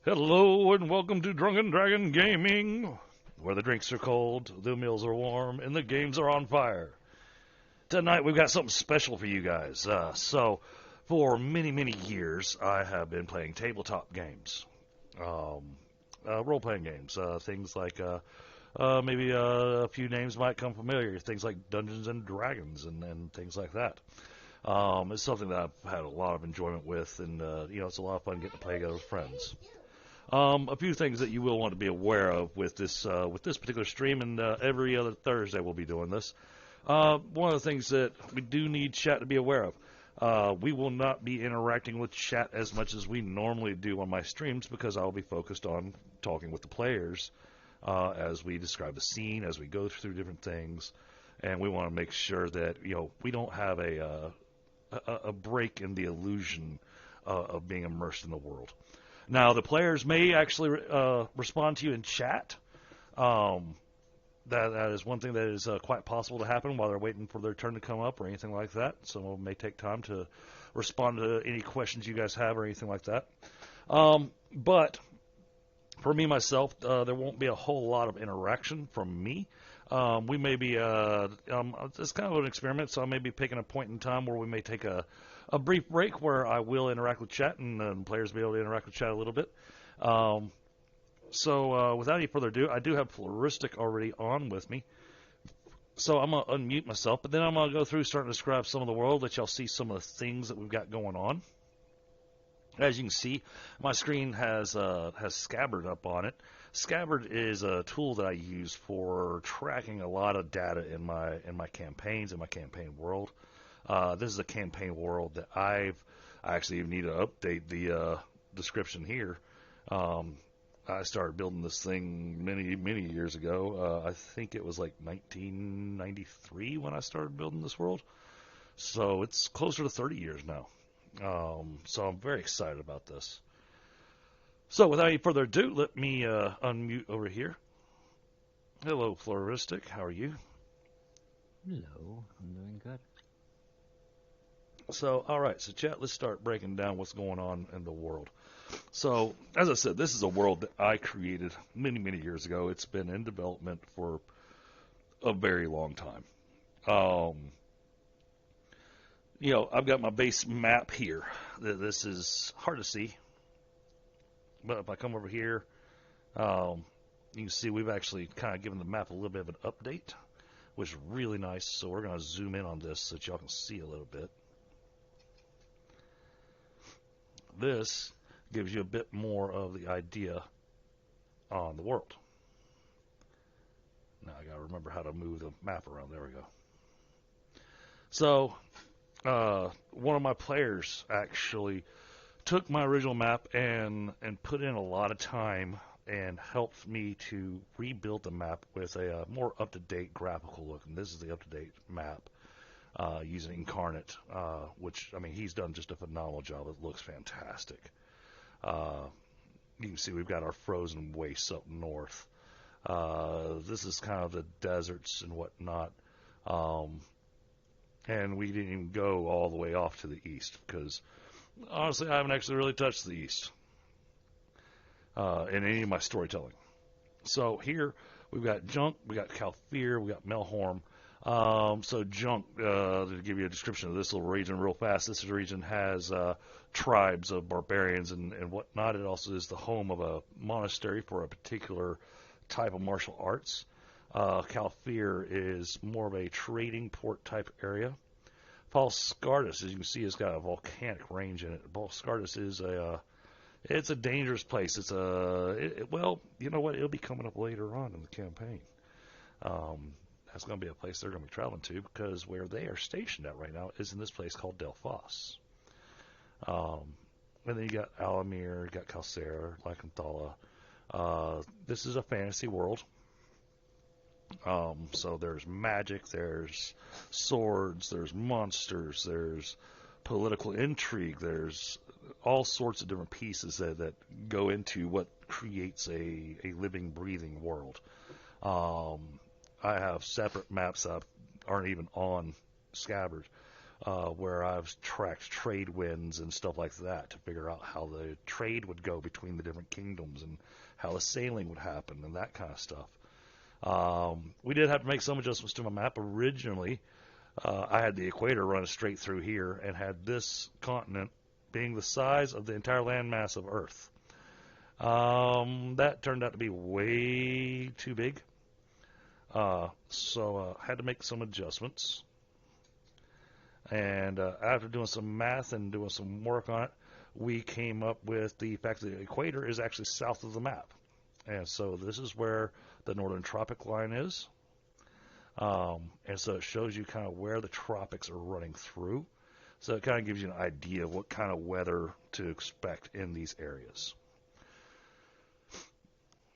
Hello and welcome to Drunken Dragon Gaming, where the drinks are cold, the meals are warm, and the games are on fire. Tonight we've got something special for you guys. So, for many, many years, I have been playing tabletop games, role-playing games, things like maybe a few names might come familiar, things like Dungeons and Dragons and things like that. It's something that I've had a lot of enjoyment with, and it's a lot of fun getting to play together with friends. A few things that you will want to be aware of with this particular stream, and every other Thursday we'll be doing this. One of the things that we do need chat to be aware of, we will not be interacting with chat as much as we normally do on my streams because I'll be focused on talking with the players as we describe the scene, as we go through different things, and we want to make sure that we don't have a break in the illusion of being immersed in the world. Now, the players may actually respond to you in chat. That is one thing that is quite possible to happen while they're waiting for their turn to come up or anything like that. Some of them may take time to respond to any questions you guys have or anything like that. But for me, myself, there won't be a whole lot of interaction from me. We may be, it's kind of an experiment, so I may be picking a point in time where we may take a brief break where I will interact with chat and players will be able to interact with chat a little bit. So without any further ado, I do have Flaristic already on with me. So I'm going to unmute myself, but then I'm going to go through starting to describe some of the world, let y'all see some of the things that we've got going on. As you can see, my screen has Scabbard up on it. Scabbard is a tool that I use for tracking a lot of data in my campaigns, in my campaign world. This is a campaign world that I actually need to update the description here. I started building this thing many years ago. I think it was like 1993 when I started building this world. So it's closer to 30 years now. So I'm very excited about this. So without any further ado, let me unmute over here. Hello, Flaristic. How are you? Hello. I'm doing good. So, all right. So, chat, let's start breaking down what's going on in the world. So, as I said, this is a world that I created many years ago. It's been in development for a very long time. You know, I've got my base map here. This is hard to see. But if I come over here, you can see we've actually kind of given the map a little bit of an update, which is really nice. So we're going to zoom in on this so that y'all can see a little bit. This gives you a bit more of the idea on the world. Now I got to remember how to move the map around. There we go. So one of my players actually took my original map and put in a lot of time and helped me to rebuild the map with a more up-to-date graphical look. And this is the up-to-date map using Incarnate, which, I mean, he's done just a phenomenal job. It looks fantastic. You can see we've got our frozen wastes up north. This is kind of the deserts and whatnot. And we didn't even go all the way off to the east because honestly, I haven't actually really touched the East in any of my storytelling. So here, we've got Junk, we got Kalfir, we got Melhorm. So Junk, to give you a description of this little region real fast, this region has tribes of barbarians and whatnot. It also is the home of a monastery for a particular type of martial arts. Kalfir is more of a trading port type area. Falskardus, as you can see, has got a volcanic range in it. Falskardus is it's a dangerous place. It's well, you know what? It'll be coming up later on in the campaign. That's going to be a place they're going to be traveling to because where they are stationed at right now is in this place called Delphos. And then you got Alamir, you got Kalsera, Lycanthala. This is a fantasy world. So there's magic, there's swords, there's monsters, there's political intrigue, there's all sorts of different pieces that go into what creates a living, breathing world. I have separate maps that aren't even on Scabbard, where I've tracked trade winds and stuff like that to figure out how the trade would go between the different kingdoms and how the sailing would happen and that kind of stuff. We did have to make some adjustments to my map. Originally, I had the equator running straight through here and had this continent being the size of the entire landmass of Earth. That turned out to be way too big. So I had to make some adjustments. And after doing some math and doing some work on it, we came up with the fact that the equator is actually south of the map. And so this is where the northern tropic line is. And so it shows you kind of where the tropics are running through. So it kind of gives you an idea of what kind of weather to expect in these areas.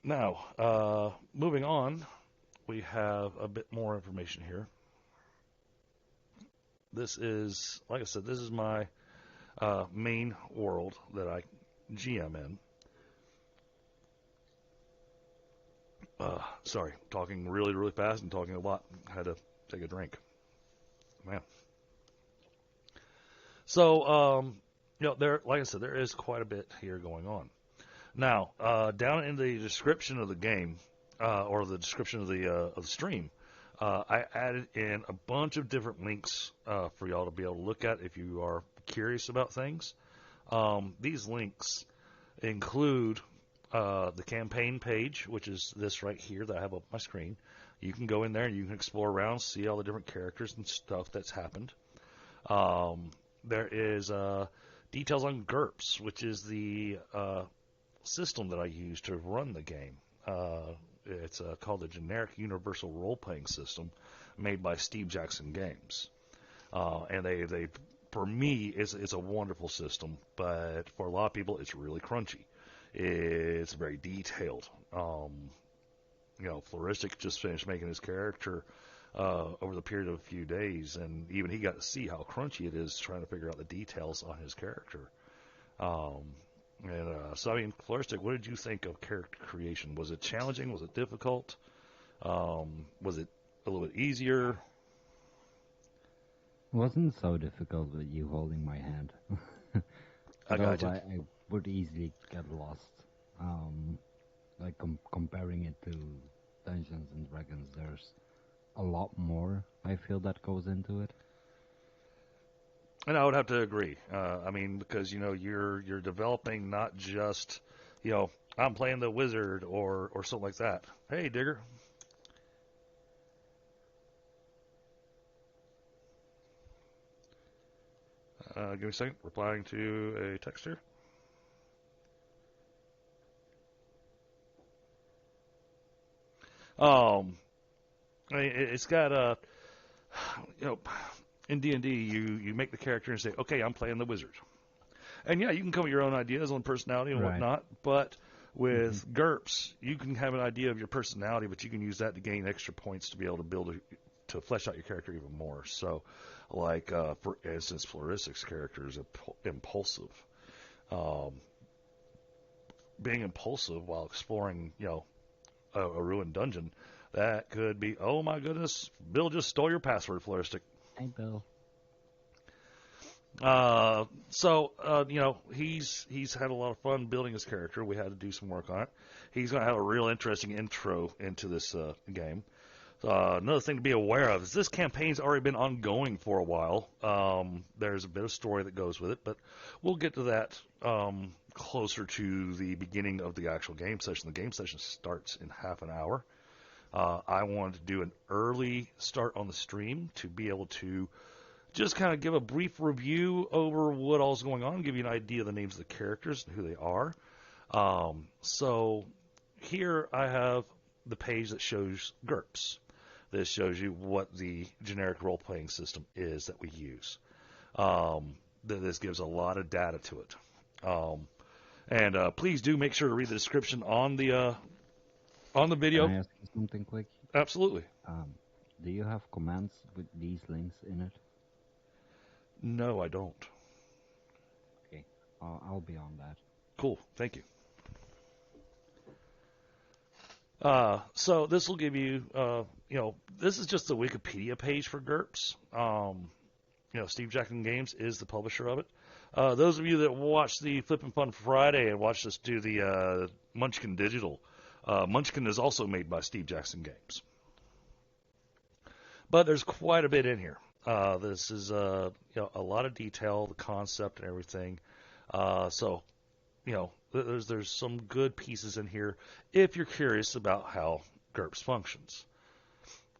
Now, moving on, we have a bit more information here. This is, like I said, this is my main world that I GM in. Sorry, talking really fast and talking a lot. Had to take a drink. Man. So, you know, there, like I said, there is quite a bit here going on. Now, down in the description of the game, or the description of the stream, I added in a bunch of different links for y'all to be able to look at if you are curious about things. These links include the campaign page, which is this right here that I have up on my screen. You can go in there and you can explore around, see all the different characters and stuff that's happened. There is details on GURPS, which is the system that I use to run the game. It's called the Generic Universal Role-Playing System, made by Steve Jackson Games. And they for me, it's a wonderful system, but for a lot of people, it's really crunchy. It's very detailed. Flaristic just finished making his character over the period of a few days, and even he got to see how crunchy it is trying to figure out the details on his character. So, I mean, Flaristic, what did you think of character creation? Was it challenging? Was it difficult? Was it a little bit easier? It wasn't so difficult with you holding my hand. I got you. I would easily get lost. Like comparing it to Dungeons and Dragons, there's a lot more, I feel, that goes into it. And I would have to agree. I mean, because you're developing not just I'm playing the wizard or something like that. Hey, Digger. Give me a second. Replying to a text here. I mean, it's got in D&D, you make the character and say, okay, I'm playing the wizard. And yeah, you can come up with your own ideas on personality and whatnot, but with GURPS, you can have an idea of your personality, but you can use that to gain extra points to be able to to flesh out your character even more. So, like, for instance, Flaristic's character is impulsive. Being impulsive while exploring, a ruined dungeon, that could be, oh my goodness, Bill just stole your password, Flaristic. Hey, Bill. He's had a lot of fun building his character. We had to do some work on it. He's going to have a real interesting intro into this game. Another thing to be aware of is this campaign's already been ongoing for a while. There's a bit of story that goes with it, but we'll get to that closer to the beginning of the actual game session. The game session starts in half an hour. I wanted to do an early start on the stream to be able to just kind of give a brief review over what all's going on, give you an idea of the names of the characters and who they are. So here I have the page that shows GURPS. This shows you what the generic role-playing system is that we use. This gives a lot of data to it. And please do make sure to read the description on the video. Can I ask you something quick? Absolutely. Do you have commands with these links in it? No, I don't. Okay, I'll be on that. Cool, thank you. So this will give you, this is just the Wikipedia page for GURPS. Steve Jackson Games is the publisher of it. Those of you that watched the Flippin' Fun Friday and watched us do the Munchkin Digital, Munchkin is also made by Steve Jackson Games. But there's quite a bit in here. This is a lot of detail, the concept and everything. So there's some good pieces in here if you're curious about how GURPS functions.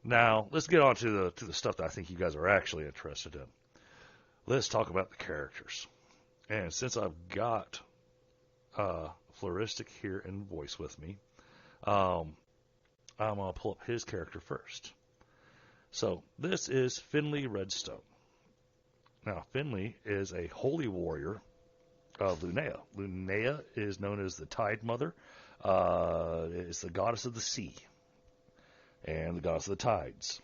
Now let's get on to the stuff that I think you guys are actually interested in. Let's talk about the characters. And since I've got Flaristic here in voice with me, I'm going to pull up his character first. So this is Finley Redstone. Now Finley is a holy warrior of Luneia. Luneia is known as the Tide Mother. It's the goddess of the sea and the goddess of the tides.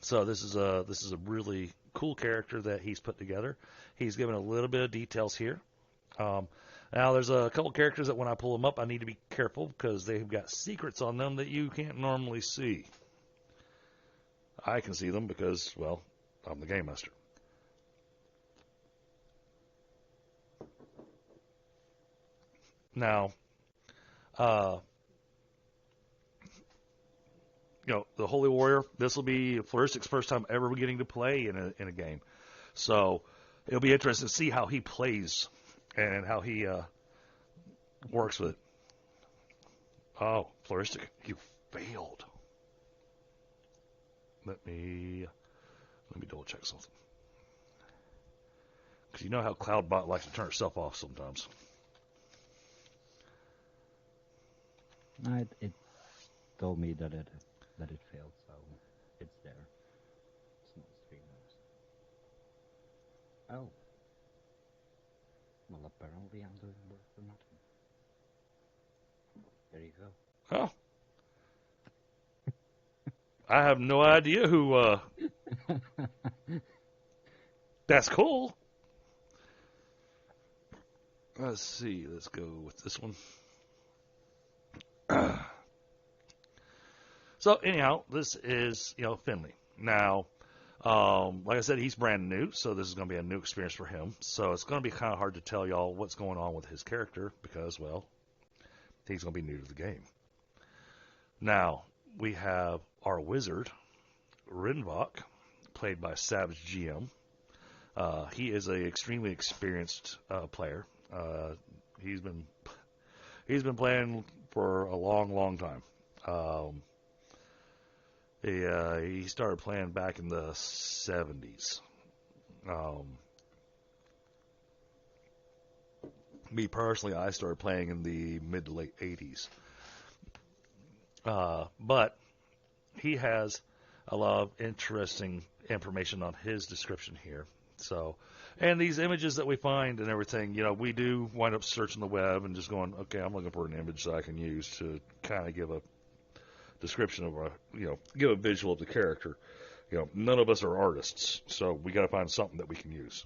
So this is a really cool character that he's put together. He's given a little bit of details here. Now there's a couple characters that when I pull them up I need to be careful because they've got secrets on them that you can't normally see. I can see them because, well, I'm the Gamemaster. Now, the Holy Warrior. This will be Flaristic's first time ever getting to play in a game, so it'll be interesting to see how he plays and how he works with it. Oh, Flaristic, you failed. Let me double check something. Because you know how CloudBot likes to turn itself off sometimes. No, it told me that it failed, so it's there. It's not streamers. Oh. Well, apparently I'm doing work for nothing. There you go. Oh. I have no idea who, That's cool. Let's see. Let's go with this one. So anyhow, this is, Finley. Now, like I said, he's brand new, so this is going to be a new experience for him. So it's going to be kind of hard to tell y'all what's going on with his character because, well, he's going to be new to the game. Now, we have our wizard, Rinvoq, played by SavageGM. He is an extremely experienced player. He's been playing for a long, long time. He started playing back in the 70s. Me personally, I started playing in the mid to late 80s. But he has a lot of interesting information on his description here. So, and these images that we find and everything, we do wind up searching the web and just going, okay, I'm looking for an image that I can use to kind of give a description of give a visual of the character. None of us are artists, so we got to find something that we can use.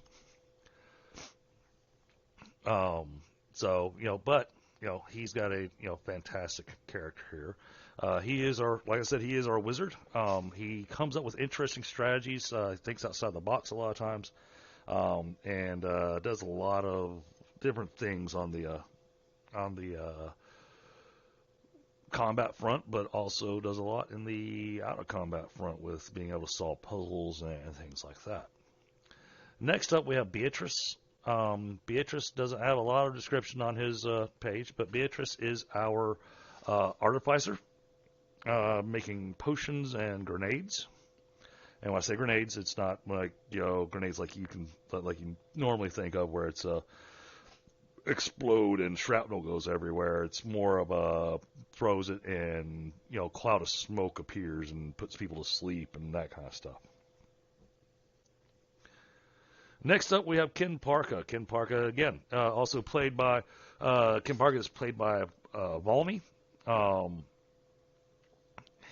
He's got a, fantastic character here. He is like I said, he is our wizard. He comes up with interesting strategies, thinks outside the box a lot of times, and does a lot of different things on the combat front, but also does a lot in the out of combat front with being able to solve puzzles and things like that. Next up, we have Beatrice. Beatrice doesn't have a lot of description on his page, but Beatrice is our Artificer, making potions and grenades. And when I say grenades, it's not like grenades like you normally think of, where it's explode and shrapnel goes everywhere. It's more of a throws it and cloud of smoke appears and puts people to sleep and that kind of stuff. Next up, we have Kenparka. Kenparka, again, also played by Kenparka is played by Valmi.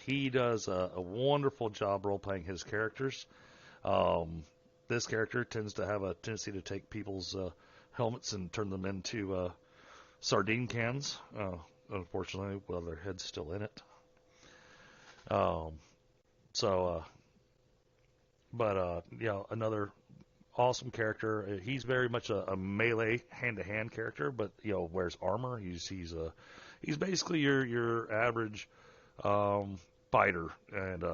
He does a wonderful job role-playing his characters. This character tends to have a tendency to take people's helmets and turn them into sardine cans, unfortunately, while their head's still in it. Another awesome character. He's very much a melee hand-to-hand character, but wears armor. He's basically your average fighter, and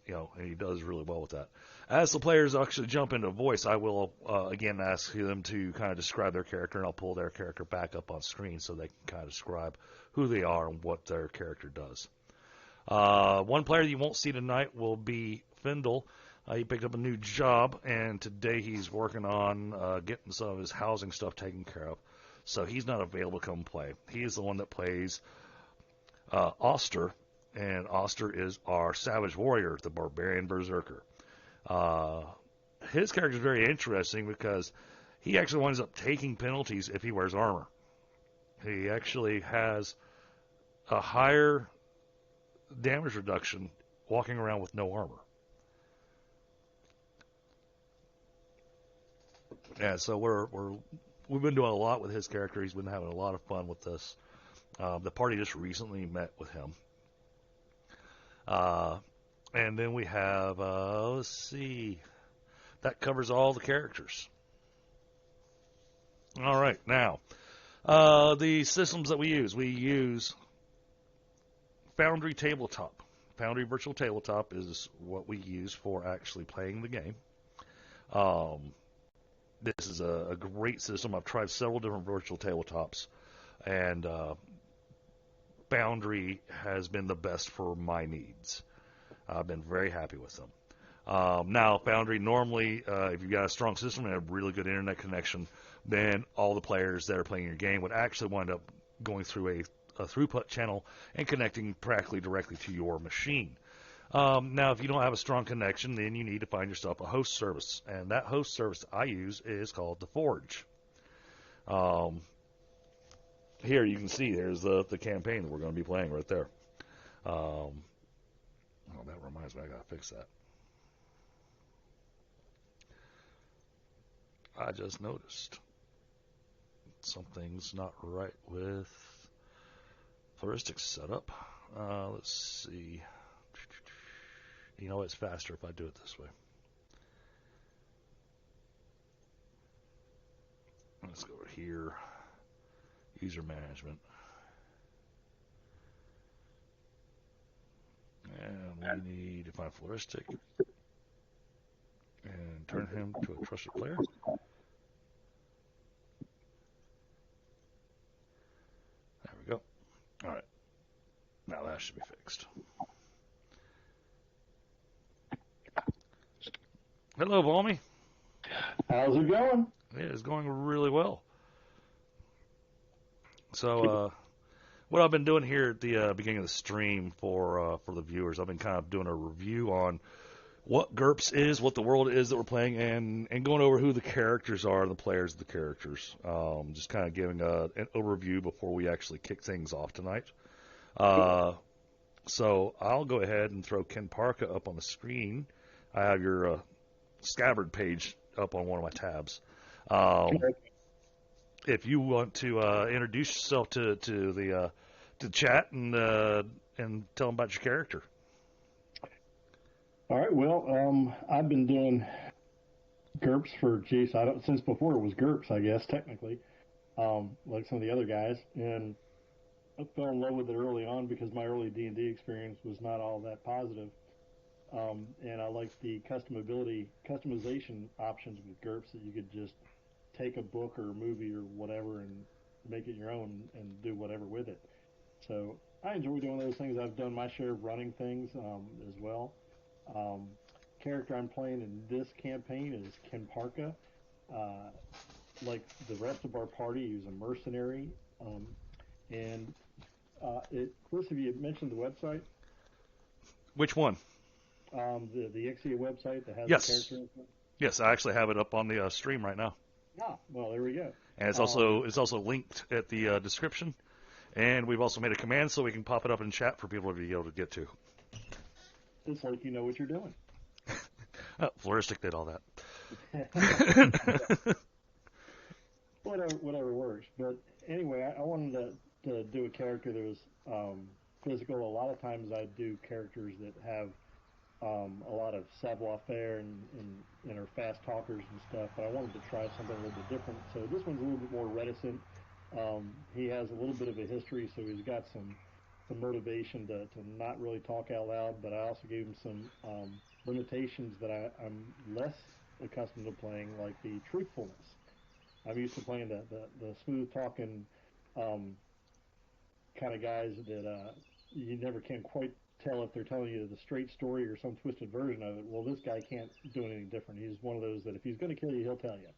and he does really well with that. As the players actually jump into voice, I will again ask them to kind of describe their character, and I'll pull their character back up on screen so they can kind of describe who they are and what their character does. One player you won't see tonight will be Fyndhal. He picked up a new job, and today he's working on getting some of his housing stuff taken care of. So he's not available to come play. He is the one that plays Oshtur, and Oshtur is our Savage Warrior, the Barbarian Berserker. His character is very interesting because he actually winds up taking penalties if he wears armor. He actually has a higher damage reduction walking around with no armor. Yeah, so we've been doing a lot with his character. He's been having a lot of fun with this. The party just recently met with him. And then we have, let's see, that covers all the characters. All right, now, the systems that we use Foundry Tabletop. Foundry Virtual Tabletop is what we use for actually playing the game. This is a great system. I've tried several different virtual tabletops, and Foundry has been the best for my needs. I've been very happy with them. Now, Foundry, normally, if you've got a strong system and a really good internet connection, then all the players that are playing your game would actually wind up going through a throughput channel and connecting practically directly to your machine. Now, if you don't have a strong connection, then you need to find yourself a host service. And that host service I use is called The Forge. Here you can see there's the campaign that we're going to be playing right there. Oh, that reminds me, I got to fix that. I just noticed something's not right with Flaristic setup. Let's see. You know, it's faster if I do it this way. Let's go over here. User management. And we need to find Flaristic and turn him to a trusted player. There we go. All right. Now that should be fixed. Hello, Valmi. How's it going? It is going really well. So, what I've been doing here at the beginning of the stream for the viewers, I've been kind of doing a review on what GURPS is, what the world is that we're playing, and going over who the characters are and the players of the characters. Just kind of giving an overview before we actually kick things off tonight. So I'll go ahead and throw Kenparka up on the screen. I have your Scabbard page up on one of my tabs. If you want to introduce yourself to the chat and tell them about your character. All right. Well, I've been doing GURPS for since before it was GURPS, I guess technically, like some of the other guys, and I fell in love with it early on because my early D&D experience was not all that positive. And I liked the customization options with GURPS, that you could just take a book or a movie or whatever and make it your own and do whatever with it. So I enjoy doing those things. I've done my share of running things as well. Character I'm playing in this campaign is Kenparka. Like the rest of our party, he's a mercenary. Chris, have you mentioned the website? Which one? The Ixia website that has Yes. the character info? Yes, I actually have it up on the stream right now. Ah, well, there we go. And it's also linked at the description. And we've also made a command so we can pop it up in chat for people to be able to get to. It's like you know what you're doing. Flaristic did all that. Whatever works. But anyway, I wanted to do a character that was physical. A lot of times I do characters that have a lot of savoir-faire and are fast talkers and stuff, but I wanted to try something a little bit different. So this one's a little bit more reticent. He has a little bit of a history, so he's got some motivation to not really talk out loud, but I also gave him some limitations that I'm less accustomed to playing, like the truthfulness. I'm used to playing the smooth-talking kind of guys that you never can quite tell if they're telling you the straight story or some twisted version of it. Well, this guy can't do anything different. He's one of those that if he's going to kill you, he'll tell you.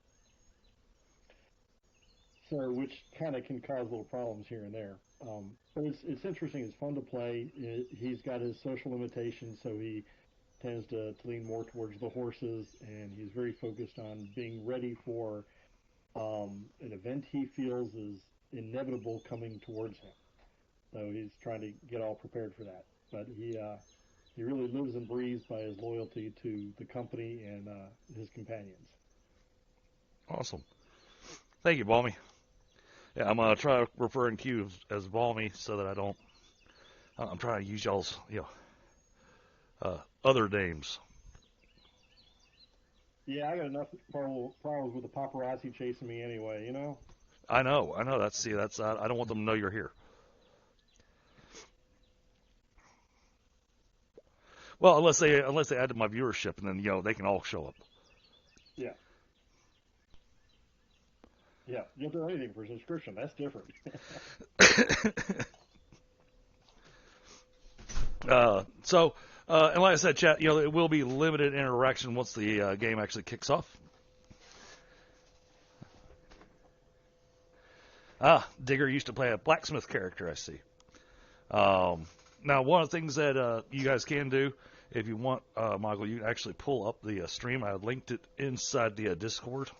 So, which kind of can cause little problems here and there. But it's interesting. It's fun to play. He's got his social limitations, so he tends to lean more towards the horses, and he's very focused on being ready for an event he feels is inevitable coming towards him. So he's trying to get all prepared for that. But he really lives and breathes by his loyalty to the company and his companions. Awesome. Thank you, Valmi. Yeah, I'm going to try referring to you as Valmi so that I don't... I'm trying to use y'all's, other names. Yeah, I got enough problems with the paparazzi chasing me anyway, you know? I know. That's I don't want them to know you're here. Well, unless they add to my viewership, and then they can all show up. Yeah. Yeah, you'll do anything for subscription. That's different. And like I said, chat, it will be limited interaction once the game actually kicks off. Digger used to play a blacksmith character, I see. Now, one of the things that you guys can do, if you want, Michael, you can actually pull up the stream. I linked it inside the Discord.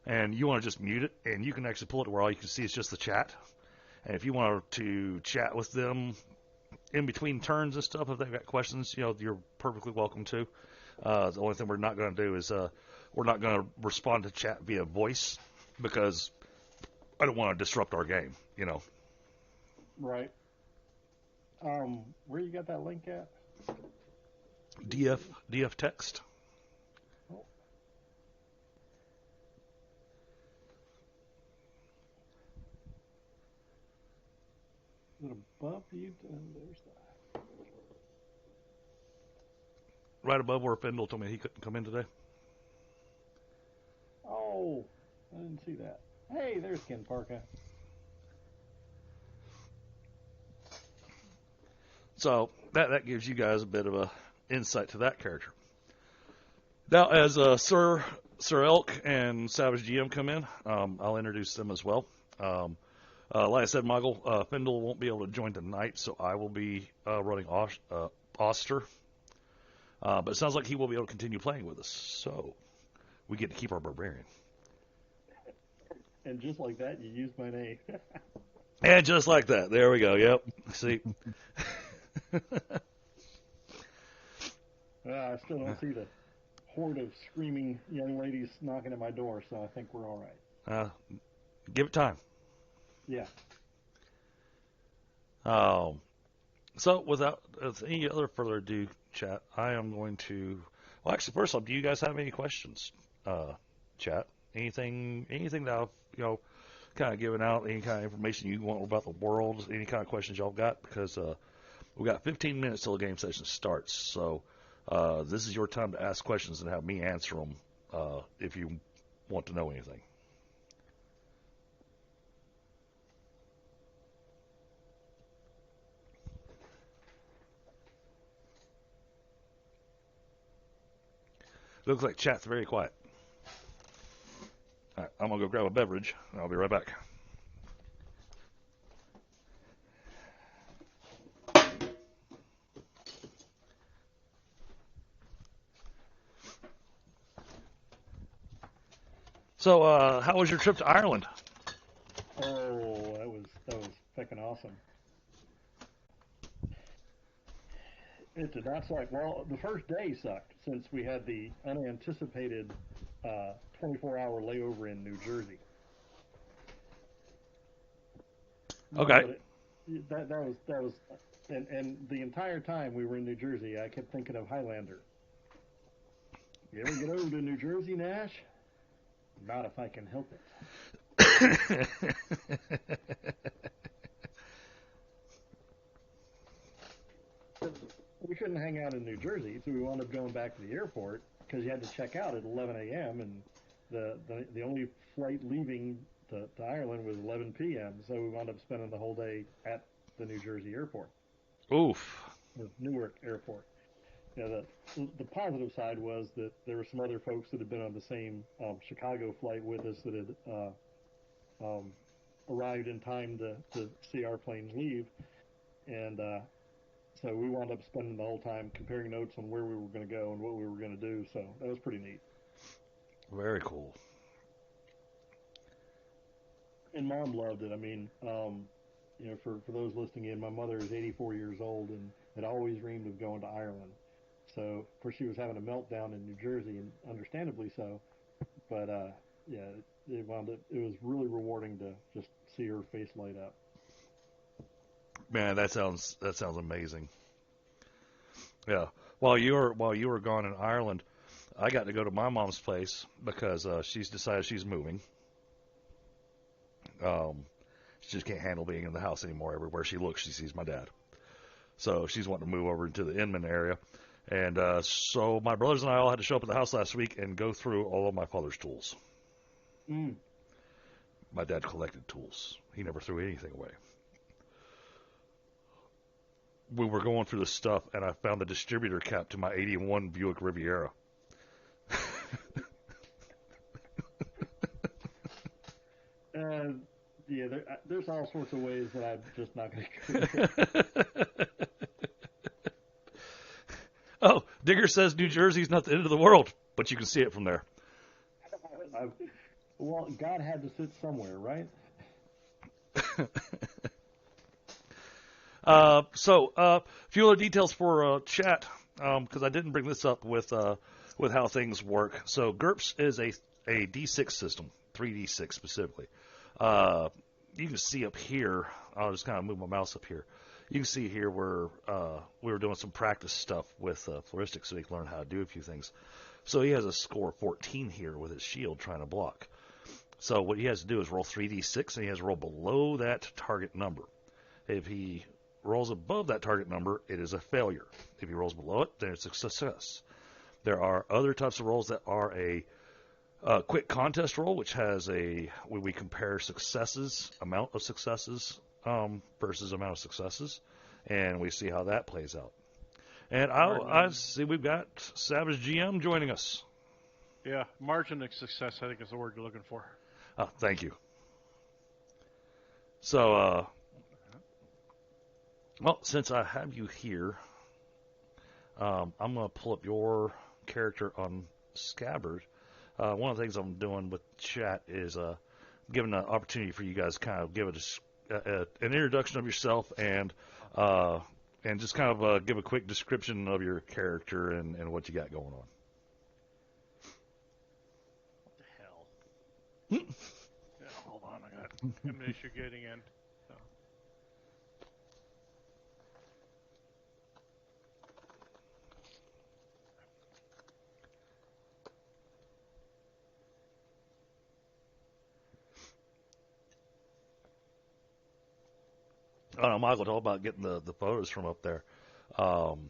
And you want to just mute it, and you can actually pull it to where all you can see is just the chat. And if you want to chat with them in between turns and stuff, if they've got questions, you're perfectly welcome to. The only thing we're not going to do is we're not going to respond to chat via voice because I don't want to disrupt our game, Right. Where you got that link at? DF text. Oh. Is it above you? There's that. Right above where Fyndhal told me he couldn't come in today. Oh, I didn't see that. Hey, there's Kenparka. So that gives you guys a bit of a insight to that character. Now, as Sirelc and SavageGM come in, I'll introduce them as well. Like I said, Michael, Fyndhal won't be able to join tonight, so I will be running Oshtur. But it sounds like he will be able to continue playing with us, so we get to keep our barbarian. And just like that, you used my name. And just like that, there we go. Yep. See. I still don't see the horde of screaming young ladies knocking at my door, so I think we're all right. Give it time. Yeah. So without any other further ado, chat, I am going to. Well, actually, first off, do you guys have any questions, chat? Anything that I've kind of given out, any kind of information you want about the world, any kind of questions y'all got? Because we've got 15 minutes till the game session starts, so this is your time to ask questions and have me answer them if you want to know anything. Looks like chat's very quiet. All right, I'm going to go grab a beverage, and I'll be right back. So, how was your trip to Ireland? Oh, that was fucking awesome. It did not suck. Well, the first day sucked since we had the unanticipated 24-hour layover in New Jersey. Okay. That was, and the entire time we were in New Jersey, I kept thinking of Highlander. You ever get over to New Jersey, Nash? Not if I can help it. We couldn't hang out in New Jersey, so we wound up going back to the airport because you had to check out at 11 a.m. and the only flight leaving to Ireland was 11 p.m. So we wound up spending the whole day at the New Jersey airport. Oof. The Newark airport. The positive side was that there were some other folks that had been on the same Chicago flight with us that had arrived in time to see our plane leave, and so we wound up spending the whole time comparing notes on where we were going to go and what we were going to do. So that was pretty neat. Very cool. And Mom loved it. I mean, for those listening in, my mother is 84 years old and had always dreamed of going to Ireland. So, of course, she was having a meltdown in New Jersey, and understandably so. But, it was really rewarding to just see her face light up. Man, that sounds amazing. Yeah. While you were gone in Ireland, I got to go to my mom's place because she's decided she's moving. She just can't handle being in the house anymore. Everywhere she looks, she sees my dad. So she's wanting to move over into the Inman area. And so my brothers and I all had to show up at the house last week and go through all of my father's tools. Mm. My dad collected tools. He never threw anything away. We were going through the stuff, and I found the distributor cap to my 81 Buick Riviera. Yeah, there's all sorts of ways that I'm just not going to. Oh, Digger says New Jersey's not the end of the world, but you can see it from there. Well, God had to sit somewhere, right? A few other details for chat, because I didn't bring this up with how things work. So GURPS is a D6 system, 3D6 specifically. You can see up here, I'll just kind of move my mouse up here. You can see here where we were doing some practice stuff with Flaristic so he can learn how to do a few things. So he has a score of 14 here with his shield trying to block. So what he has to do is roll 3d6, and he has to roll below that target number. If he rolls above that target number, it is a failure. If he rolls below it, then it's a success. There are other types of rolls that are a quick contest roll, which has we compare successes, amount of successes versus amount of successes, and we see how that plays out. And I see we've got SavageGM joining us. Yeah, margin of success, I think is the word you're looking for. Oh, thank you. So, well, since I have you here, I'm going to pull up your character on Scabbard. One of the things I'm doing with chat is giving an opportunity for you guys to kind of give an introduction of yourself and just kind of give a quick description of your character and what you got going on. What the hell? Yeah, hold on, I got an issue getting in. So. I don't know, Michael, talk about getting the photos from up there. Friend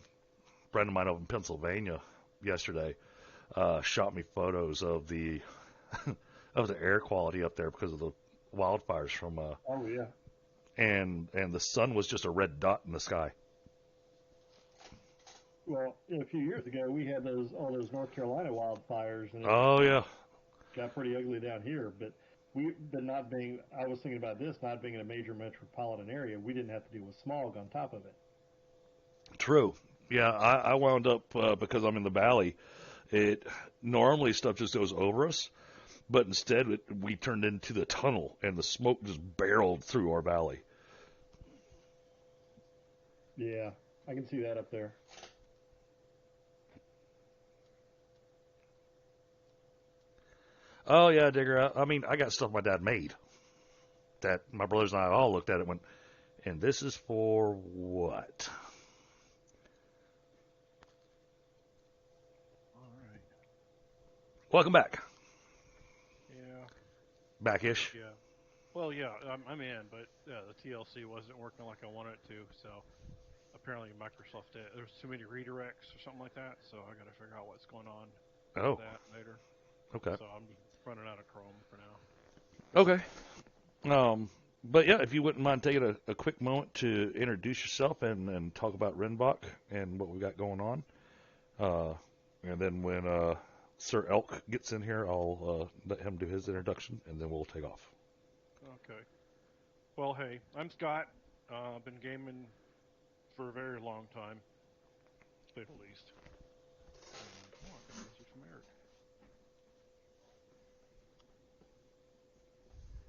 of mine over in Pennsylvania yesterday shot me photos of the of the air quality up there because of the wildfires from. Oh yeah. And the sun was just a red dot in the sky. Well, a few years ago we had all those North Carolina wildfires, and Yeah, got pretty ugly down here. But I was thinking about this not being in a major metropolitan area, we didn't have to deal with smog on top of it. true. Yeah, I wound up because I'm in the valley. It normally stuff just goes over us, but instead we turned into the tunnel, and the smoke just barreled through our valley. Yeah, I can see that up there. Oh yeah, Digger. I mean, I got stuff my dad made that my brothers and I all looked at it and went, and this is for what? All right. Welcome back. Yeah. Back-ish. Yeah. Well, yeah, I'm in, but the TLC wasn't working like I wanted it to, so apparently Microsoft there's too many redirects or something like that, so I got to figure out what's going on with that later. Okay. So I'm running out of Chrome for now. Okay. But yeah, if you wouldn't mind taking a quick moment to introduce yourself and talk about Rinvoq and what we got going on. And then when Sirelc gets in here, I'll let him do his introduction, and then we'll take off. Okay. Well, hey, I'm Scott. I've been gaming for a very long time, to say the least. And, I got a message from Eric.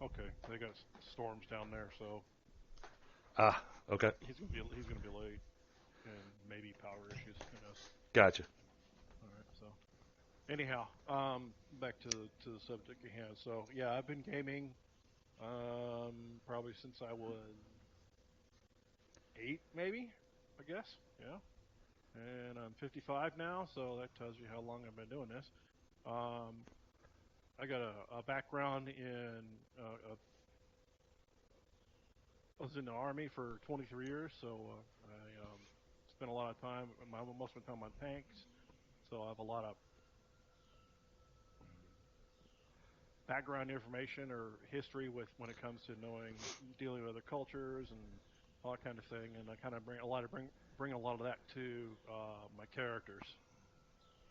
Okay, they got storms down there, so Okay. he's gonna be late, and maybe power issues. Who knows? Gotcha. All right. So, anyhow, back to the subject at hand. So, yeah, I've been gaming probably since I was 8, maybe. I guess. Yeah. And I'm 55 now, so that tells you how long I've been doing this. I got a background in I was in the Army for 23 years, so I spend a lot of time, most of my time on tanks, so I have a lot of background information or history with when it comes to dealing with other cultures and all that kind of thing, and I kind of bring a lot of that to my characters.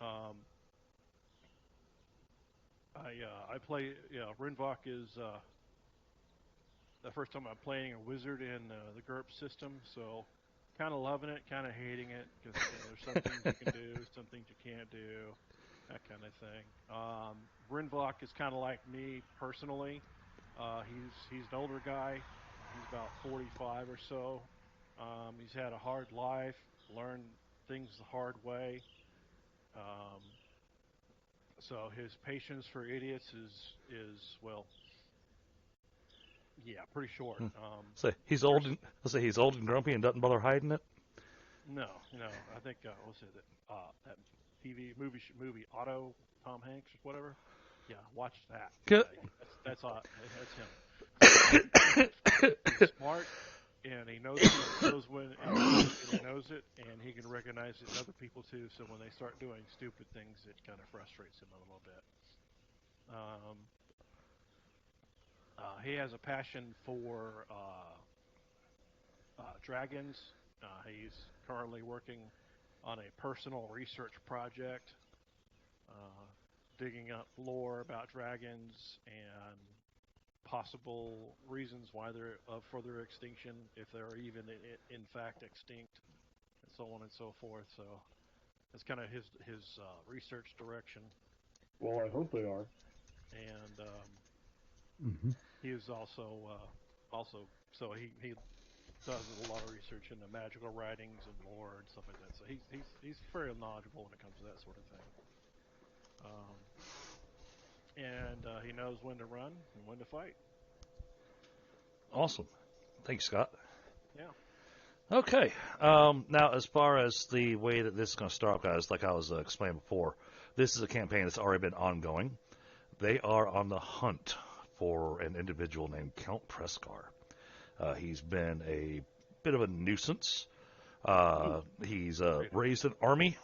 I play. Rinvoq is the first time I'm playing a wizard in the GURPS system, so kind of loving it, kind of hating it, because there's some things you can do, some things you can't do, that kind of thing. Rinvoq is kind of like me personally. He's an older guy. He's about 45 or so. He's had a hard life, learned things the hard way. So his patience for idiots is well, yeah, pretty short. So he's old. Let's say he's old and grumpy and doesn't bother hiding it. No. I think what's it? That TV movie Otto, Tom Hanks or whatever. Yeah, watch that. That's him. He's smart, and he knows when he knows it, and he can recognize it in other people too. So when they start doing stupid things, it kind of frustrates him a little bit. He has a passion for dragons. He's currently working on a personal research project, digging up lore about dragons and possible reasons why they're for their extinction, if they're even in fact extinct, and so on and so forth. So that's kind of his research direction. Well, I hope they are. And he is also so he does a lot of research into magical writings and lore and stuff like that. So he's very knowledgeable when it comes to that sort of thing. And he knows when to run and when to fight. Awesome. Thanks, Scott. Yeah. Okay. Now, as far as the way that this is going to start, guys, like I was explaining before, this is a campaign that's already been ongoing. They are on the hunt for an individual named Count Prescar. He's been a bit of a nuisance. He's raised an army,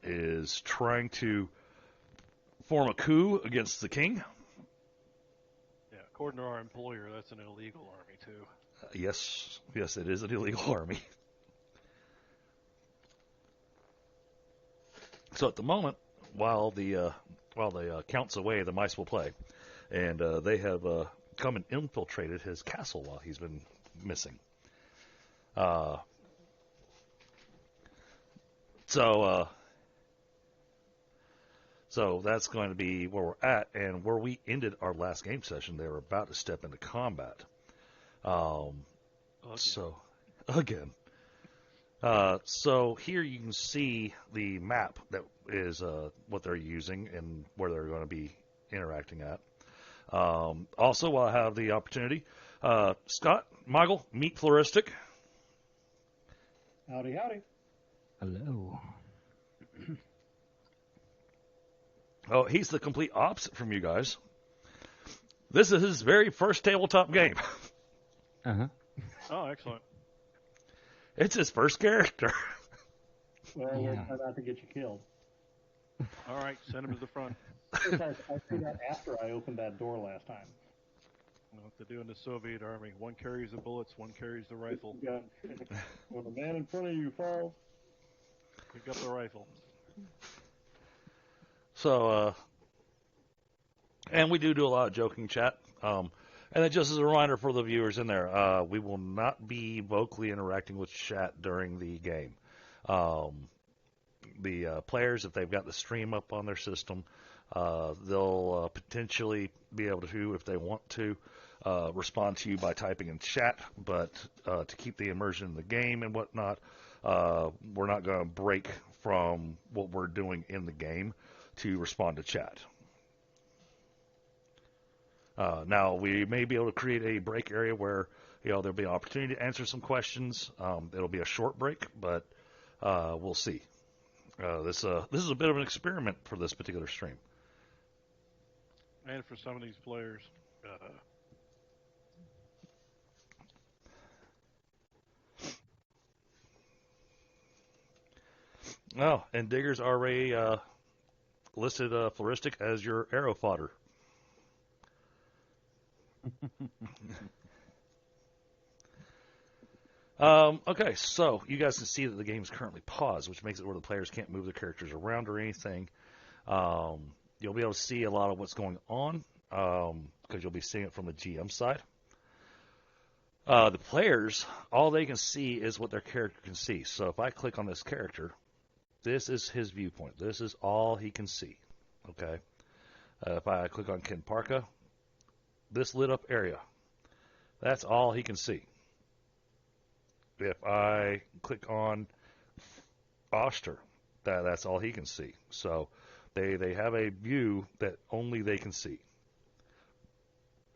is trying to form a coup against the king. Yeah, according to our employer, that's an illegal army, too. Yes, it is an illegal army. So at the moment, while the count's away, the mice will play, and they have come and infiltrated his castle while he's been missing. So that's going to be where we're at, and where we ended our last game session. They were about to step into combat. So here you can see the map that is what they're using and where they're going to be interacting at. Also, while I have the opportunity, Scott, Michael, meet Flaristic. Howdy, howdy. Hello. Oh, he's the complete opposite from you guys. This is his very first tabletop game. Uh-huh. Oh, excellent. It's his first character. Well, Yeah. we'll try not to get you killed. All right, send him to the front. I see that after I opened that door last time. What they do in the Soviet Army. One carries the bullets, one carries the rifle. Gun. When the man in front of you falls, Pick up the rifle. So, and we do a lot of joking chat. And then just as a reminder for the viewers in there, we will not be vocally interacting with chat during the game. The players, if they've got the stream up on their system, they'll potentially be able to, if they want to, respond to you by typing in chat. But to keep the immersion in the game and whatnot, we're not going to break from what we're doing in the game to respond to chat. Now, we may be able to create a break area where there'll be an opportunity to answer some questions. It'll be a short break, but we'll see. This is a bit of an experiment for this particular stream. And for some of these players, Oh, and Digger's already listed Flaristic as your arrow fodder. Okay, so you guys can see that the game is currently paused, which makes it where the players can't move their characters around or anything. You'll be able to see a lot of what's going on because you'll be seeing it from the GM side. The players, all they can see is what their character can see. So if I click on this character, this is his viewpoint. This is all he can see. Okay. If I click on Kenparka, this lit up area, that's all he can see. If I click on Oshtur, that's all he can see. So they have a view that only they can see.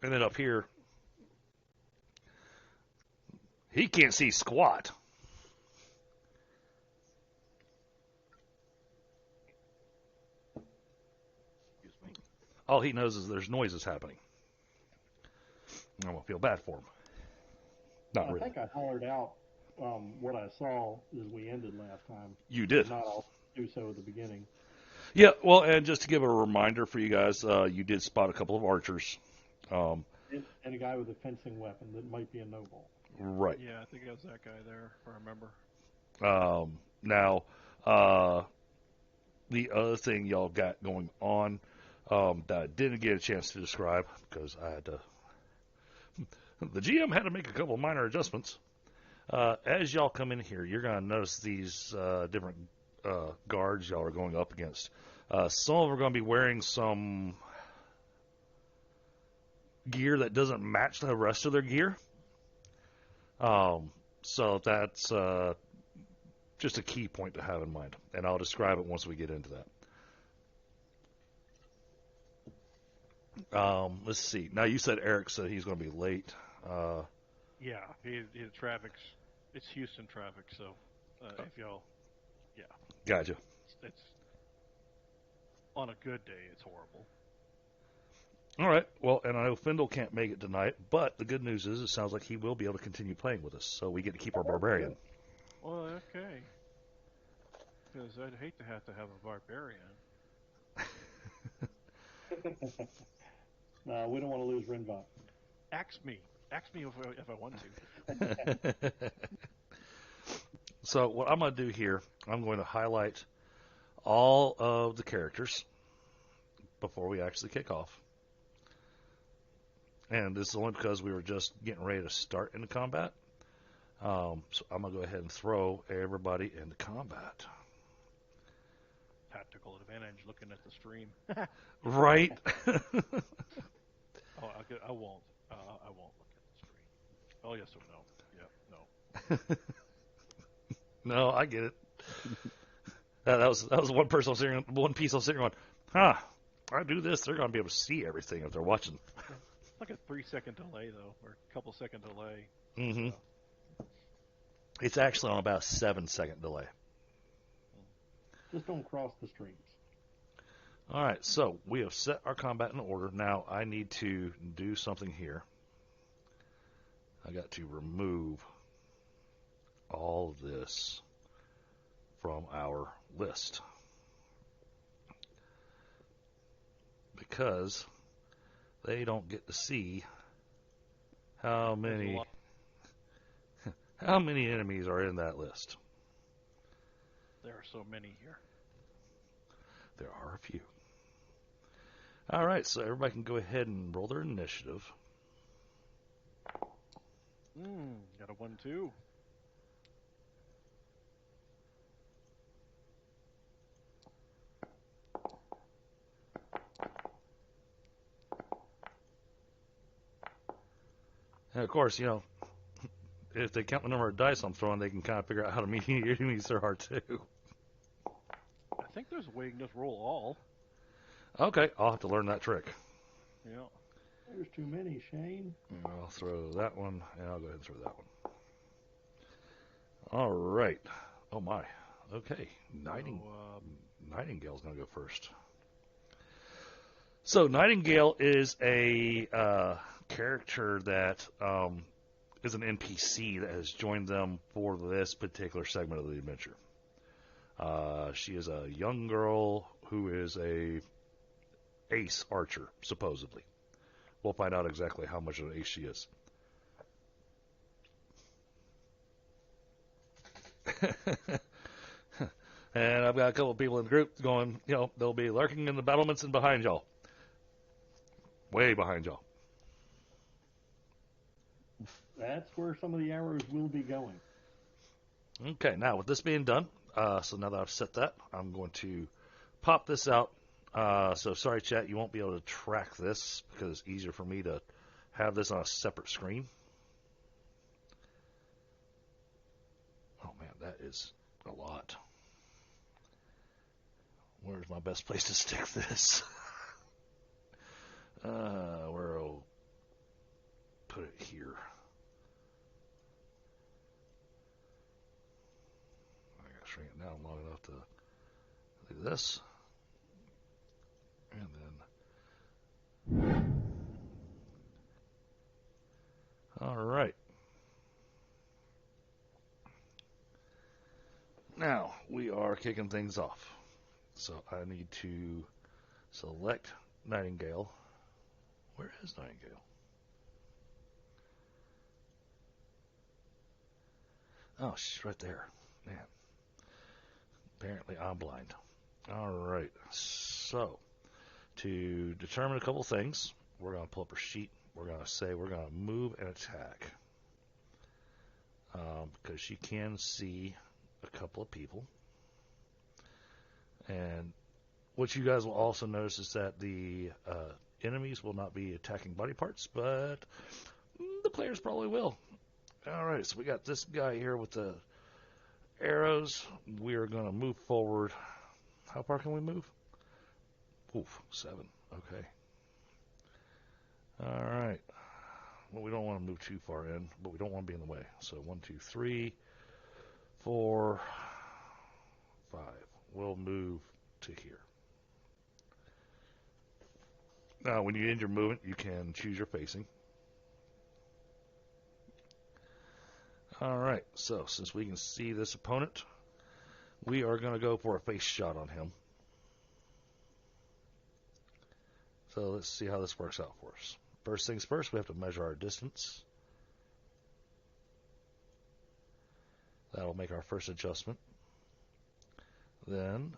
And then up here, he can't see squat. Excuse me. All he knows is there's noises happening. I'm going to feel bad for him. Not really. I think I hollered out what I saw as we ended last time. You did. Not I'll do so at the beginning. Yeah, well, and just to give a reminder for you guys, you did spot a couple of archers. And a guy with a fencing weapon that might be a noble. Right. Yeah, I think it was that guy there, if I remember. Now, the other thing y'all got going on that I didn't get a chance to describe because I had to. The GM had to make a couple of minor adjustments. As y'all come in here, you're going to notice these different guards y'all are going up against. Some of them are going to be wearing some gear that doesn't match the rest of their gear. So that's just a key point to have in mind, and I'll describe it once we get into that. Let's see. Now, you said Eric said he's going to be late. Yeah, traffic's, it's Houston traffic, so if y'all, yeah. Gotcha. It's on a good day, it's horrible. All right. Well, and I know Fyndhal can't make it tonight, but the good news is it sounds like he will be able to continue playing with us, so we get to keep our barbarian. Well, okay. Because I'd hate to have a barbarian. No, we don't want to lose Rinvoq. Ask me if I want to. So what I'm going to do here, I'm going to highlight all of the characters before we actually kick off. And this is only because we were just getting ready to start into combat. So I'm going to go ahead and throw everybody into combat. Tactical advantage looking at the stream. Right? Oh, I won't. I won't look at the stream. Oh, yes or no? Yeah, no. No, I get it. that was one person I'm sitting on, one piece I'm sitting on. Huh? I do this, they're going to be able to see everything if they're watching. It's like a 3-second delay though, or a couple second delay. Mm-hmm. It's actually on about a 7-second delay. Just don't cross the streams. All right, so we have set our combat in order. Now I need to do something here. I got to remove all of this from our list because they don't get to see how many enemies are in that list. There are so many here. There are a few. All right, so everybody can go ahead and roll their initiative. Got a 1-2. And of course, you know, if they count the number of dice I'm throwing, they can kind of figure out how many enemies there are too. I think there's a way you can just roll all. Okay, I'll have to learn that trick. Yeah. There's too many, Shane. I'll throw that one, and I'll go ahead and throw that one. All right. Oh, my. Okay. Nightingale's going to go first. So, Nightingale is a character that is an NPC that has joined them for this particular segment of the adventure. She is a young girl who is a ace archer, supposedly. We'll find out exactly how much of an ace she is. And I've got a couple of people in the group going, they'll be lurking in the battlements and behind y'all. Way behind y'all. That's where some of the arrows will be going. Okay, now with this being done, so now that I've set that, I'm going to pop this out. So sorry, chat, you won't be able to track this because it's easier for me to have this on a separate screen. Oh man, that is a lot. Where's my best place to stick this? Where I'll put it here. I gotta shrink it down long enough to do this. And then, all right. Now we are kicking things off. So I need to select Nightingale. Where is Nightingale? Oh, she's right there. Man. Apparently I'm blind. All right. So to determine a couple things, we're going to pull up her sheet. We're going to say we're going to move and attack. Because she can see a couple of people. And what you guys will also notice is that the enemies will not be attacking body parts, but the players probably will. All right, so we got this guy here with the arrows. We are going to move forward. How far can we move? Oof, 7. Okay. All right. Well, we don't want to move too far in, but we don't want to be in the way. So 1, 2, 3, 4, 5. We'll move to here. Now, when you end your movement, you can choose your facing. All right, so since we can see this opponent, we are going to go for a face shot on him. So let's see how this works out for us. First things first, we have to measure our distance. That'll make our first adjustment. Then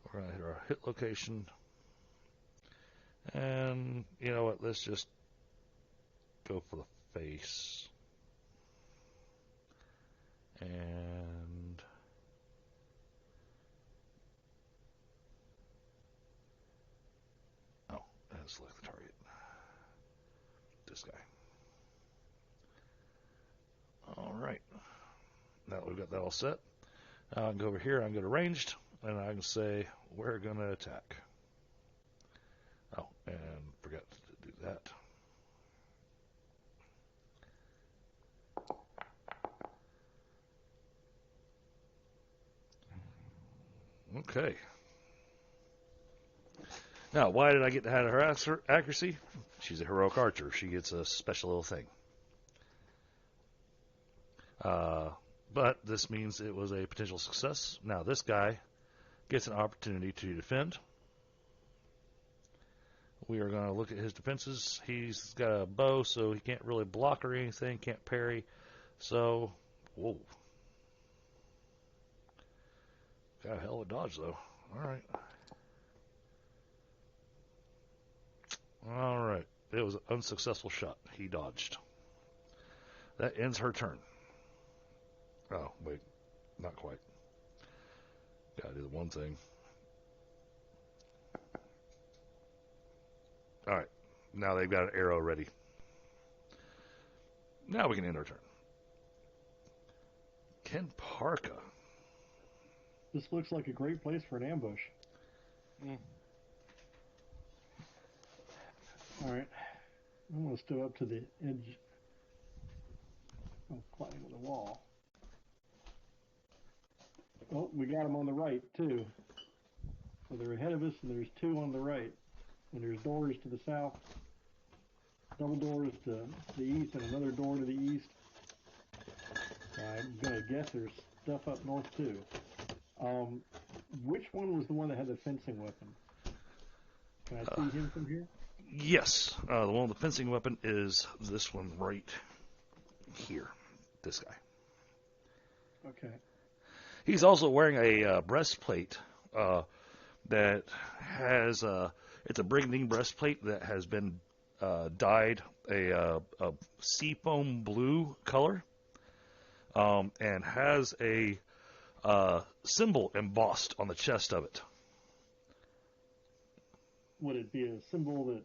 we're going to hit our hit location. And you know what, let's just go for the face. And select the target. This guy. All right. Now that we've got that all set, I can go over here, I can go to ranged, and I can say we're going to attack. Oh, and forgot to do that. Okay. Now, why did I get to have her accuracy? She's a heroic archer. She gets a special little thing. But this means it was a potential success. Now, this guy gets an opportunity to defend. We are going to look at his defenses. He's got a bow, so he can't really block or anything, can't parry. So, whoa. Got a hell of a dodge, though. All right. All right. It was an unsuccessful shot. He dodged. That ends her turn. Oh, wait. Not quite. Gotta do the one thing. All right. Now they've got an arrow ready. Now we can end our turn. Kenparka. This looks like a great place for an ambush. All right. I'm going to stow up to the edge. I'm climbing with the wall. Oh, we got them on the right, too. So they're ahead of us, and there's 2 on the right. And there's doors to the south, double doors to the east, and another door to the east. I'm going to guess there's stuff up north too. Which one was the one that had the fencing weapon? Can I see him from here? Yes, the one with the fencing weapon is this one right here. This guy. Okay. He's also wearing a breastplate that has it's a brigandine breastplate that has been dyed a seafoam blue color, and has a symbol embossed on the chest of it. Would it be a symbol that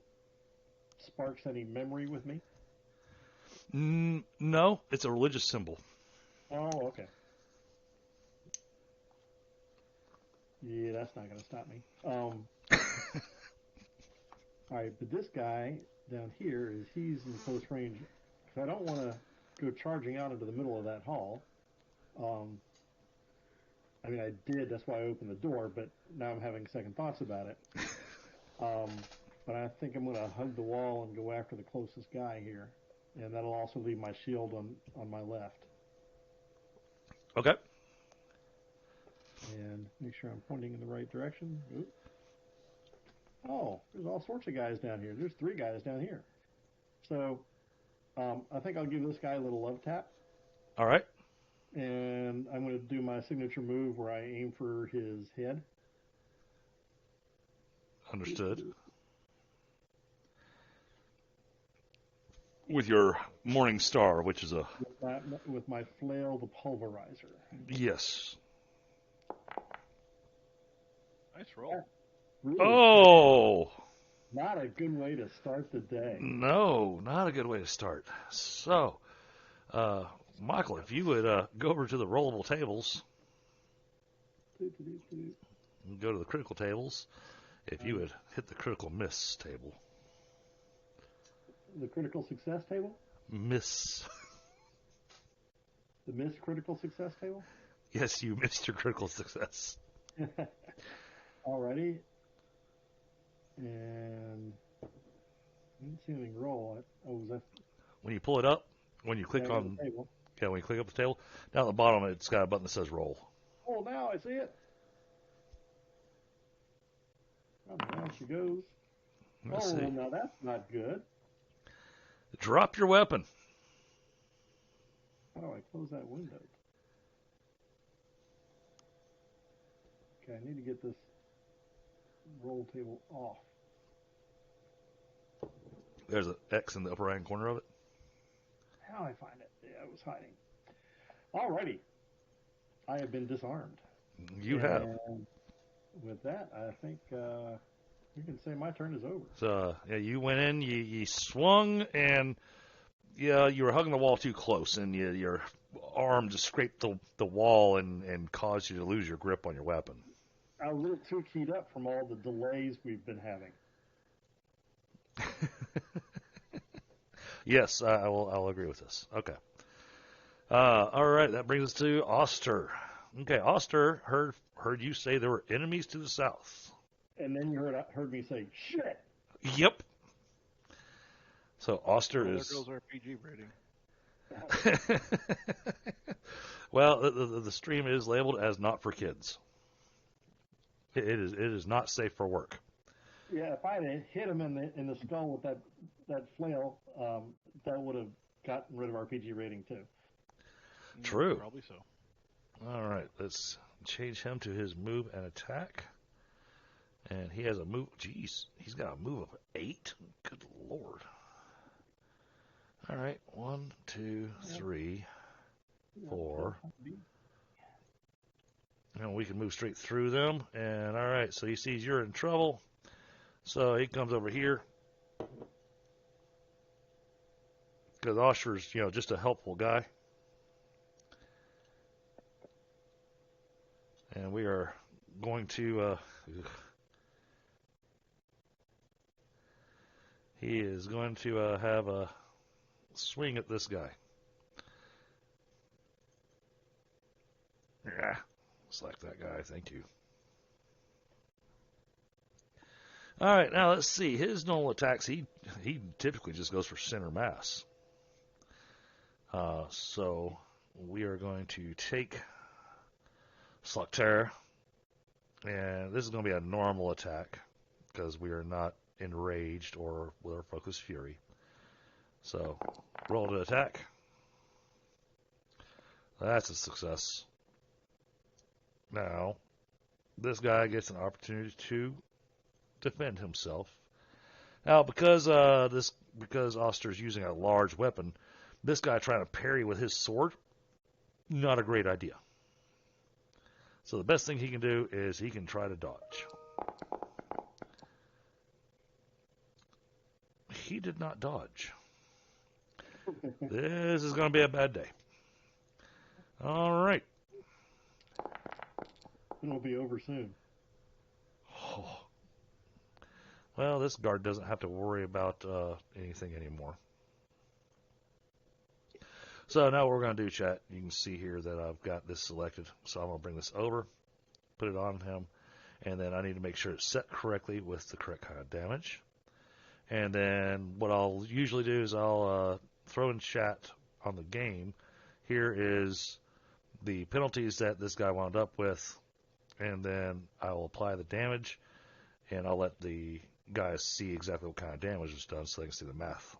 sparks any memory with me? No, it's a religious symbol. Oh, okay. Yeah, that's not going to stop me. All right, but this guy down here he's in close range. Because I don't want to go charging out into the middle of that hall. I mean, I did. That's why I opened the door. But now I'm having second thoughts about it. But I think I'm going to hug the wall and go after the closest guy here, and that'll also leave my shield on my left. Okay. And make sure I'm pointing in the right direction. Oop. Oh, there's all sorts of guys down here. There's 3 guys down here. So I think I'll give this guy a little love tap. All right. And I'm going to do my signature move where I aim for his head. Understood. With your Morning Star, which is a... With my flail, the pulverizer. Yes. Nice roll. Really Oh! not a good way to start the day. No, not a good way to start. So, Michael, if you would go over to the rollable tables, go to the critical tables, if you would hit the critical miss table. The critical success table? Miss. The miss critical success table? Yes, you missed your critical success. Alrighty. And I didn't see anything roll. Was that? When you pull it up, when you click on... the table. Yeah, when you click up the table, down at the bottom it's got a button that says roll. Oh, now I see it. Oh, there she goes. Let's see. Now that's not good. Drop your weapon. How do I close that window? Okay, I need to get this roll table off. There's an X in the upper right corner of it. How do I find it? Yeah, it was hiding. Alrighty. I have been disarmed. You have. With that, I think you can say my turn is over. So, yeah, you went in, you swung, and yeah, you were hugging the wall too close, and your arm just scraped the wall and caused you to lose your grip on your weapon. I was a little too keyed up from all the delays we've been having. Yes, I'll agree with this. Okay. All right, that brings us to Oshtur. Okay, Oshtur heard you say there were enemies to the south. And then you heard me say, shit! Yep. So Oshtur is... There goes our PG rating. Well, the stream is labeled as not for kids. It is not safe for work. Yeah, if I had hit him in the skull with that flail, that would have gotten rid of our PG rating too. True. Probably so. All right, let's change him to his move and attack. And he has a move. Jeez, he's got a move of 8. Good Lord. All right, 1, 2, 3, 4. And we can move straight through them. And all right, so he sees you're in trouble. So he comes over here. Because Oshtur's, just a helpful guy. And we are going to... he is going to have a swing at this guy. Yeah, select that guy. Thank you. All right, now let's see. His normal attacks, he typically just goes for center mass. So we are going to take Slugterror. And this is going to be a normal attack because we are not enraged or with our Focus Fury. So, roll to attack. That's a success. Now, this guy gets an opportunity to defend himself. Now, because Oshtur's using a large weapon, this guy trying to parry with his sword, not a great idea. So the best thing he can do is he can try to dodge. He did not dodge. This is going to be a bad day. All right. It'll be over soon. Oh. Well, this guard doesn't have to worry about anything anymore. So now what we're going to do, chat, you can see here that I've got this selected. So I'm going to bring this over, put it on him, and then I need to make sure it's set correctly with the correct kind of damage. And then what I'll usually do is I'll throw in chat on the game. Here is the penalties that this guy wound up with, and then I will apply the damage, and I'll let the guys see exactly what kind of damage is done so they can see the math.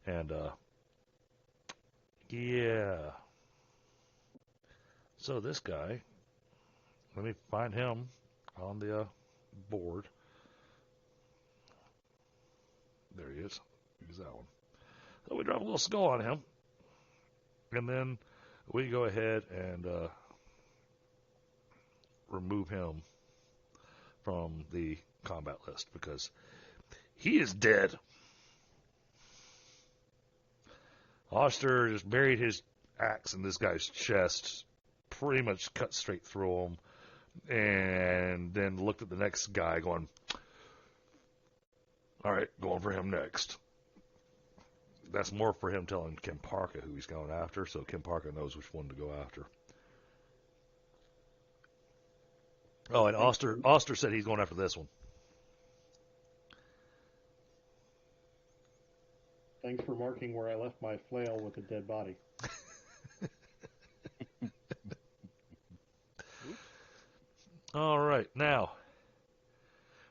And, yeah. So this guy, let me find him on the board. There he is. Use that one. So we drop a little skull on him. And then we go ahead and remove him from the combat list because he is dead. Oshtur just buried his axe in this guy's chest, pretty much cut straight through him, and then looked at the next guy going, all right, going for him next. That's more for him telling Kenparka who he's going after, so Kenparka knows which one to go after. Oh, and Oshtur said he's going after this one. Thanks for marking where I left my flail with a dead body. All right, now,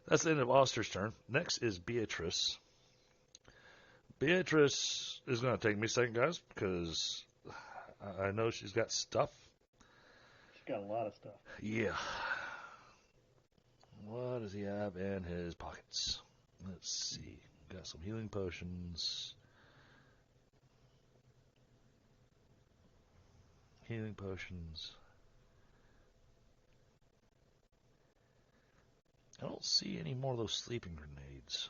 that's the end of Oshtur's turn. Next is Beatrice. Beatrice is going to take me a second, guys, because I know she's got stuff. She's got a lot of stuff. Yeah. What does he have in his pockets? Let's see. Got some healing potions. Healing potions. I don't see any more of those sleeping grenades.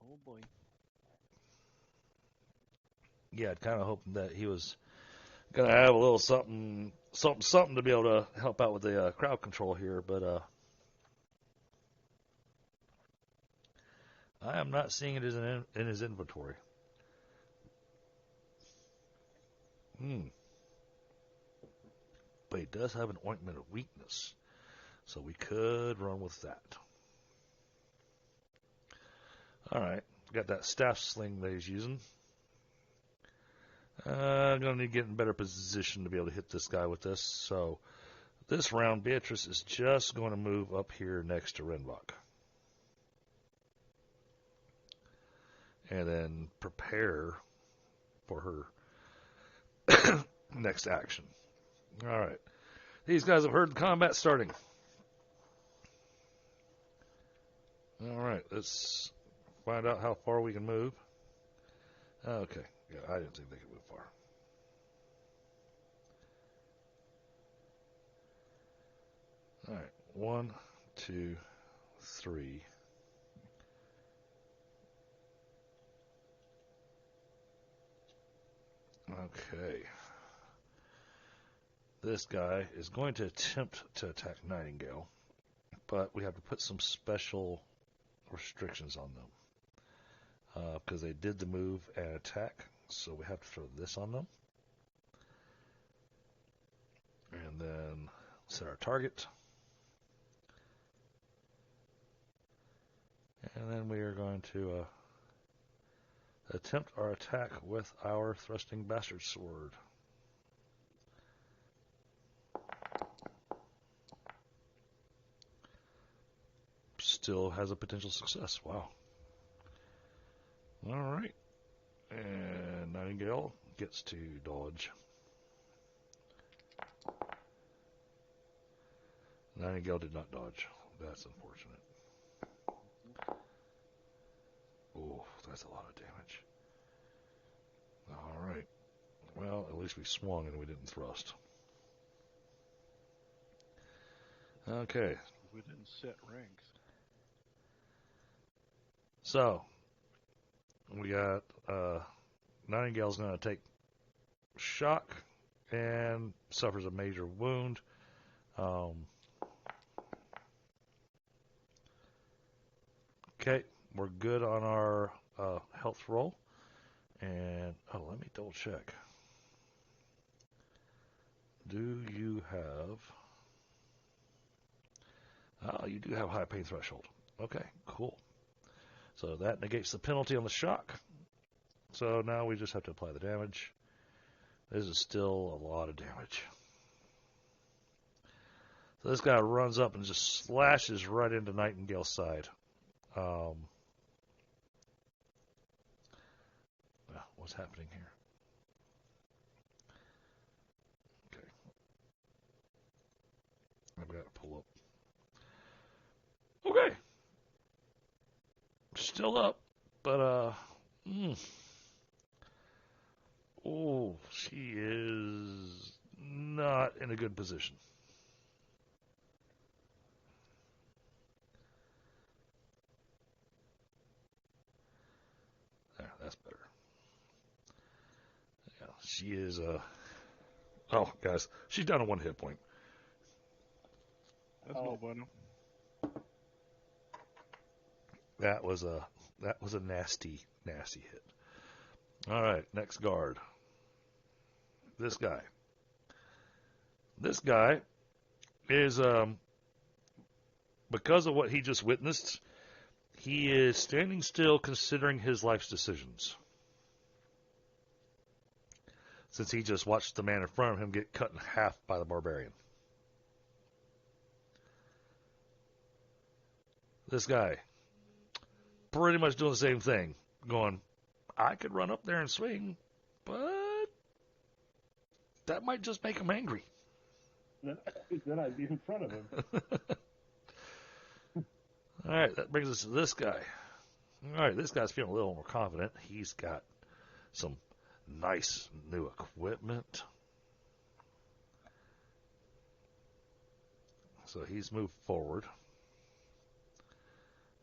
Oh boy. Yeah, I'd kind of hoped that he was going to have a little something to be able to help out with the crowd control here, but I am not seeing it in his inventory. But he does have an ointment of weakness, so we could run with that. All right, got that staff sling that he's using. I'm going to need to get in better position to be able to hit this guy with this. So this round, Beatrice is just going to move up here next to Rinvoq. And then prepare for her next action. All right. These guys have heard the combat starting. All right. Let's find out how far we can move. Okay. Yeah, I didn't think they could move far. All right. 1, 2, 3. Okay. This guy is going to attempt to attack Nightingale, but we have to put some special restrictions on them because they did the move and attack, so we have to throw this on them. And then set our target. And then we are going to Attempt our attack with our thrusting bastard sword. Still has a potential success. Wow. Alright. And Nightingale gets to dodge. Nightingale did not dodge. That's unfortunate. Oh, that's a lot of damage. Alright. Well, at least we swung and we didn't thrust. Okay. We didn't set ranks. So, we got Nightingale's going to take shock and suffers a major wound. Okay, we're good on our health roll. And, let me double check. Do you have... you do have a high pain threshold. Okay, cool. So that negates the penalty on the shock. So now we just have to apply the damage. This is still a lot of damage. So this guy runs up and just slashes right into Nightingale's side. What's happening here? Okay. I've got to pull up. Okay. Still up, but oh, she is not in a good position. There, that's better. Yeah, she is oh, guys, she's down to 1 hit point. That's no bueno. That was a nasty, nasty hit. All right, next guard. This guy. This guy is because of what he just witnessed, he is standing still considering his life's decisions. Since he just watched the man in front of him get cut in half by the barbarian. This guy, pretty much doing the same thing, going, I could run up there and swing, but that might just make him angry. Then I'd be in front of him. All right, that brings us to this guy. All right, this guy's feeling a little more confident. He's got some nice new equipment. So he's moved forward.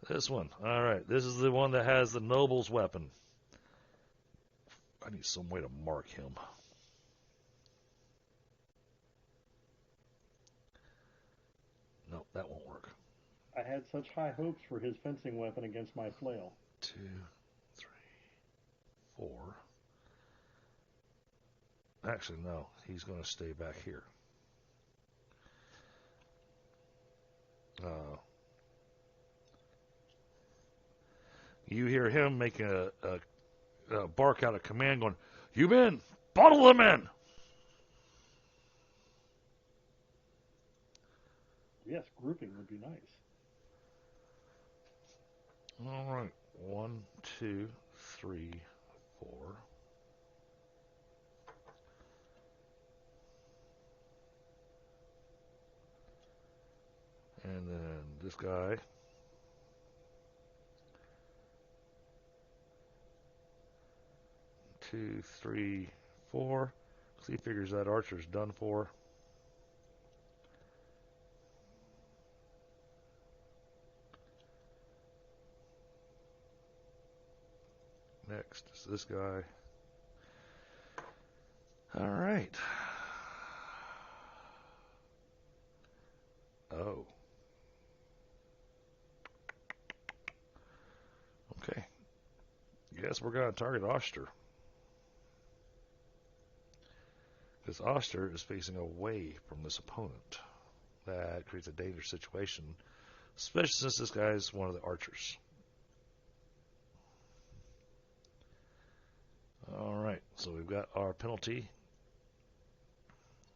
This one. All right, this is the one that has the noble's weapon. I need some way to mark him. No, that won't work. I had such high hopes for his fencing weapon against my flail. 2, 3, 4. Actually, no. He's going to stay back here. You hear him make a bark out of command going, "You men, bottle them in!" Yes, grouping would be nice. All right. 1, 2, 3, 4. And then this guy. 2, 3, 4. So he figures that archer's done for. Next is this guy. All right. Oh. Okay. Guess we're going to target Oshtur. Because Oshtur is facing away from this opponent. That creates a dangerous situation, especially since this guy is one of the archers. So we've got our penalty.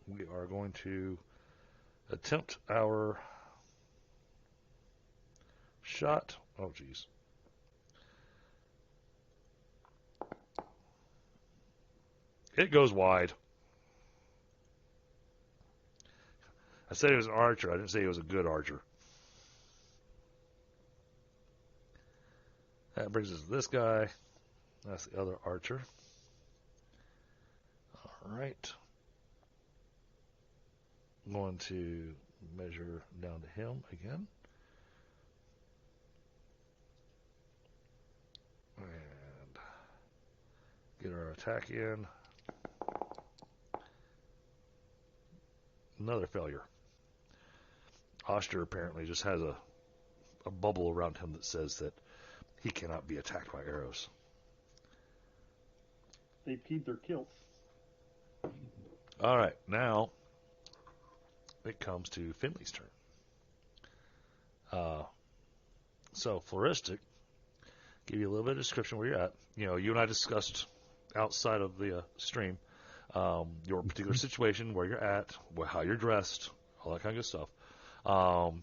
We are going to attempt our shot. Oh, geez. It goes wide. I said he was an archer. I didn't say he was a good archer. That brings us to this guy. That's the other archer. All right. I'm going to measure down to him again. And get our attack in. Another failure. Oshtur apparently just has a bubble around him that says that he cannot be attacked by arrows. They peed their kilts. All right, now it comes to Finley's turn. So, Flaristic, give you a little bit of description where you're at. You know, you and I discussed outside of the stream your particular situation, where you're at, how you're dressed, all that kind of good stuff.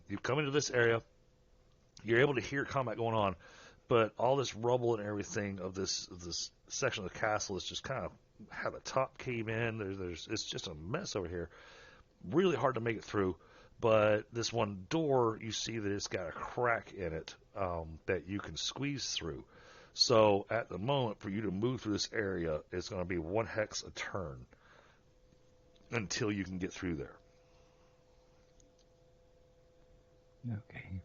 You come into this area, you're able to hear combat going on, but all this rubble and everything of this section of the castle is just kind of how the top came in. It's just a mess over here. Really hard to make it through. But this one door, you see that it's got a crack in it that you can squeeze through. So at the moment, for you to move through this area, it's going to be 1 hex a turn until you can get through there. Okay.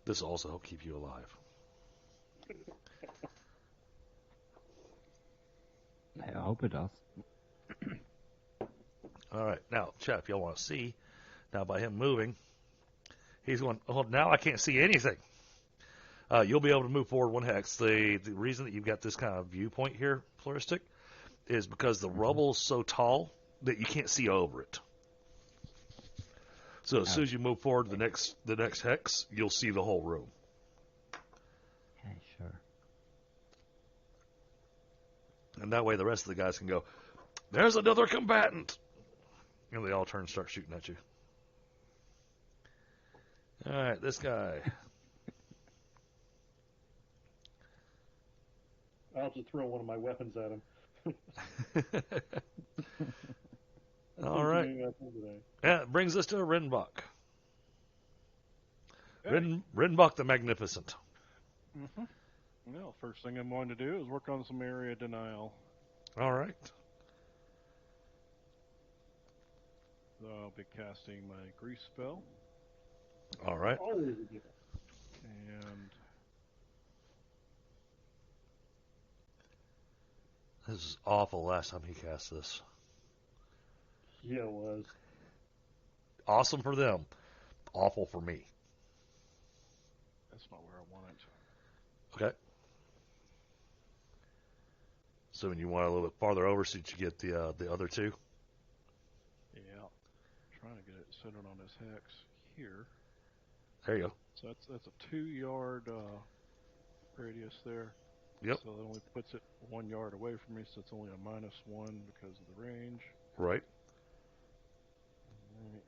This will also help keep you alive. I hope it does. All right. Now, chat, if y'all want to see, now by him moving, he's going, oh, now I can't see anything. You'll be able to move forward 1 hex. The reason that you've got this kind of viewpoint here, Flaristic, is because the rubble is so tall that you can't see over it. So as soon as you move forward the next hex, you'll see the whole room. Okay, sure. And that way the rest of the guys can go, there's another combatant! And they all turn and start shooting at you. All right, this guy. I'll just throw one of my weapons at him. All right. Yeah, it brings us to Rinvoq. Rinvoq the Magnificent. Mm-hmm. Well, first thing I'm going to do is work on some area denial. All right. So I'll be casting my grease spell. All right. Always a gift. And This is awful last time he cast this. Yeah, it was. Awesome for them. Awful for me. that's not where I want it. Okay. So when you want a little bit farther over so that you get the other two? Yeah. Trying to get it centered on this hex here. There you go. So that's a 2-yard radius there. Yep. So that only puts it 1 yard away from me, so it's only a -1 because of the range. Right. Alright.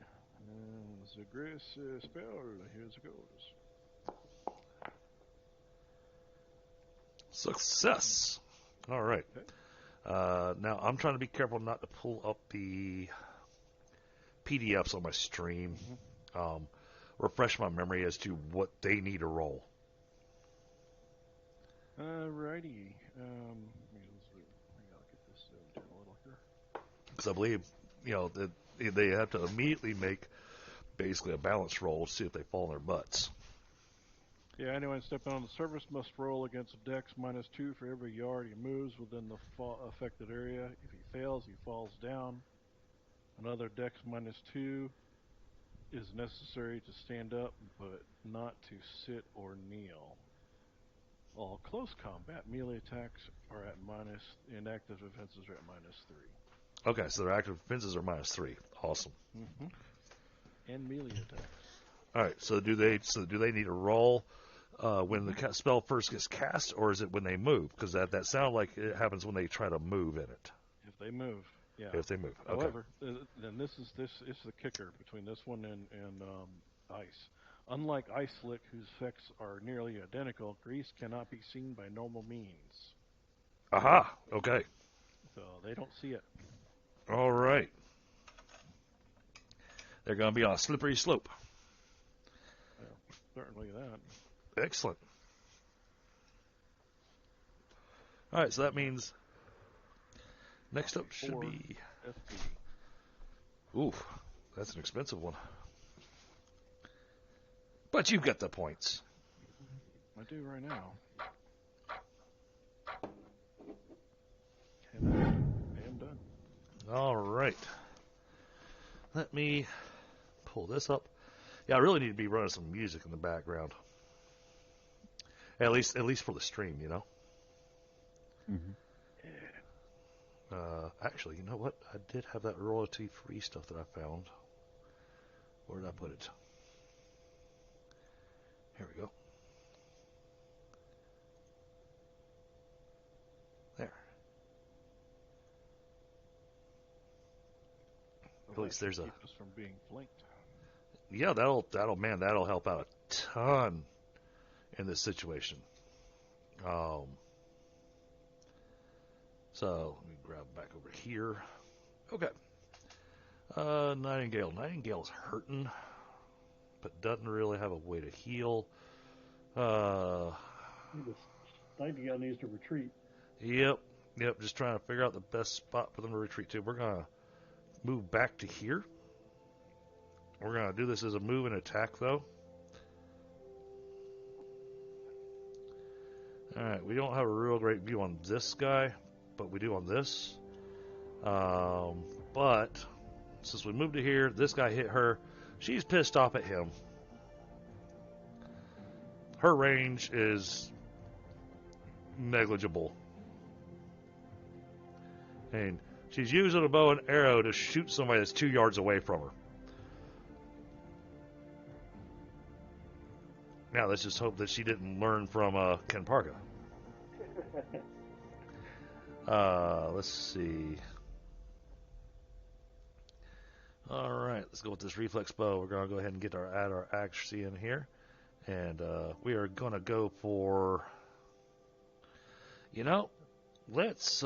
And the grace spell, here it goes. Success. All right. Okay. Now I'm trying to be careful not to pull up the PDFs on my stream. Refresh my memory as to what they need to roll. Alrighty. I'll get this down a little here. Because I believe, that they have to immediately make basically a balance roll to see if they fall on their butts. Yeah, anyone stepping on the surface must roll against a dex -2 for every yard he moves within the affected area. If he fails, he falls down. Another dex -2 is necessary to stand up, but not to sit or kneel. All close combat melee attacks are at and active defenses are at -3. Okay, so their active defenses are -3. Awesome. And melee attacks. All right, so do they need to roll when the spell first gets cast, or is it when they move? Because that sounds like it happens when they try to move in it. If they move, yeah. If they move. Okay. However, then this is the kicker between this one and ice. Unlike Ice Slick, whose effects are nearly identical, grease cannot be seen by normal means. Aha. Okay. So they don't see it. All right. They're going to be on a slippery slope. Well, certainly that. Excellent. All right, so that means next up should be... FP. Oof, that's an expensive one. But you've got the points. I do right now. And I am done. All right. Let me pull this up. Yeah, I really need to be running some music in the background. At least for the stream, you know. Mm-hmm. Actually, you know what? I did have that royalty-free stuff that I found. Where did I put it? Here we go. There. At least there's a... Keep us from being flanked. Yeah, that'll help out a ton in this situation. So let me grab back over here. Okay. Nightingale. Nightingale's hurting, but doesn't really have a way to heal. Nightingale needs to retreat. Yep. Just trying to figure out the best spot for them to retreat to. We're gonna move back to here. We're gonna do this as a move and attack, though. All right. We don't have a real great view on this guy, but we do on this. But since we moved to here, this guy hit her. She's pissed off at him. Her range is negligible. And she's using a bow and arrow to shoot somebody that's 2 yards away from her. Now, let's just hope that she didn't learn from Kenparka. Let's see. All right, let's go with this reflex bow. We're going to go ahead and add our accuracy in here. And we are going to go for, let's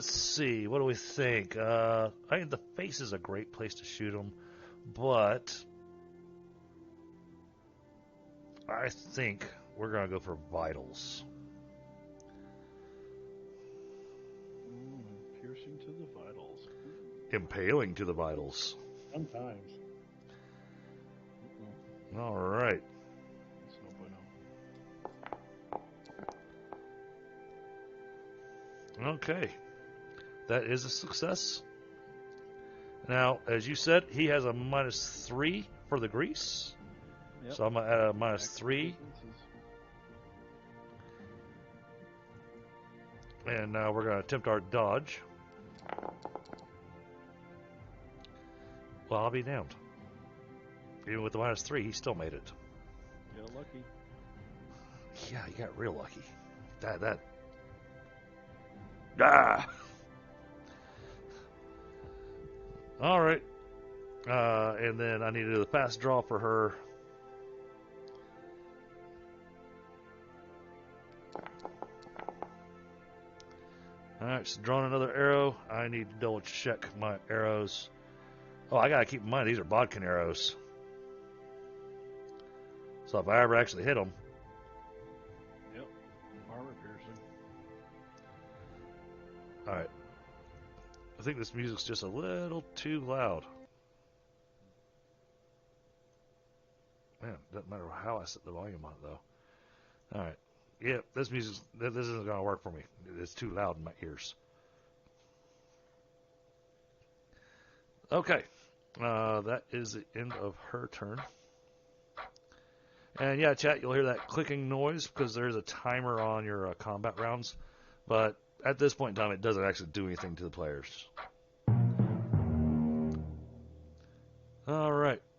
see. What do we think? I think the face is a great place to shoot them, but I think we're going to go for vitals. Piercing to the vitals. Impaling to the vitals. Sometimes. All right. That's no bueno. Okay. That is a success. Now, as you said, he has a -3 for the grease. Yep. So I'm going to add a -3. And now we're going to attempt our dodge. Well, I'll be damned. Even with the -3, he still made it. Got lucky. Yeah, he got real lucky. Ah! All right. And then I need to do the fast draw for her. All right, so drawing another arrow. I need to double check my arrows. Oh, I gotta keep in mind these are bodkin arrows. So if I ever actually hit them, Yep. Armor piercing. all right. I think this music's just a little too loud. Man, doesn't matter how I set the volume on it though. All right. Yeah, this isn't gonna work for me. It's too loud in my ears. Okay. That is the end of her turn. And yeah, chat, you'll hear that clicking noise because there's a timer on your combat rounds. But at this point in time, it doesn't actually do anything to the players.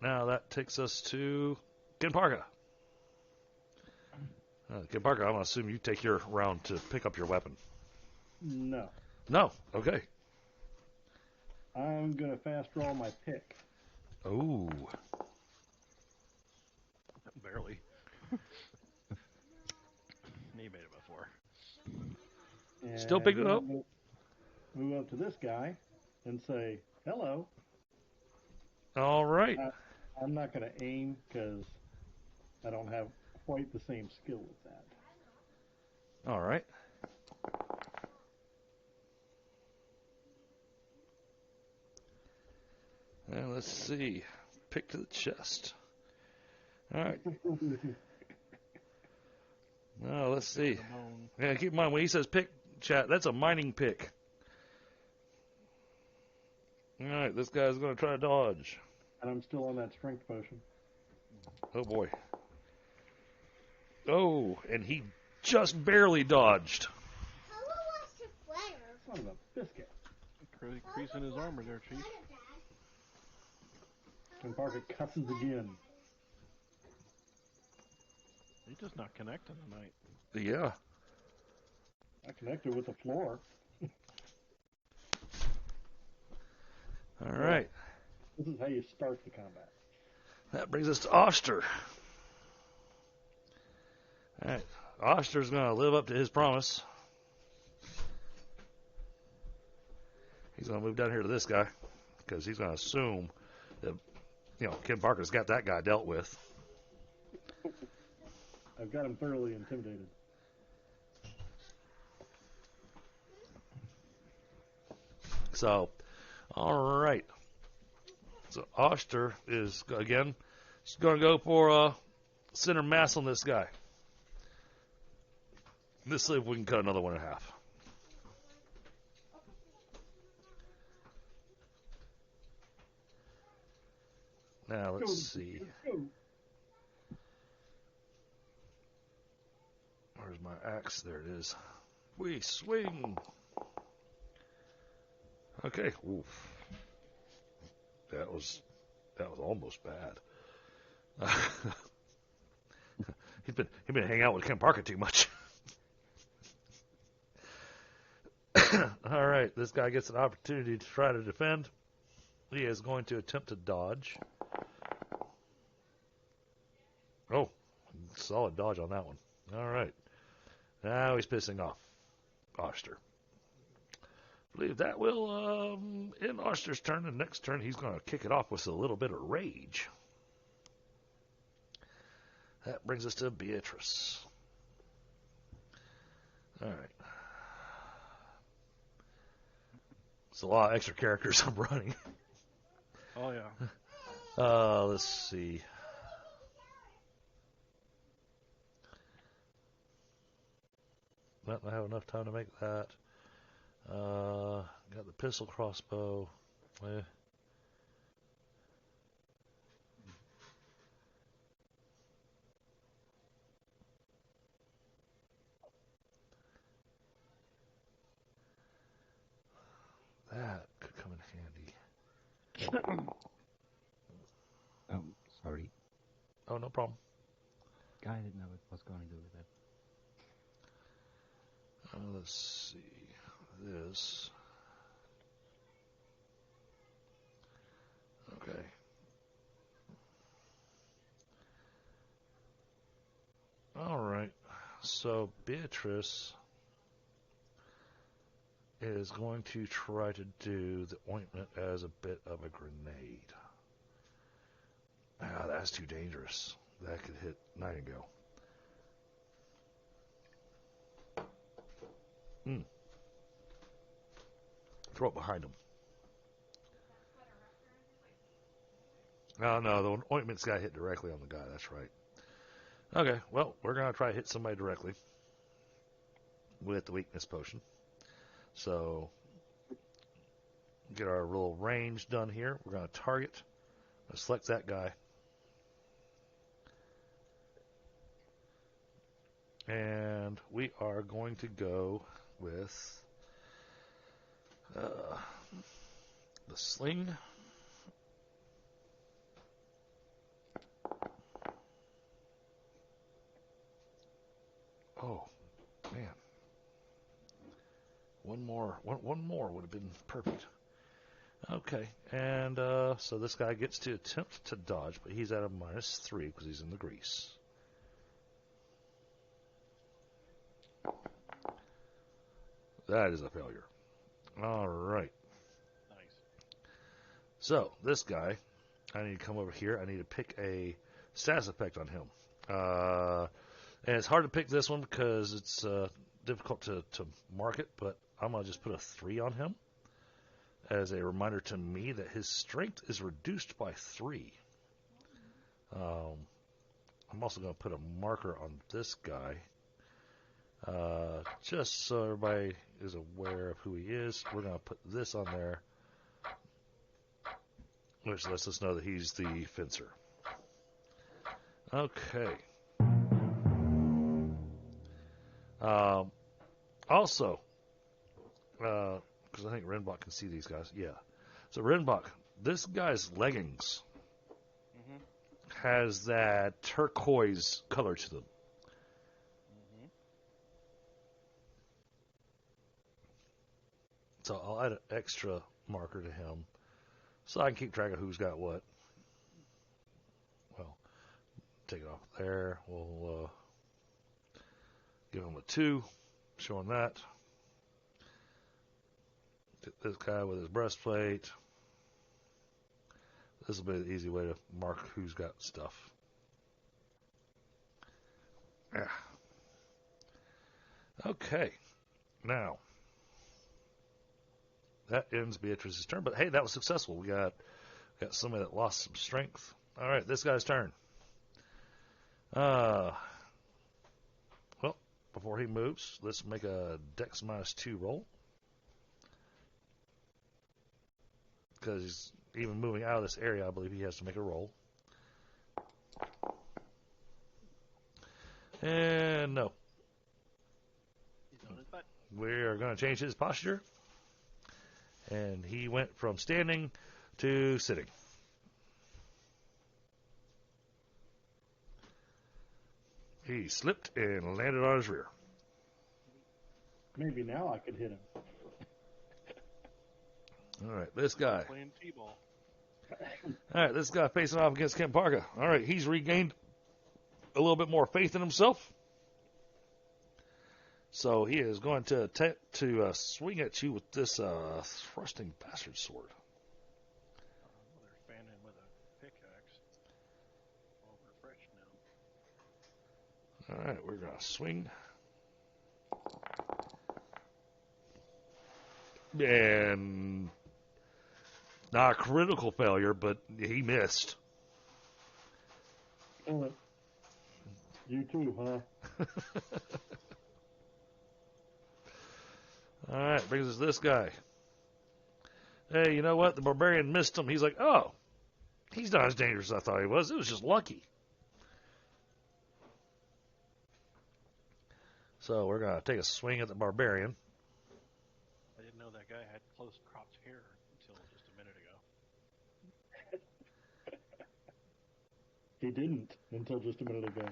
Now that takes us to Kenparka. Kenparka, I'm going to assume you take your round to pick up your weapon. No. No. Okay. I'm going to fast draw my pick. Oh. Barely. He made it before. And Still picked it then up? Move up to this guy and say, hello. All right. I'm not going to aim because I don't have quite the same skill with that. All right. Now let's see. Pick to the chest. All right. Now let's see. The bone. Yeah, keep in mind when he says pick, chat, that's a mining pick. All right, this guy's going to try to dodge. And I'm still on that strength potion. Oh boy. Oh, and he just barely dodged. Son of a biscuit. Increasing his armor there, Chief. Kenparka cusses again. He's just not connecting tonight. Yeah. I connected with the floor. All right. This is how you start the combat. That brings us to Oshtur. All right. Oshtur's going to live up to his promise. He's going to move down here to this guy because he's going to assume that, Kenparka's got that guy dealt with. I've got him thoroughly intimidated. So, all right. So Oshtur is, again, going to go for center mass on this guy. Let's see if we can cut another one in half. Now, let's see. Where's my axe? There it is. We swing. Okay. Oof. That was almost bad. He's been hanging out with Kenparka too much. All right, this guy gets an opportunity to try to defend. He is going to attempt to dodge. Oh, solid dodge on that one. All right. Now he's pissing off Oshtur. I believe that will end Oshtur's turn. And next turn, he's going to kick it off with a little bit of rage. That brings us to Beatrice. All right. It's a lot of extra characters I'm running. Oh, yeah. Let's see. Well, I have enough time to make that. Got the pistol crossbow. That could come in handy. Oh, sorry. Oh, no problem. I didn't know it was going to do with that. Let's see. This. Okay. All right. So Beatrice is going to try to do the ointment as a bit of a grenade. Ah, that's too dangerous. That could hit Nightingale. Throw it behind him. No, the ointment's got hit directly on the guy. That's right. Okay, well, we're going to try to hit somebody directly with the weakness potion. So, get our little range done here. We're going to target. Let's select that guy. And we are going to go with the sling. Oh, man. One more would have been perfect. Okay, and so this guy gets to attempt to dodge, but he's at a -3 because he's in the grease. That is a failure. All right. Nice. So this guy, I need to come over here. I need to pick a status effect on him. And it's hard to pick this one because it's difficult to mark it, but I'm going to just put a 3 on him as a reminder to me that his strength is reduced by 3. I'm also going to put a marker on this guy just so everybody is aware of who he is. We're going to put this on there, which lets us know that he's the fencer. Okay. Also, because I think Rinvoq can see these guys. Yeah. So Rinvoq, this guy's leggings has that turquoise color to them. So I'll add an extra marker to him so I can keep track of who's got what. Well, take it off there. We'll give him a 2, showing that. Get this guy with his breastplate. This will be an easy way to mark who's got stuff. Yeah. Okay. Now, that ends Beatrice's turn, but hey, that was successful. We got somebody that lost some strength. All right, this guy's turn. Well, before he moves, let's make a Dex -2 roll. Because he's even moving out of this area, I believe he has to make a roll. And no. We are going to change his posture. And he went from standing to sitting. He slipped and landed on his rear. Maybe now I could hit him. All right, this guy. Playing T-ball. All right, this guy facing off against Kenparka. All right, he's regained a little bit more faith in himself. So he is going to attempt to swing at you with this thrusting bastard sword. They're fanning with a pickaxe. All refreshed now. All right, we're going to swing. And not a critical failure, but he missed. You too, huh? All right, brings us this guy. Hey, you know what? The barbarian missed him. He's like, oh, he's not as dangerous as I thought he was. It was just lucky. So we're going to take a swing at the barbarian. I didn't know that guy had close cropped hair until just a minute ago. He didn't until just a minute ago.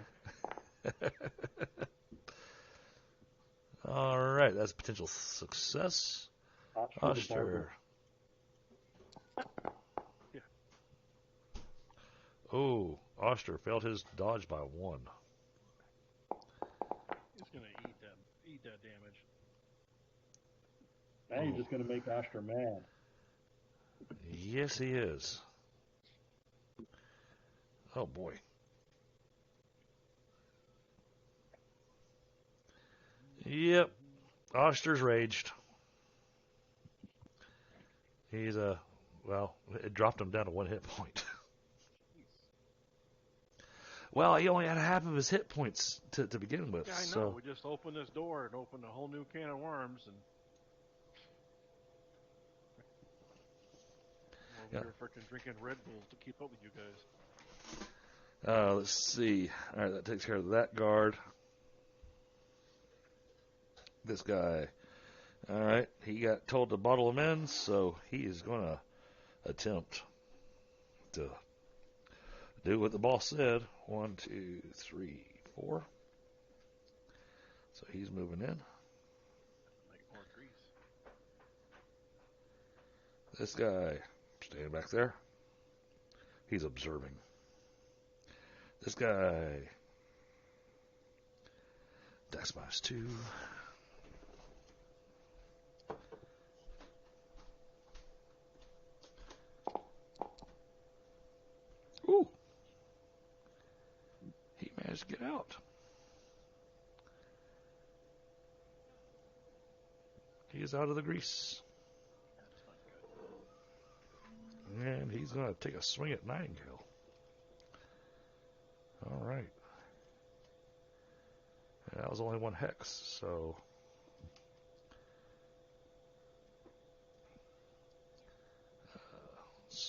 All right, that's a potential success. Oshtur. Yeah. Oh, Oshtur failed his dodge by 1. He's gonna eat that damage. Now you're just going to make Oshtur mad. Yes, he is. Oh, boy. Yep. Oshtur's raged. He's well, it dropped him down to 1 hit point. Well, he only had half of his hit points to begin with. Yeah, I know. So. We just opened this door and opened a whole new can of worms, and we were freaking drinking Red Bulls to keep up with you guys. Let's see. All right, that takes care of that guard. This guy. All right, he got told to bottle him in, so he is going to attempt to do what the boss said. 1, 2, 3, 4. So he's moving in. Make more grease. This guy, standing back there, he's observing. This guy, Dex -2. Ooh. He managed to get out. He is out of the grease. That's not good. And he's going to take a swing at Nightingale. All right. And that was only one hex, so...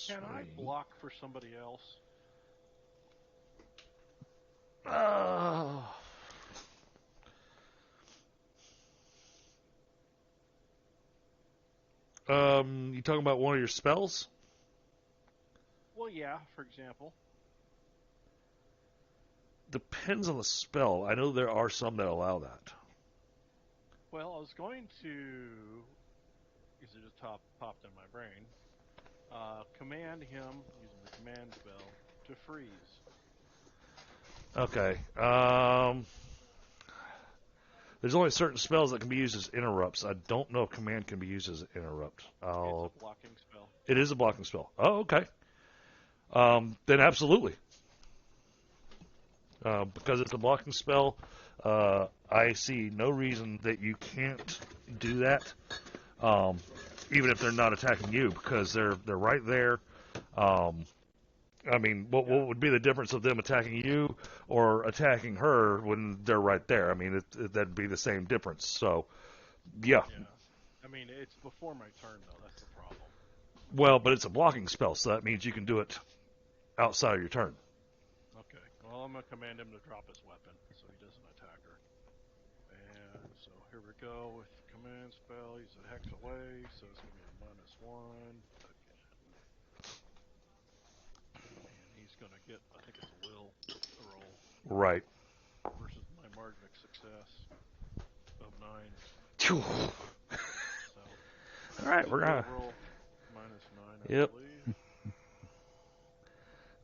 Can I block for somebody else? You talking about one of your spells? Well, yeah, for example. Depends on the spell. I know there are some that allow that. Well, I was going to, because it just popped in my brain, command him, using the command spell, to freeze. Okay. There's only certain spells that can be used as interrupts. I don't know if command can be used as an interrupt. It's a blocking spell. It is a blocking spell. Oh, okay. Then absolutely. Because it's a blocking spell, I see no reason that you can't do that, even if they're not attacking you, because they're right there. I mean, what would be the difference of them attacking you or attacking her when they're right there? I mean, that'd be the same difference. So, yeah. I mean, it's before my turn, though. That's the problem. Well, but it's a blocking spell, so that means you can do it outside of your turn. Okay. Well, I'm going to command him to drop his weapon so he doesn't attack her. And so here we go with command spell. He's a hex away, so it's going to be a -1 again. And he's going to get, I think it's a will roll. Right. Versus my margin of success of 9. Phew. So, all right, we're going to... roll -9, I Yep. believe.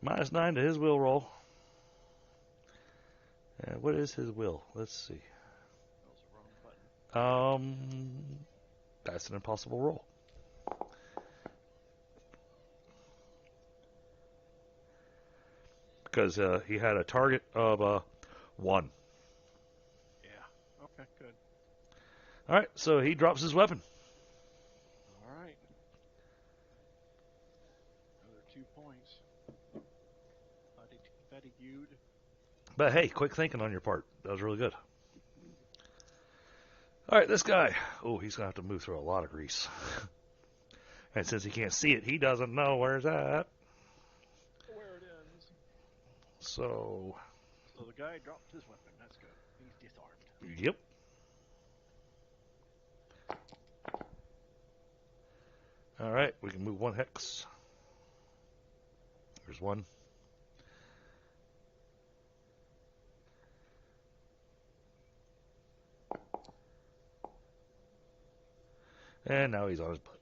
-9 to his will roll. And what is his will? Let's see. That was the wrong button. That's an impossible roll. Because he had a target of 1. Yeah. Okay, good. All right, so he drops his weapon. All right. Another 2 points. Fatigued. But hey, quick thinking on your part. That was really good. All right, this guy. Oh, he's going to have to move through a lot of grease. And since he can't see it, he doesn't know where's that. Where it ends. So the guy dropped his weapon. That's good. He's disarmed. Yep. All right, we can move 1 hex. There's 1. And now he's on his butt.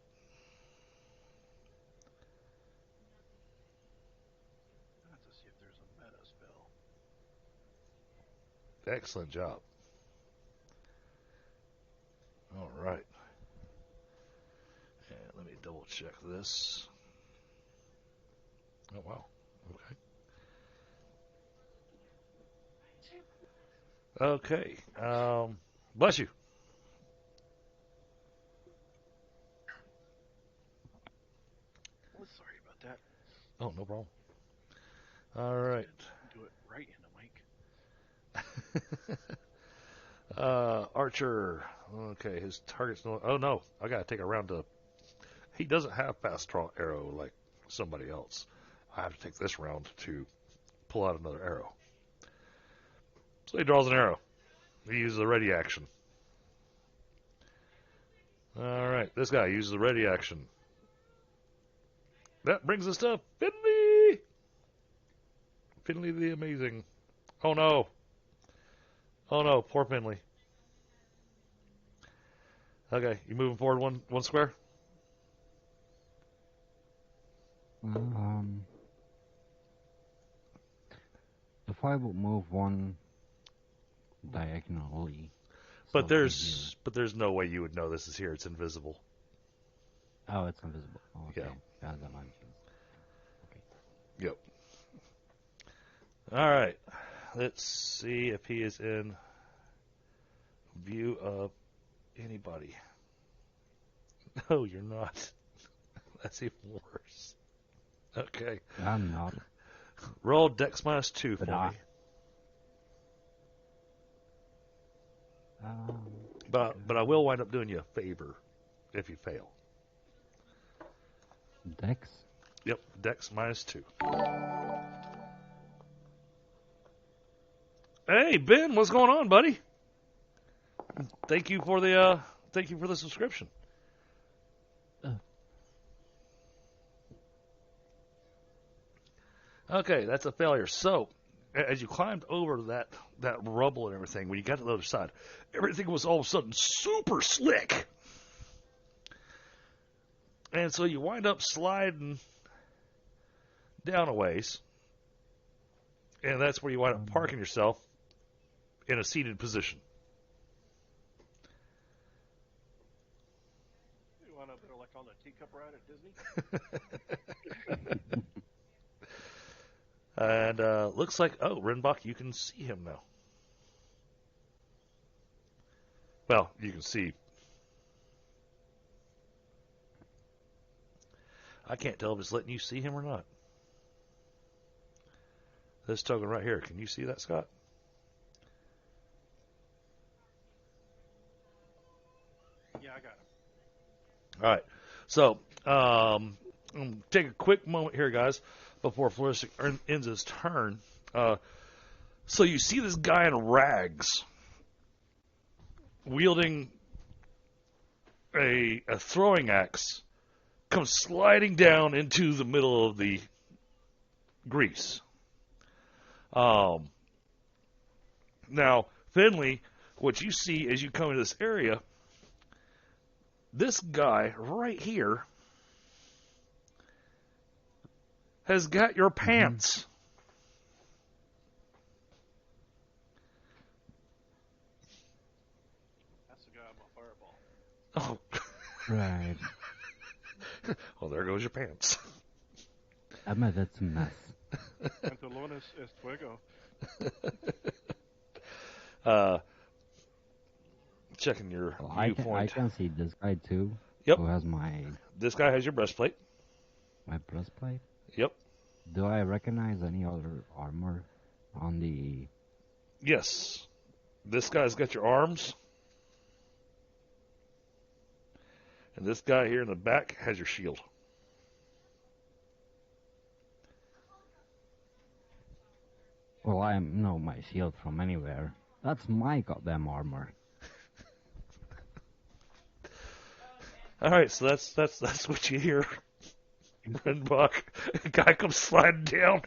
I have to see if there's a meta spell. Excellent job. All right. And let me double check this. Oh, wow. Okay. Okay. Bless you. Oh, sorry about that. Oh, no problem. All right. Do it right in the mic. Archer. Okay, his target's no. Oh no, I gotta take a round to. He doesn't have fast draw arrow like somebody else. I have to take this round to pull out another arrow. So he draws an arrow. He uses a ready action. All right, this guy uses a ready action. That brings us to Finley. Finley the Amazing. Oh no. Oh no, poor Finley. Okay, you moving forward one square? If I would move one diagonally. But so there's no way you would know this is here. It's invisible. Oh, it's invisible. Oh, okay. Yeah. As I mentioned. Okay. Yep. All right. Let's see if he is in view of anybody. No, you're not. That's even worse. Okay. I'm not. Roll Dex -2 for me. But I will wind up doing you a favor if you fail. Dex? Yep, Dex -2. Hey Ben, what's going on, buddy? Thank you for the subscription. Okay, that's a failure. So, as you climbed over that rubble and everything, when you got to the other side, everything was all of a sudden super slick. And so you wind up sliding down a ways, and that's where you wind up parking yourself in a seated position. You wind up there like on the teacup ride at Disney? And looks like, Rinvoq, you can see him now. Well, you can see. I can't tell if it's letting you see him or not. This token right here, can you see that, Scott? Yeah, I got him. All right. So, take a quick moment here, guys, before Flaristic ends his turn. So you see this guy in rags wielding a throwing axe come sliding down into the middle of the grease. Now, Finley, what you see as you come into this area, this guy right here has got your pants. That's the guy on my fireball. Oh. Right. Well, there goes your pants. Admit it's a mess. Pantalones es fuego. Checking your I viewpoint. can see this guy too. Yep. Who has This guy has your breastplate. my breastplate? Yep. Do I recognize any other armor on the... Yes. This guy's got your arms. And this guy here in the back has your shield. Well, I know my shield from anywhere. That's my goddamn armor. All right, so that's what you hear. Rinvoq, a guy comes sliding down.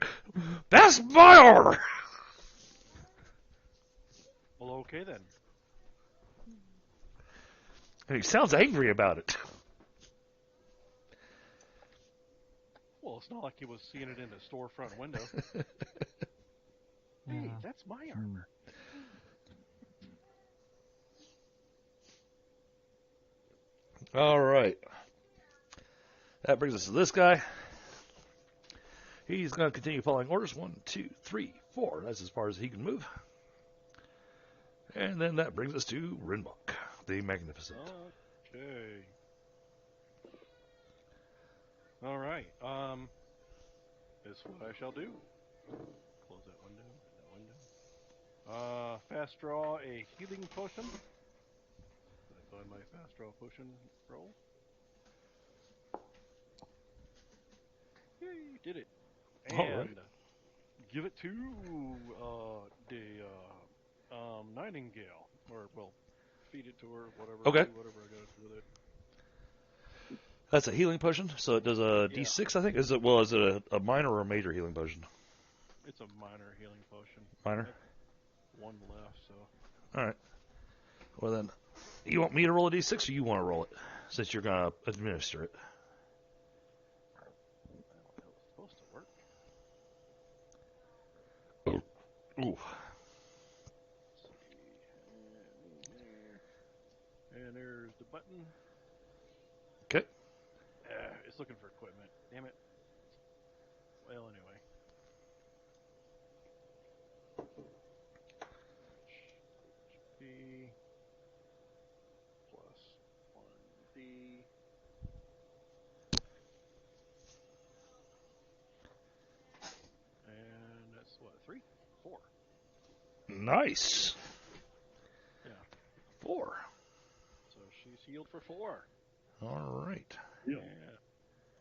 That's my armor. Well, okay then. And he sounds angry about it. Well, it's not like he was seeing it in the storefront window. Hey, that's my armor. All right. That brings us to this guy. He's going to continue following orders. 1, 2, 3, 4. That's as far as he can move. And then that brings us to Rinvoq, the Magnificent. Okay. All right. This is what I shall do. Close that window. Fast draw a healing potion. I find my fast draw potion roll. Yay, did it. And Alright. give it to the Nightingale. Or, well, feed it to her, whatever. Okay. Do whatever I gotta do with it. That's a healing potion, so it does a D6, I think. Is it a minor or a major healing potion? It's a minor healing potion. Minor? One left, so. All right. Well then, You want me to roll a d6, or you want to roll it, since you're going to administer it? That was supposed to work. Ooh. And there's the button. Okay. It's looking for equipment. Damn it. Well, anyway. HP plus 1D. And that's what, 3? 4. Nice. Yeah. 4. So she's healed for 4. All right. Yeah. Yeah.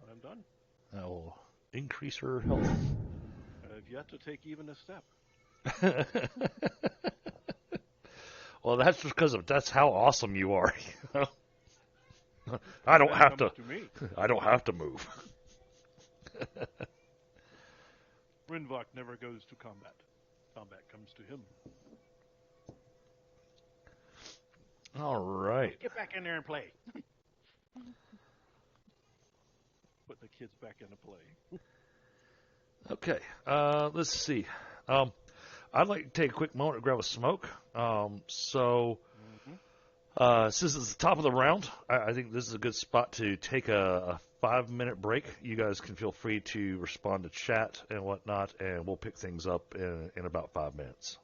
I'm done. That will increase her health. I've yet to take even a step. Well, that's because that's how awesome you are. I don't That have comes to. to me. I don't have to move. Rinvoq never goes to combat. Combat comes to him. All right. Get back in there and play. Put the kids back into play. Okay. Let's see. I'd like to take a quick moment to grab a smoke. Since it's the top of the round, I think this is a good spot to take a 5-minute break. You guys can feel free to respond to chat and whatnot, and we'll pick things up in about 5 minutes.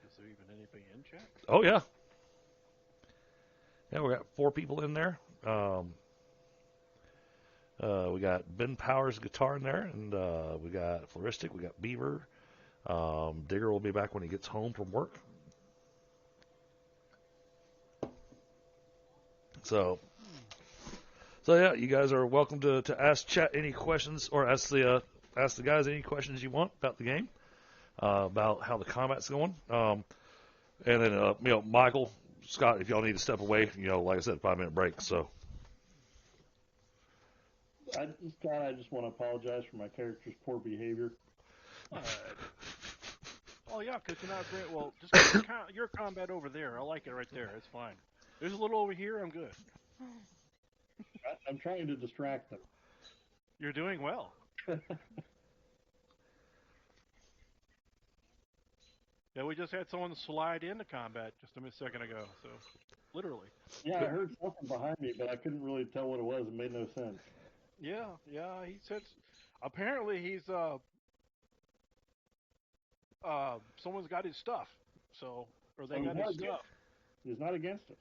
Is there even anything in chat? Oh, yeah. Yeah, we got 4 people in there. We got Ben Powers' guitar in there, and we got Flaristic, we got Beaver. Digger will be back when he gets home from work. So yeah, you guys are welcome to ask chat any questions, or ask the guys any questions you want about the game, about how the combat's going. And then Michael, Scott, if y'all need to step away, like I said, 5-minute break. So. I just want to apologize for my character's poor behavior. Oh yeah, because you're not great. Well, just your combat over there. I like it right there. It's fine. There's a little over here. I'm good. I'm trying to distract them. You're doing well. Yeah, we just had someone slide into combat just a second ago. So, literally. Yeah, I heard something behind me, but I couldn't really tell what it was. It made no sense. Yeah. He said. Apparently, he's someone's got his stuff. So, or they got his stuff. He's not against us.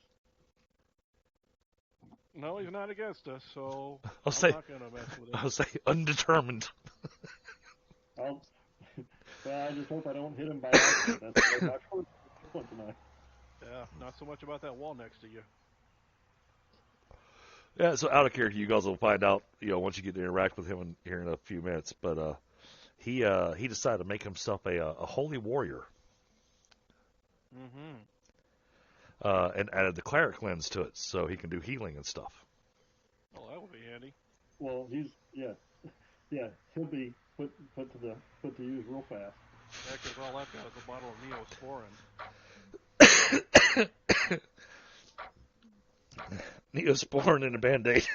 No, he's not against us. So I'll say, not gonna mess with him. I'll say undetermined. Well, I just hope I don't hit him by accident. That's my first one tonight. Yeah, not so much about that wall next to you. Yeah, so out of character, you guys will find out, once you get to interact with him here in a few minutes. But he decided to make himself a holy warrior. Mm-hmm. And added the cleric lens to it, so he can do healing and stuff. Oh, that would be handy. Well, he'll be put to use real fast. Yeah, because all I've got is a bottle of Neosporin. Neosporin and a Band-Aid.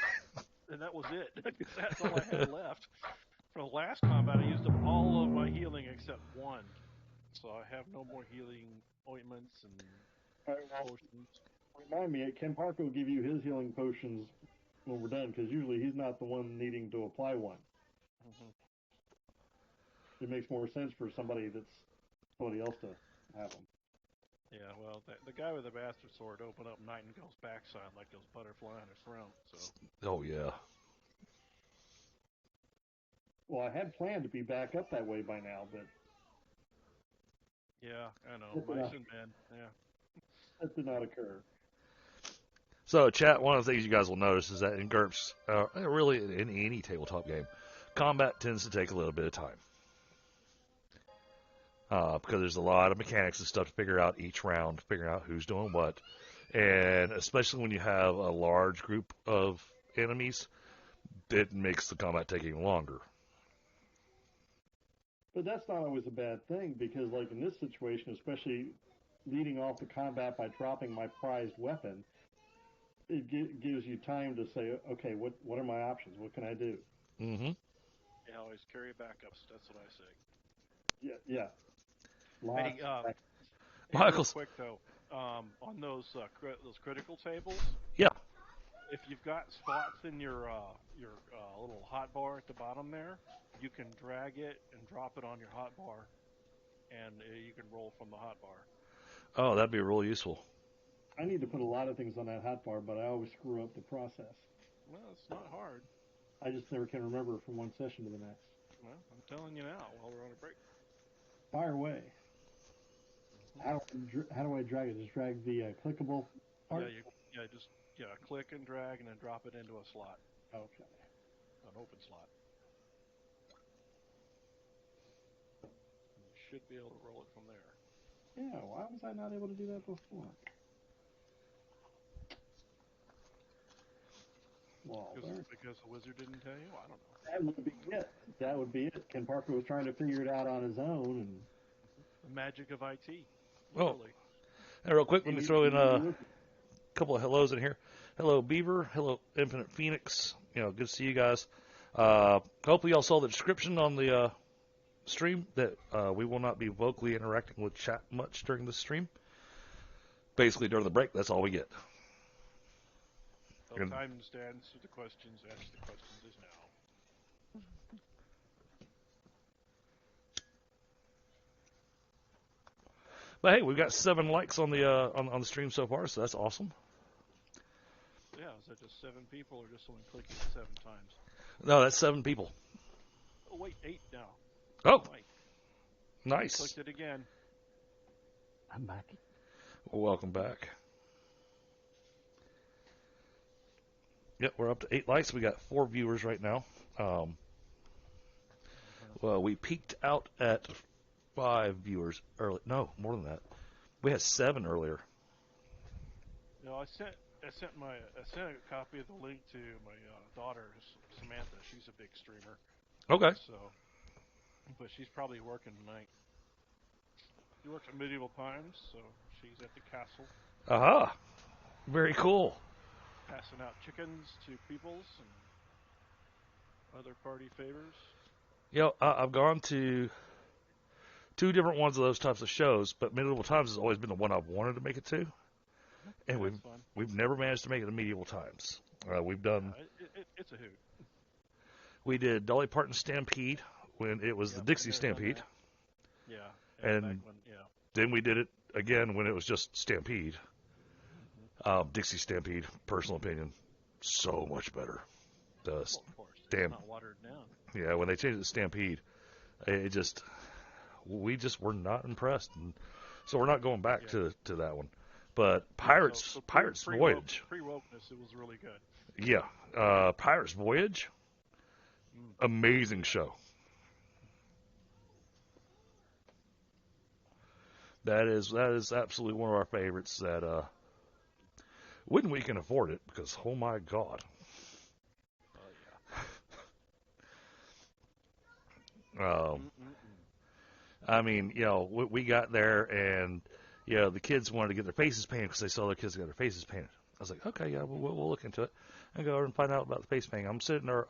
And that was it. That's all I had left. For the last combat, I used up all of my healing except one. So I have no more healing ointments and potions. Remind me, Kenparka will give you his healing potions when we're done, because usually he's not the one needing to apply one. Mm-hmm. It makes more sense for somebody else to have them. Yeah, well, the guy with the bastard sword opened up Nightingale's backside like those butterfly on his throat. So. Oh, yeah. Well, I had planned to be back up that way by now, but... Yeah, I know. Mice and men, yeah. That did not occur. So, chat, one of the things you guys will notice is that in GURPS, really in any tabletop game, combat tends to take a little bit of time. Because there's a lot of mechanics and stuff to figure out each round, figuring out who's doing what. And especially when you have a large group of enemies, it makes the combat take even longer. But that's not always a bad thing, because like in this situation, especially leading off the combat by dropping my prized weapon, it gives you time to say, okay, what are my options? What can I do? Mm-hmm. Yeah, always carry backups. That's what I say. Yeah. Lots Hey, of backups. hey, real Michael's. quick though, on those critical tables, Yeah. if you've got spots in your little hot bar at the bottom there, you can drag it and drop it on your hot bar, and you can roll from the hot bar. Oh, that'd be really useful. I need to put a lot of things on that hotbar, but I always screw up the process. Well, it's not hard. I just never can remember from one session to the next. Well, I'm telling you now while we're on a break. Fire away. How do I drag it? Just drag the clickable part? Just click and drag and then drop it into a slot, Okay. an open slot. And you should be able to roll it from there. Yeah, why was I not able to do that before? Well, Because the wizard didn't tell you? I don't know. that would be it. That would be it. Kenparka was trying to figure it out on his own, and The magic of IT. Oh. Literally. And real quick, let me throw in a couple of hellos in here. Hello, Beaver. Hello, Infinite Phoenix. Good to see you guys. Hopefully, y'all saw the description on the stream that we will not be vocally interacting with chat much during the stream. Basically, during the break, that's all we get. So time to answer the questions. Ask the questions is now. But hey, we've got 7 likes on the on the stream so far, so that's awesome. Yeah, is that just 7 people or just someone clicking 7 times? No, that's 7 people. Oh, wait, 8 now. Oh, Mike. nice. Clicked it again. I'm back. Well, welcome back. Yep, we're up to 8 likes. We got 4 viewers right now. Well, we peaked out at 5 viewers early. No, more than that. We had 7 earlier. No, I sent a copy of the link to my daughter Samantha. She's a big streamer. Okay. So, but she's probably working tonight. She works at Medieval Times, so she's at the castle. Aha. Very cool. Passing out chickens to peoples and other party favors. I've gone to 2 different ones of those types of shows, but Medieval Times has always been the one I've wanted to make it to, and we've never managed to make it to Medieval Times. We've done. It's a hoot. We did Dolly Parton Stampede when it was the Dixie Stampede. Yeah. And then we did it again when it was just Stampede. Dixie Stampede, personal opinion, so much better. Of course, it's not watered down. Yeah, when they changed it to Stampede, we just were not impressed, and so we're not going back to that one. But Pirates Voyage, Pre-wokeness, it was really good. Yeah, Pirates Voyage, amazing show. That is absolutely one of our favorites. That when we can afford it, because oh my god. I mean, we got there and the kids wanted to get their faces painted because they saw their kids got their faces painted. I was like, okay, yeah, we'll look into it and go over and find out about the face painting. I'm sitting there,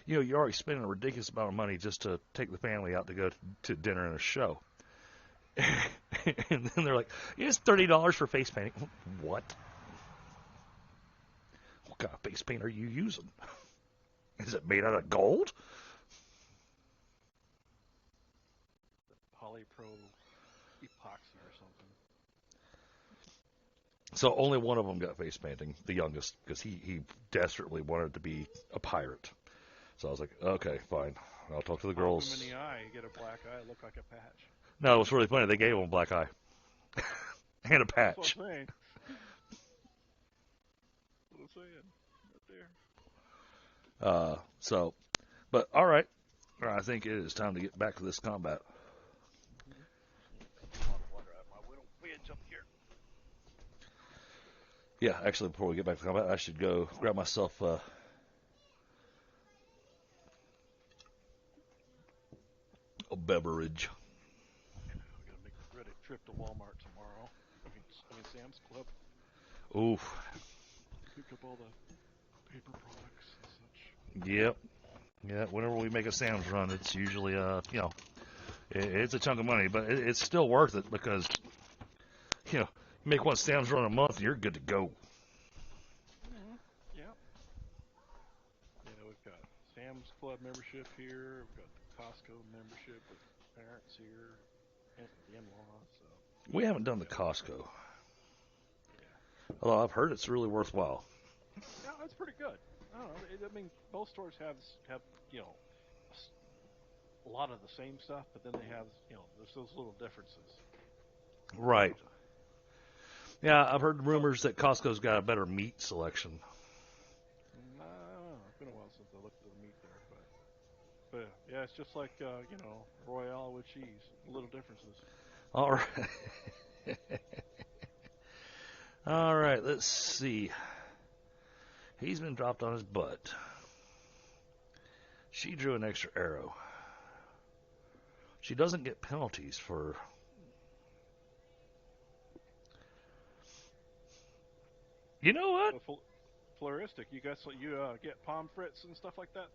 you're already spending a ridiculous amount of money just to take the family out to go to dinner and a show. And then they're like, it's $30 for face painting. What? What kind of face paint are you using? Is it made out of gold? Polypro epoxy or something. So only one of them got face painting, the youngest, because he desperately wanted to be a pirate. So I was like, okay, fine. I'll talk to the girls. Pop him in the eye, get a black eye, look like a patch. No, it was really funny. They gave him a black eye and a patch. That's what I'm saying. What I'm saying. Right there. But all right. I think it is time to get back to this combat. A lot of water out of my little wedge up here. Yeah, actually, before we get back to combat, I should go grab myself a beverage. ready to trip to Walmart tomorrow. I mean Sam's Club. Oof. Pick up all the paper products and such. Yep. Yeah. Whenever we make a Sam's run, it's usually it's a chunk of money, but it's still worth it because you make one Sam's run a month, and you're good to go. Mm-hmm. Yeah. Yeah, we've got Sam's Club membership here. We've got the Costco membership with parents here and the in-laws. So We haven't done the Costco, yeah, although I've heard it's really worthwhile. no, it's pretty good. I don't know. I mean, both stores have a lot of the same stuff, but then they have there's those little differences. Right. Yeah, I've heard rumors that Costco's got a better meat selection. I don't know. It's been a while since I looked at the meat there, but yeah, it's just like Royale with cheese. Little differences. All right. All right, let's see. He's been dropped on his butt. She drew an extra arrow. She doesn't get penalties for... You know what? So, Flaristic, you guys, get palm frits and stuff like that.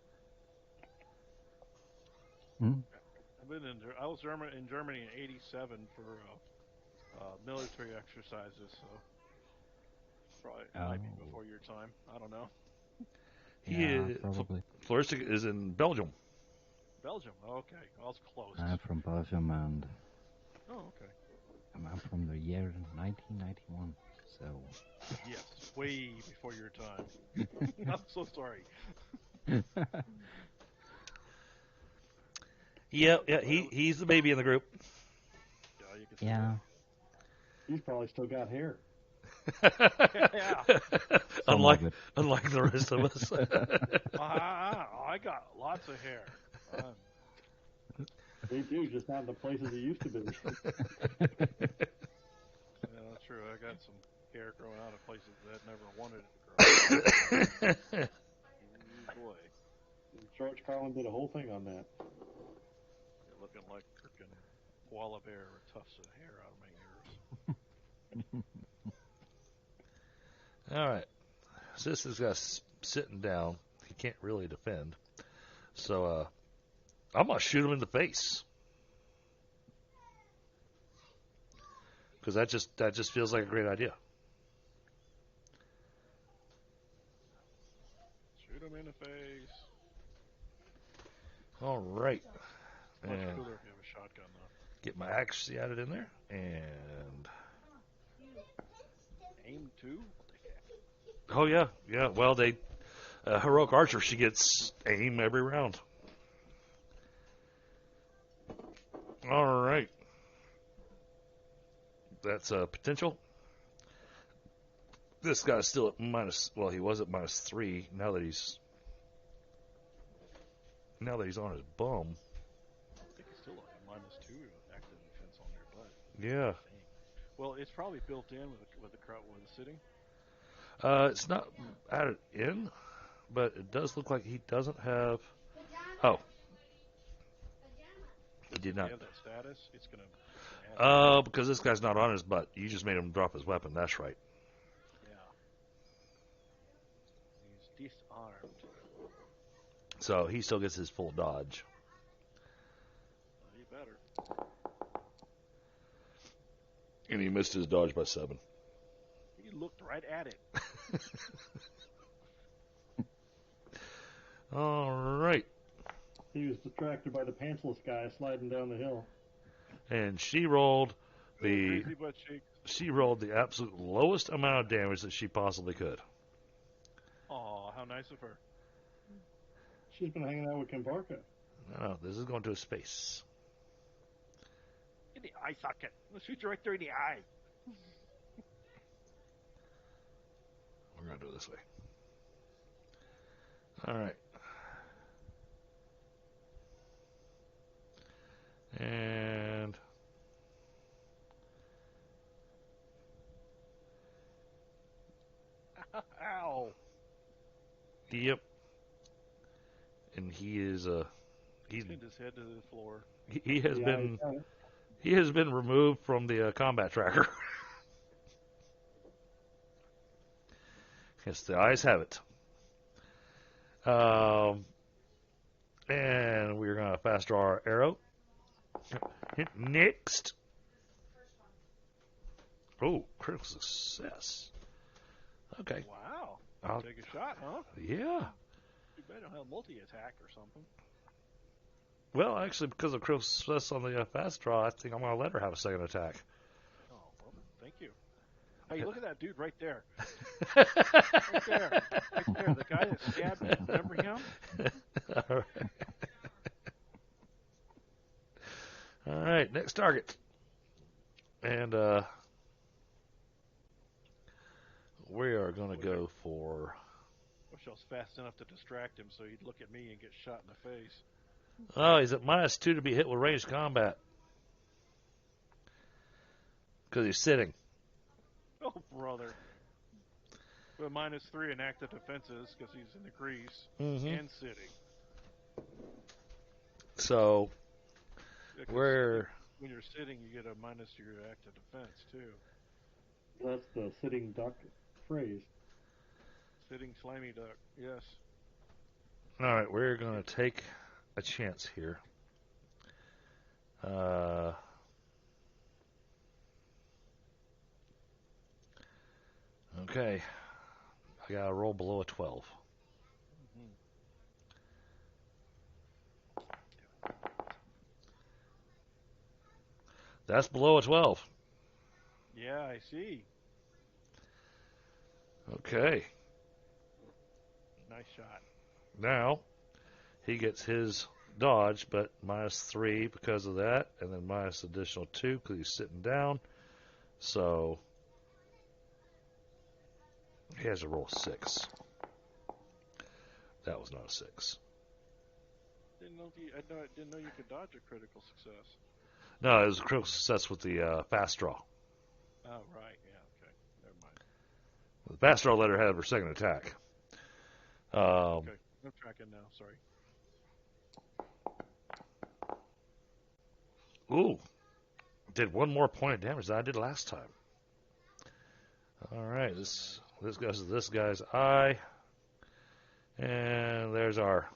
Hmm? I was in Germany in '87 for military exercises, so probably might be before your time. I don't know. Yeah, probably. Floristic is in Belgium. Belgium. Okay, I was close. I'm from Belgium, and Oh, okay. I'm from the year 1991. So. Yes, way before your time. I'm so sorry. Yeah, he's the baby in the group. Yeah, you can see Yeah. He's probably still got hair. Yeah. unlike the rest of us. I got lots of hair. They do, just not in the places he used to be. Yeah, that's true. I got some hair growing out of places that never wanted it to grow. Oh, boy. George Carlin did a whole thing on that. You're looking like freaking koala bear with tufts of hair out of my ears. All right. So this guy sitting down. He can't really defend. So I'm going to shoot him in the face. Because that just feels like a great idea. Shoot him in the face. All right. It's much And cooler if you have a shotgun, though. get my accuracy added in there. And... Aim two? Oh, yeah. Yeah, well, heroic archer, she gets aim every round. All right. That's potential. This guy's still at minus... Well, he was at -3. Now that he's on his bum. I think he's still at -2 active defense on there, but Yeah. dang. Well, it's probably built in with the sitting. It's not added in, but it does look like he doesn't have... Oh. He did not. If you have that status, it's gonna add it. Because this guy's not on his butt. You just made him drop his weapon. That's right. Yeah. He's disarmed. So he still gets his full dodge. You better. And he missed his dodge by 7. He looked right at it. All right. He was distracted by the pantsless guy sliding down the hill. And she rolled the Crazy butt shake. absolute lowest amount of damage that she possibly could. Aw, how nice of her. She's been hanging out with Kenparka. No, this is going to a space. In the eye socket. Let's shoot you right there in the eye. We're going to do it this way. All right. And... Ow. Yep. And he is... He's pinned his head to the floor. He has been... He has been removed from the combat tracker. Yes, the eyes have it. And we're going to fast draw our arrow. Next. Oh, critical success. Okay. Wow. I'll- Take a shot, huh? Yeah. You better have multi-attack or something. Well, actually, because of critical success on the fast draw, I think I'm going to let her have a second attack. Oh, well, thank you. Hey, look at that dude right there. Right there. Right there. The guy that stabbed me. Remember him? All right. All right, next target. And we are going to go for... Wish I was fast enough to distract him so he'd look at me and get shot in the face. Oh, he's at -2 to be hit with ranged combat. Because he's sitting. Oh, brother. With -3 in active defenses because he's in the crease and sitting. So, Yeah, 'cause we're... when you're sitting, you get a minus to your active defense, too. That's the sitting duck phrase. Sitting slimy duck, yes. All right, we're going to take a chance here. Okay. I got to roll below a 12. That's below a 12. Yeah, I see. Okay. Nice shot. Now, he gets his dodge, but -3 because of that, and then minus additional 2 because he's sitting down. So, he has to roll a 6. That was not a 6. Didn't know you could dodge a critical success. No, it was a critical success with the fast draw. Oh, right. Yeah, okay. Never mind. The fast draw let her have her second attack. Okay, I'm tracking now. Sorry. Ooh. Did one more point of damage than I did last time. All right, this goes to this guy's eye. And there's our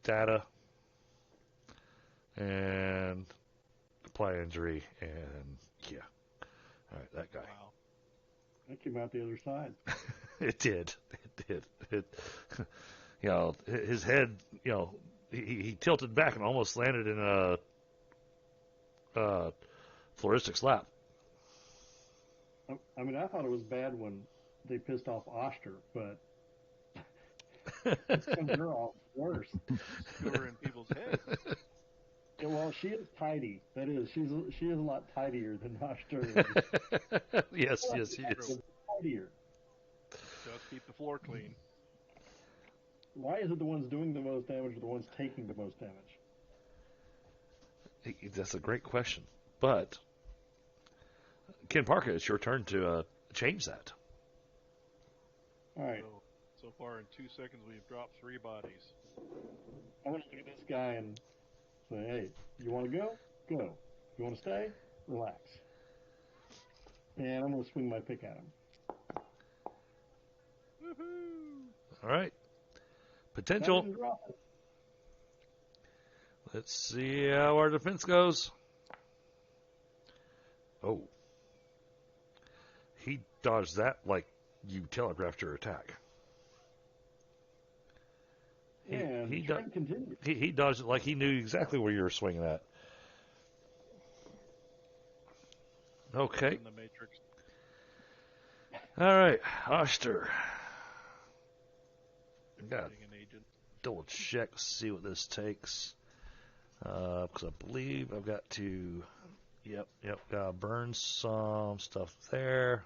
data. And apply injury. And yeah. All right, that guy. Wow. That came out the other side. It did. You know, his head, you know, he tilted back and almost landed in a Flaristic's lap. I mean, I thought it was bad when they pissed off Oshtur, but it's when they're all worse. Skewer in people's heads. Yeah, well, she is tidy. That is, she is a lot tidier than Oshtur is. Yes, she is. Tidier. Just keep the floor clean. Why is it the ones doing the most damage are the ones taking the most damage? That's a great question. But, Kenparka, it's your turn to change that. All right. So far in 2 seconds, we've dropped 3 bodies. I'm going to look at this guy and say, hey, you want to go? Go. You want to stay? Relax. And I'm going to swing my pick at him. Woohoo! All right. Potential. That is rough. Let's see how our defense goes. Oh. He dodged that like you telegraphed your attack. And he trend continues. He dodged it like he knew exactly where you were swinging at. Okay. In the Matrix. All right, Oshtur. Got Being an agent. double check, see what this takes. Because I believe I've got to. Yep, gotta burn some stuff there.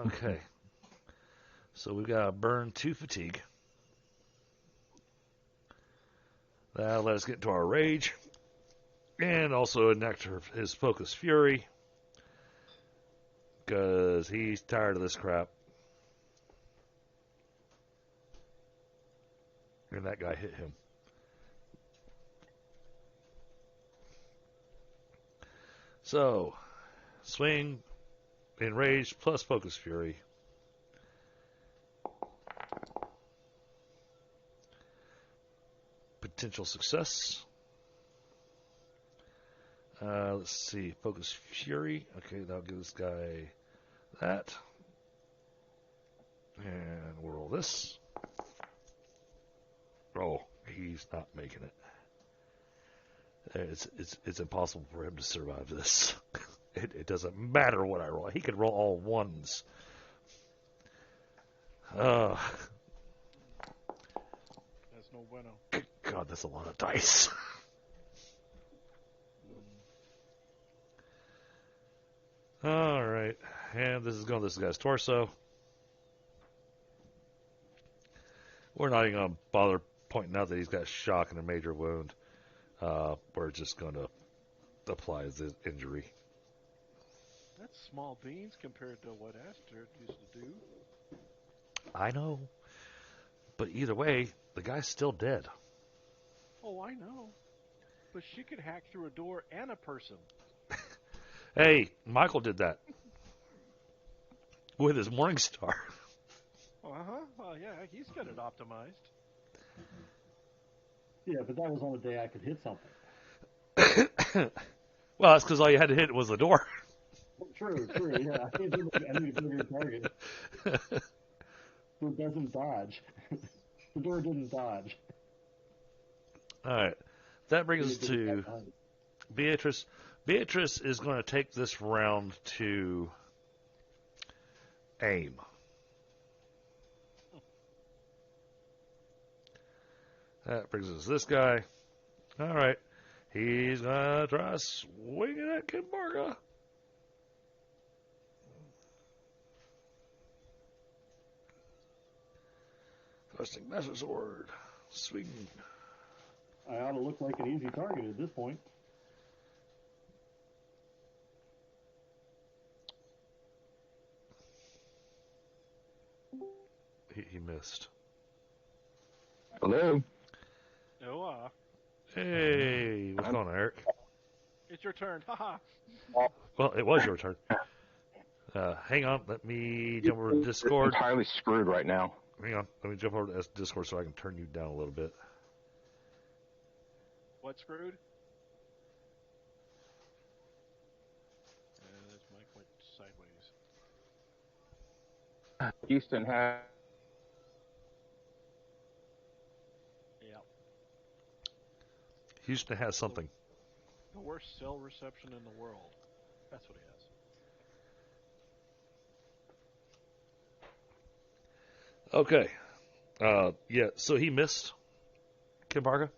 Okay. So we've got to burn 2 fatigue. That'll let us get to our rage. And also enact his Focus Fury. because he's tired of this crap. And that guy hit him. So, swing, enrage, plus focus fury. Potential success. Let's see, focus fury. Okay, that'll give this guy that. And we'll roll this. Oh, he's not making it. It's impossible for him to survive this. It doesn't matter what I roll. He could roll all ones. That's no bueno. God, that's a lot of dice. All right, and this is going to this guy's torso. We're not even going to bother pointing out that he's got shock and a major wound. We're just going to apply the injury. That's small beans compared to what Oshtur used to do. I know. But either way, the guy's still dead. Oh, I know. But she could hack through a door and a person. Hey, Michael did that. With his Morningstar. Uh-huh. Well, yeah, he's got it optimized. Yeah, but that was on the day I could hit something. Well, that's because all you had to hit was the door. True, yeah. I need a bigger target. So it doesn't dodge. The door didn't dodge. All right. That brings us to Beatrice. Beatrice is going to take this round to aim. That brings us to this guy. All right. He's going to try swinging at Kenparka. Thrusting Master Sword. Swing. I ought to look like an easy target at this point. He missed. Hello. No, Hey, what's going on, Eric? it's your turn. Haha. Well, it was your turn. Hang on, let me jump over to Discord. Entirely screwed right now. Hang on, let me jump over to Discord so I can turn you down a little bit. What screwed? This mic went sideways. Houston has. Yeah. Houston has something. The worst cell reception in the world. That's what he has. Okay. Yeah, so he missed. Kenparka?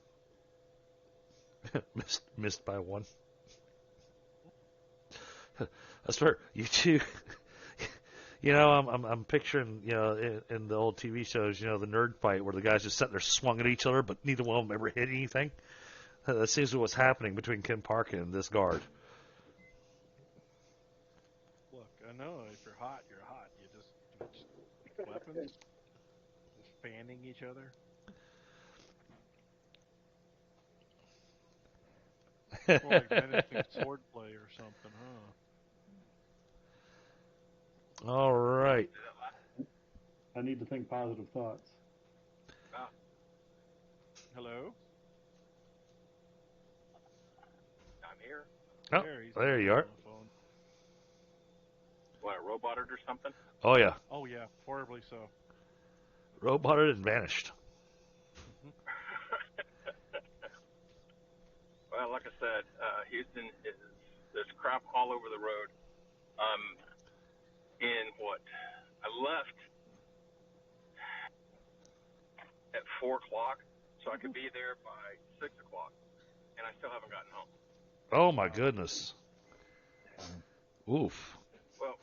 missed by one. I swear, you two. You know, I'm picturing, you know, in the old TV shows, you know, the nerd fight where the guys just sitting there swung at each other, but neither one of them ever hit anything. That seems to be what's happening between Kenparka and this guard. Look, I know if you're hot, you're hot. You just weapons, just fanning each other. More like menacing swordplay or something, huh? All right. I need to think positive thoughts. Hello? I'm here. Oh, He's there you are. on the phone. What, roboted or something? Oh, yeah. Oh, yeah, horribly so. Roboted and vanished. Well, like I said, Houston there's crap all over the road. I left at 4 o'clock, so I could be there by 6 o'clock, and I still haven't gotten home. Oh, my goodness. Oof. Well,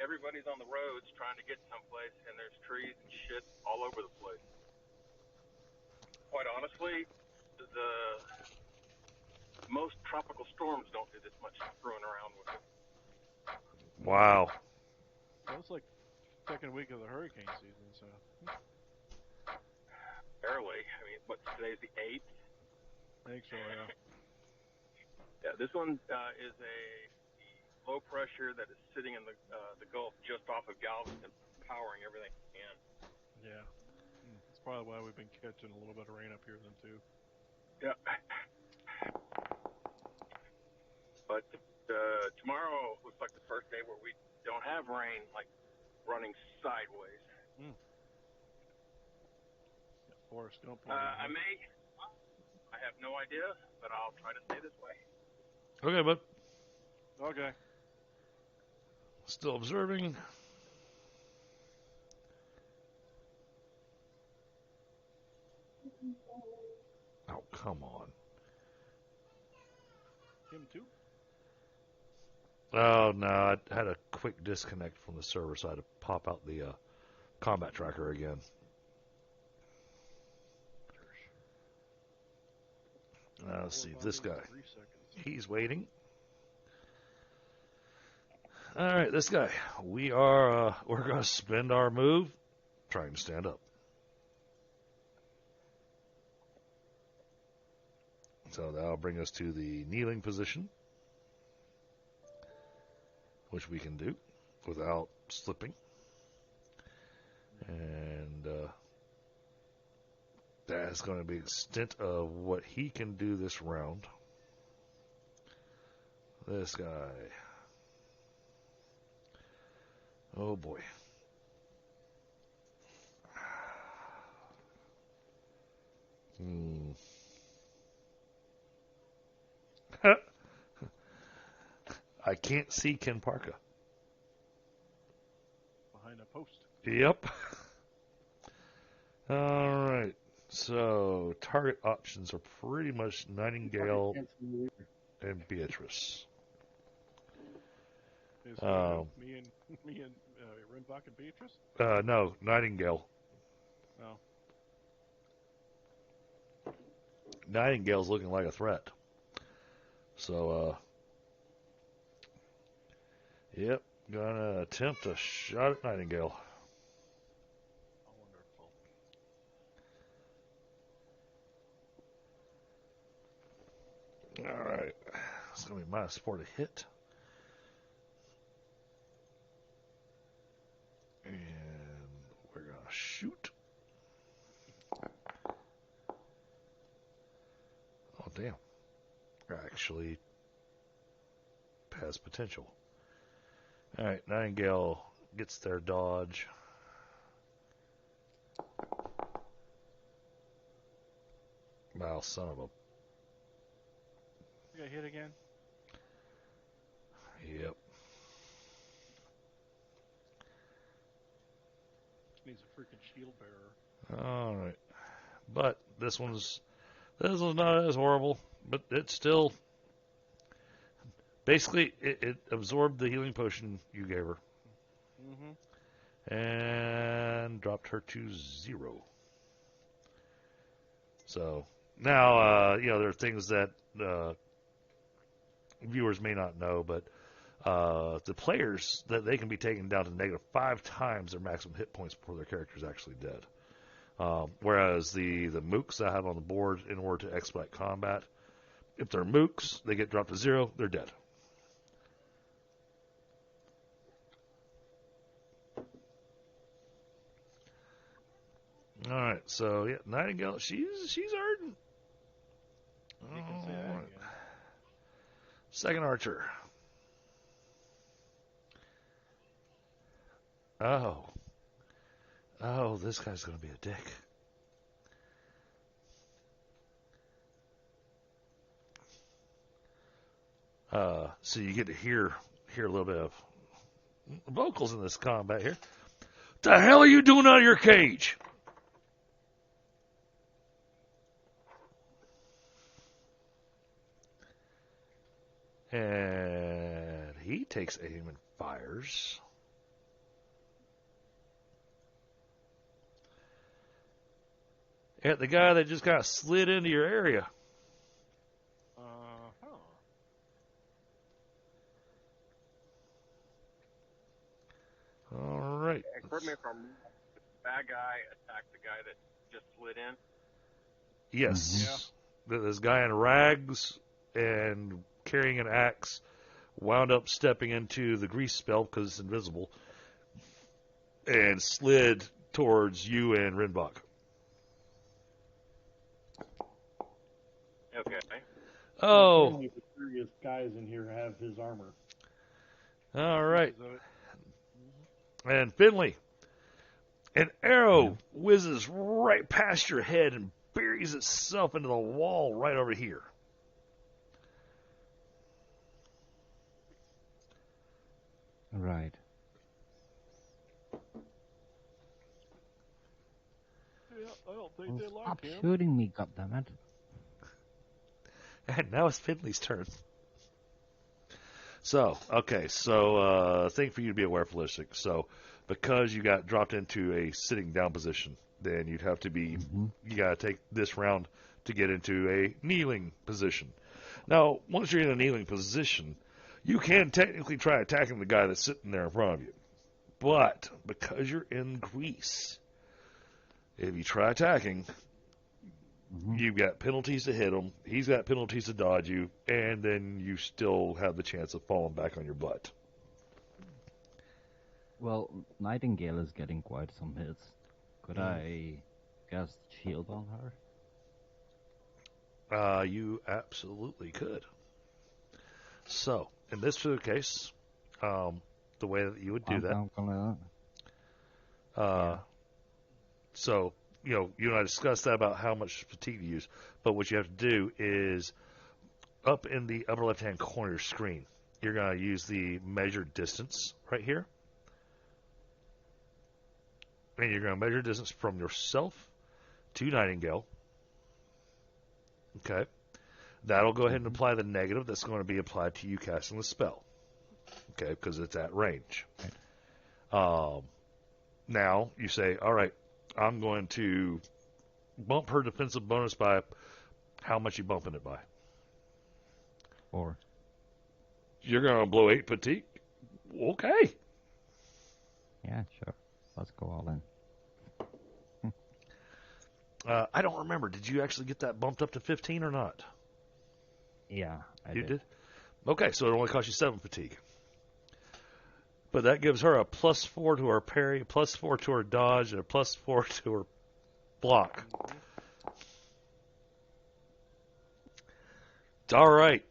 everybody's on the roads trying to get someplace, and there's trees and shit all over the place. Quite honestly, the most tropical storms don't do this much screwing around with it. Wow. Well, it's like second week of the hurricane season, so. Barely. I mean, what, today's the 8th? I think so, yeah. Yeah, this one is a low pressure that is sitting in the Gulf just off of Galveston, powering everything it can. Yeah. That's probably why we've been catching a little bit of rain up here then, too. Yeah. But tomorrow looks like the first day where we don't have rain, like running sideways. Forrest Gump. I have no idea, but I'll try to stay this way. Okay, bud. Okay. Still observing. Oh, come on. Him too? Oh, no, I had a quick disconnect from the server, so I had to pop out the combat tracker again. Let's see, this guy. He's waiting. All right, this guy. We're going to spend our move trying to stand up. So that'll bring us to the kneeling position, which we can do without slipping. And that's going to be the extent of what he can do this round. This guy. Oh boy. I can't see Kenparka. Behind a post. Yep. All right. So target options are pretty much Nightingale and Beatrice. Is me and Rinvoq and Beatrice? No, Nightingale. Oh. Nightingale's looking like a threat. So, yep, gonna attempt a shot at Nightingale. Wonderful. All right, it's gonna be -4 to hit, and we're gonna shoot. Oh damn! Actually, has potential. All right, Nightingale gets their dodge. Wow, son of a. You got hit again? Yep. Needs a freaking shield bearer. All right, but this one's not as horrible, but it's still basically it absorbed the healing potion you gave her, and dropped her to 0. So now there are things that viewers may not know, but the players that they can be taken down to -5 times their maximum hit points before their character is actually dead. Whereas the mooks I have on the board in order to expedite combat, if they're mooks, they get dropped to 0, they're dead. All right, so yeah, Nightingale, she's ardent. You can say that again. Second archer. Oh, this guy's going to be a dick. So you get to hear a little bit of vocals in this combat here. The hell are you doing out of your cage? And he takes aim and fires. At the guy that just kind of slid into your area. right. And correct me if I'm wrong, the bad guy attacked the guy that just slid in. Yes. This guy in rags and carrying an axe wound up stepping into the grease spell because it's invisible and slid towards you and Rinvoq. Okay. Oh, Apparently the serious guys in here have his armor. all right. And Finley, an arrow whizzes right past your head and buries itself into the wall right over here. Right. Yeah, I don't think they Stop like him. shooting me, goddammit. And now it's Finley's turn. So, okay, thing for you to be aware, Flaristic. So, because you got dropped into a sitting down position, then you'd have to be, you got to take this round to get into a kneeling position. Now, once you're in a kneeling position, you can technically try attacking the guy that's sitting there in front of you. But, because you're in grease, if you try attacking, you've got penalties to hit him, he's got penalties to dodge you, and then you still have the chance of falling back on your butt. Well, Nightingale is getting quite some hits. Could I cast shield on her? You absolutely could. So, in this particular case, the way that you would do that, so, you and I discussed that about how much fatigue to use, but what you have to do is, up in the upper left-hand corner of your screen, you're going to use the measured distance right here, and you're going to measure distance from yourself to Nightingale. Okay. That'll go ahead and apply the negative that's going to be applied to you casting the spell. Okay, because it's at range. Now, you say, all right, I'm going to bump her defensive bonus by how much you bumping it by? 4. You're going to blow 8 fatigue? Okay. Yeah, sure. Let's go all in. I don't remember. Did you actually get that bumped up to 15 or not? Yeah, I You did. did? Okay, so it only cost you 7 fatigue. But that gives her a +4 to her parry, a +4 to her dodge, and a +4 to her block. All right.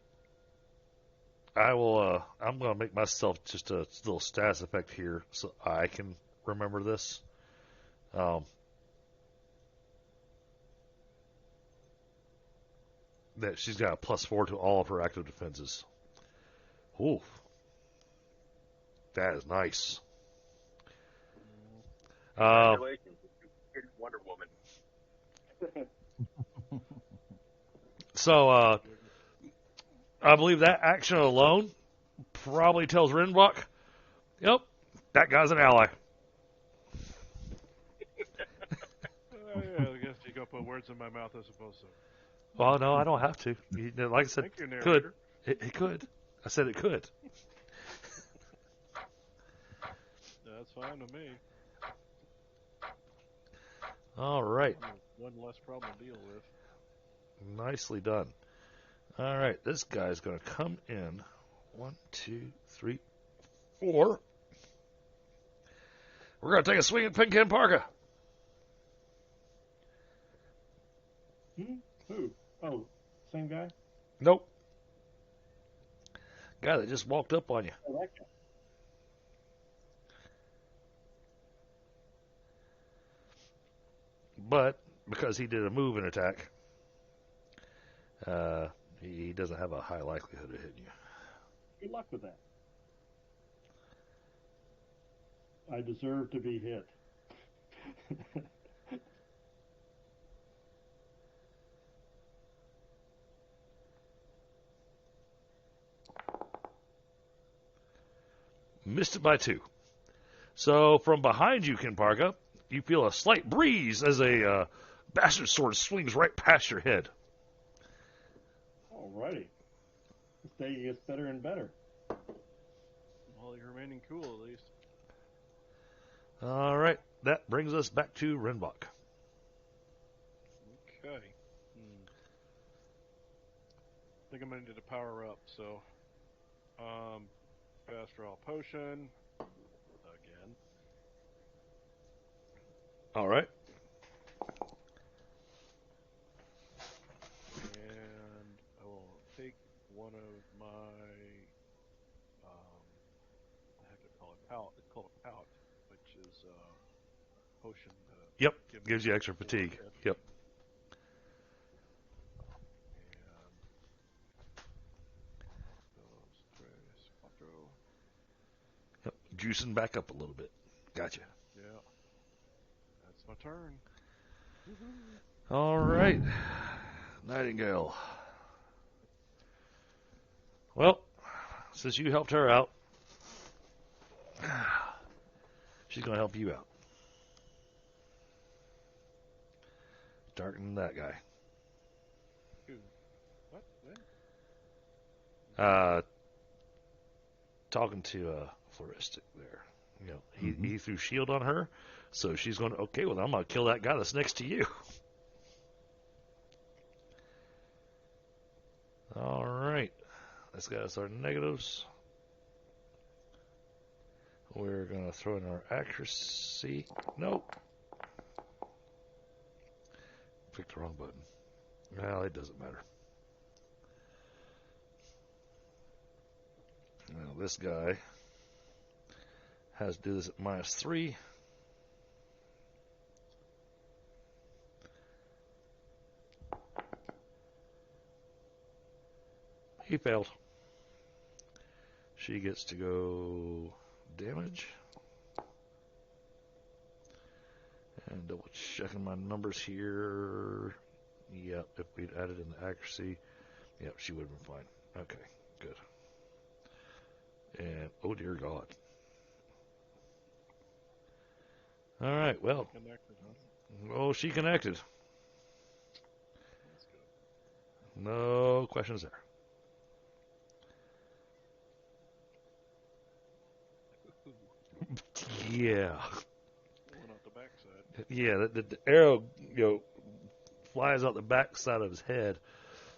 I'm going to make myself just a little status effect here so I can remember this. That she's got a +4 to all of her active defenses. Ooh. That is nice. Congratulations, you're Wonder Woman. So, I believe that action alone probably tells Rinvoq, yep, that guy's an ally. Yeah, I guess you go put words in my mouth, I suppose so. Well, no, I don't have to. Like I said, Thank you, could. narrator. It could. I said it could. That's fine with me. All right. One less problem to deal with. Nicely done. All right, this guy's going to come in. 1, 2, 3, 4. We're going to take a swing at Kenparka. Who? Oh, same guy? Nope. Guy that just walked up on you. Oh, that guy. But because he did a move and attack, he doesn't have a high likelihood of hitting you. Good luck with that. I deserve to be hit. Missed it by 2. So from behind you, Kenparka, you feel a slight breeze as a bastard sword swings right past your head. Alrighty. This day gets better and better. Well, you're remaining cool at least. All right. That brings us back to Rinvoq. Okay. I think I'm gonna need to power up. So, fast draw potion again. All right. And I will take one of my, what the heck do I call it? Pout. It's called a pout, which is potion. Yep. Give me Gives you extra fatigue. hit. Yep. And dos, tres, cuatro. Yep. Juicing back up a little bit. Gotcha. Yeah. That's my turn. All right. Nightingale. Well, since you helped her out, she's going to help you out. Darken that guy. Dude. What? When? Talking to Flaristic there. You know, he threw shield on her, so she's going to, okay, well, I'm going to kill that guy that's next to you. All right. Let's get us our negatives. We're going to throw in our accuracy. Nope. Picked the wrong button. Well, it doesn't matter. Now, this guy has to do this at -3. He failed. She gets to go damage. And double checking my numbers here. Yep, if we'd added in the accuracy, yep, she would have been fine. Okay, good. And, oh dear God. All right, well. Connected, huh? Oh, she connected. That's good. No questions there. Yeah. Pulling out the backside. Yeah, the arrow, flies out the backside of his head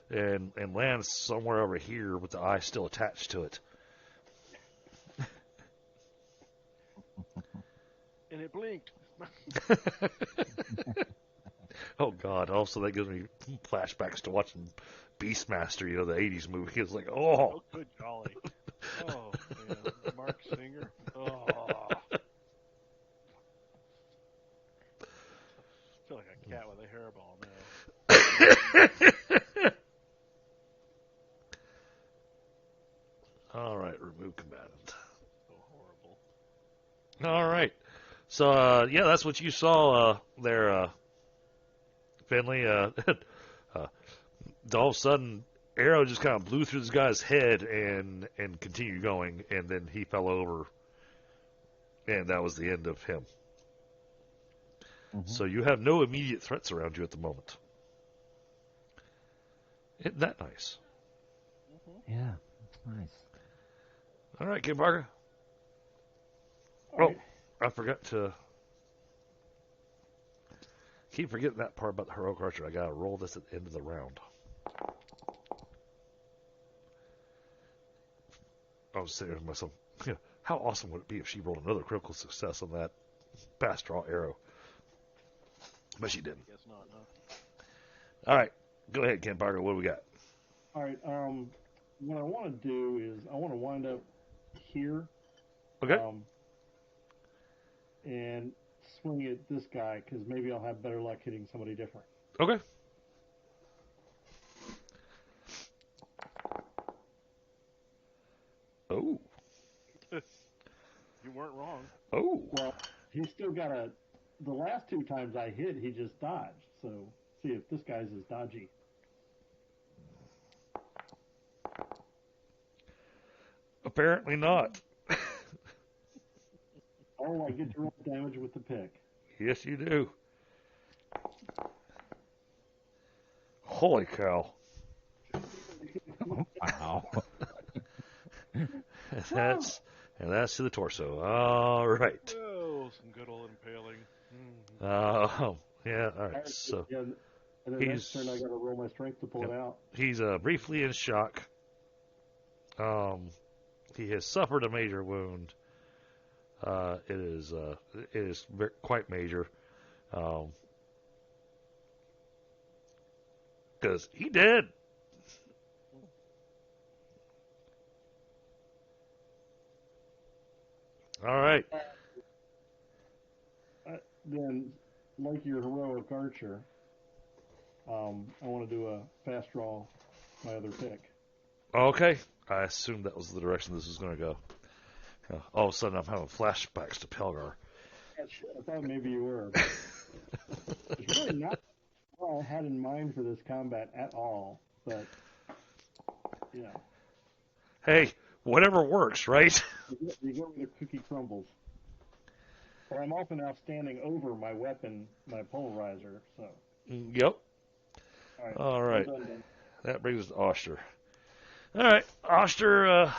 and lands somewhere over here with the eye still attached to it. And it blinked. Oh God! Also, that gives me flashbacks to watching Beastmaster, the '80s movie. It's like, Oh, good golly. Oh, man. Mark Singer. Oh. I feel like a cat with a hairball now. All right, remove combatant. So horrible. All right. So, yeah, that's what you saw there, Finley. All of a sudden, arrow just kind of blew through this guy's head and continued going, and then he fell over, and that was the end of him. So you have no immediate threats around you at the moment. Isn't that nice? Yeah, that's nice. All right, Kenparka. All right. I forgot to keep forgetting that part about the heroic archer. I gotta roll this at the end of the round. I was saying to myself, how awesome would it be if she rolled another critical success on that fast draw arrow? But she didn't. Guess not, huh? All right, go ahead, Kenparka. What do we got? All right. What I want to do is I want to wind up here. Okay. And swing at this guy because maybe I'll have better luck hitting somebody different. Okay. Oh. You weren't wrong. Oh. Well, he's still got the last 2 times I hit, he just dodged. So, see if this guy's as dodgy. Apparently not. Oh, I get to roll damage with the pick. Yes, you do. Holy cow. Wow. And that's to the torso. All right. Oh, some good old Yeah, all right. So Yeah, and then next turn I he's got to roll my strength to pull it out. he's briefly in shock. He has suffered a major wound. It is quite major. Because he did. All right. Then, like your heroic archer, I want to do a fast draw my other pick. Okay. I assumed that was the direction this was going to go. All of a sudden, I'm having flashbacks to Pelgar. I thought maybe you were. It's really not what I had in mind for this combat at all, but yeah. Hey, whatever works, right? You get where the cookie crumbles. But I'm also now standing over my weapon, my polarizer, so. Yep. Alright. All right. Done. That brings us to Oshtur. All right. Oshtur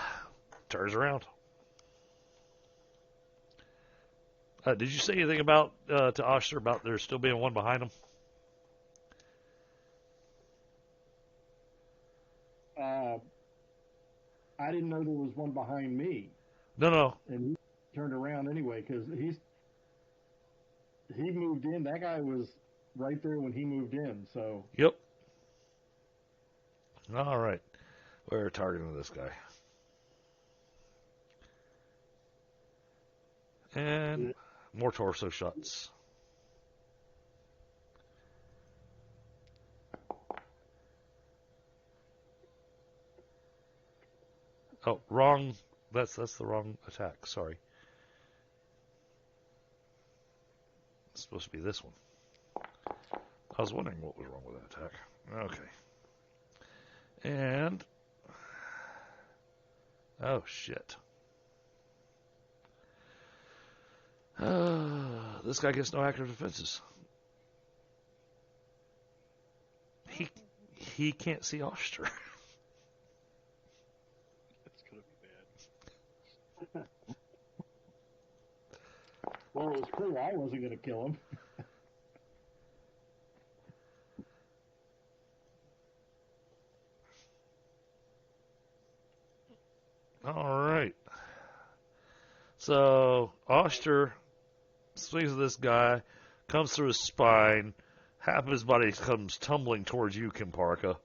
turns around. Did you say anything about to Oshtur about there still being one behind him? I didn't know there was one behind me. No. And he turned around anyway, because he moved in. That guy was right there when he moved in, so. Yep. All right. We're targeting this guy. And more torso shots. Oh, wrong. That's the wrong attack. Sorry. It's supposed to be this one. I was wondering what was wrong with that attack. Okay. And oh shit. This guy gets no active defenses. He can't see Oshtur. It's gonna be bad. Well, it was clear I wasn't going to kill him. All right. So Oshtur swings at this guy, comes through his spine. Half of his body comes tumbling towards you, Kenparka.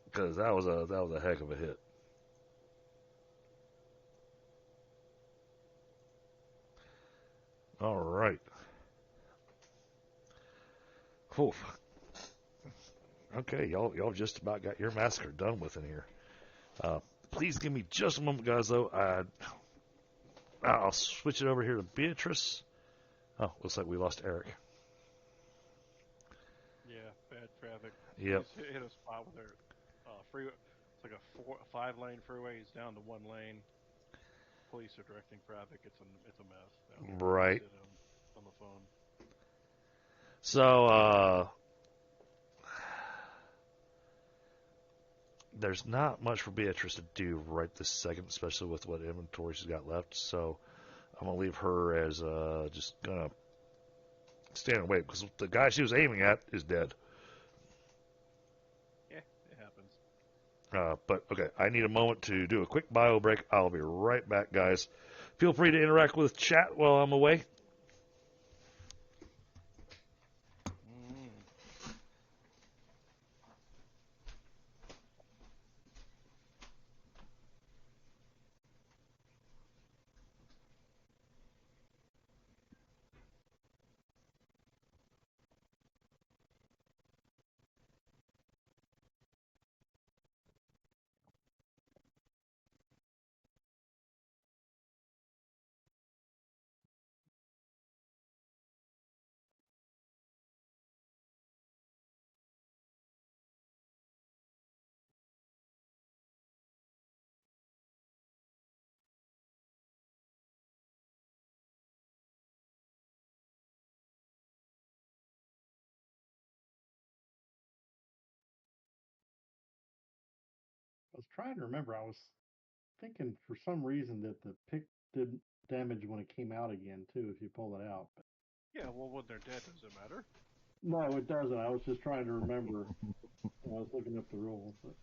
Because that was a heck of a hit. All right. Oof. Okay, y'all just about got your massacre done with in here. Please give me just a moment, guys. Though I'll switch it over here to Beatrice. Oh, looks like we lost Eric. Yeah, bad traffic. Yep. He's hit a spot with their freeway. It's like a 5-lane freeway. He's down to 1 lane. Police are directing traffic. It's a mess down there. Right. On the phone. So there's not much for Beatrice to do right this second, especially with what inventory she's got left. So I'm gonna leave her as just gonna stand and wait because the guy she was aiming at is dead. Yeah, it happens. But okay, I need a moment to do a quick bio break. I'll be right back, guys. Feel free to interact with chat while I'm away. I was trying to remember. I was thinking for some reason that the pick did damage when it came out again too. If you pull it out. But Yeah, well, when they're dead, does it matter? no, it doesn't. I was just trying to remember. I was looking up the rules. But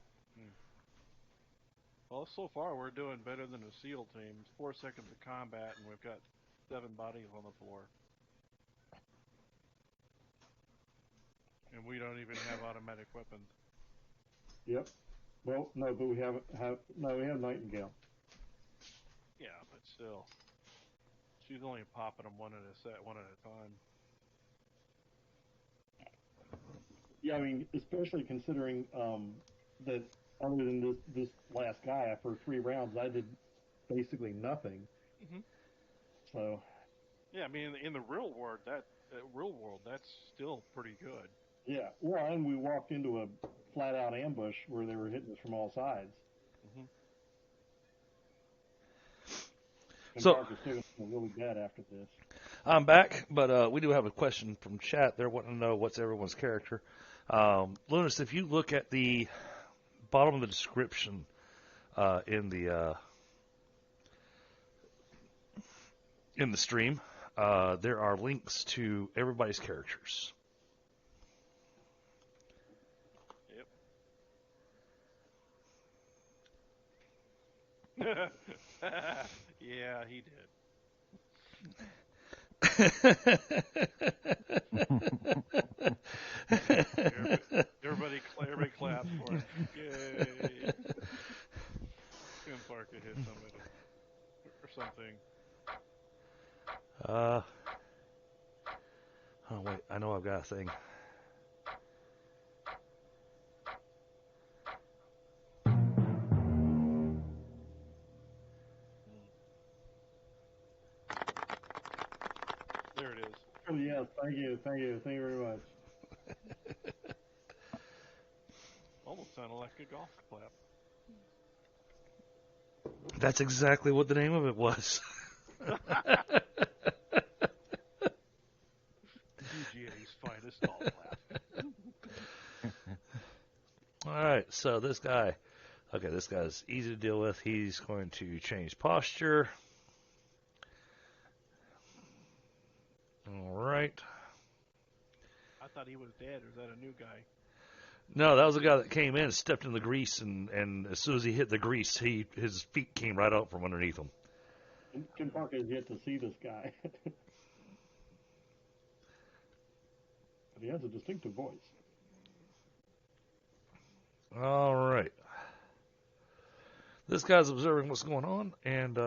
Well, so far we're doing better than the SEAL team. 4 seconds of combat, and we've got 7 bodies on the floor. And we don't even have automatic weapons. yep. Well, no, but we have Nightingale. Yeah, but still, she's only popping them one at a time. Yeah, I mean, especially considering that other than this last guy, for 3 rounds, I did basically nothing. Mm-hmm. So. Yeah, I mean, in the real world, that's still pretty good. Yeah, well, and we walked into a flat-out ambush where they were hitting us from all sides. Mm-hmm. Kenparka's still going to feel really bad after this. I'm back, but we do have a question from chat. They're wanting to know what's everyone's character. Lunas, if you look at the bottom of the description in the stream, there are links to everybody's characters. Yep. Yeah, he did. everybody clap for him. Yay! Kenparka hit somebody or something. Oh wait, I know I've got a thing. There it is. Oh, yes, thank you very much. Almost sounded like a golf clap. That's exactly what the name of it was. UGA's finest golf clap. All right, so this guy's easy to deal with. He's going to change posture. All right. I thought he was dead. Or is that a new guy? No, that was a guy that came in and stepped in the grease, and as soon as he hit the grease, his feet came right out from underneath him. Kenparka has yet to see this guy. But he has a distinctive voice. All right. This guy's observing what's going on, and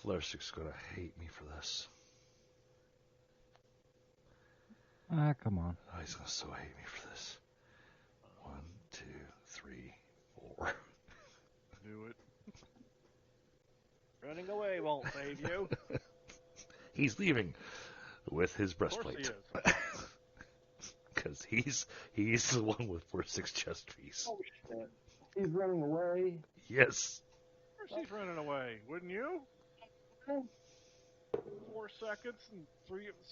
Flaristic's gonna hate me for this. Come on. Oh, he's gonna so hate me for this. 1, 2, 3, 4. Do it. Running away won't save you. He's leaving with his breastplate. Of course he is. Because he's the one with 4-6 chest piece. Oh shit! He's running away. Yes. Of course he's running away, wouldn't you? 4 seconds and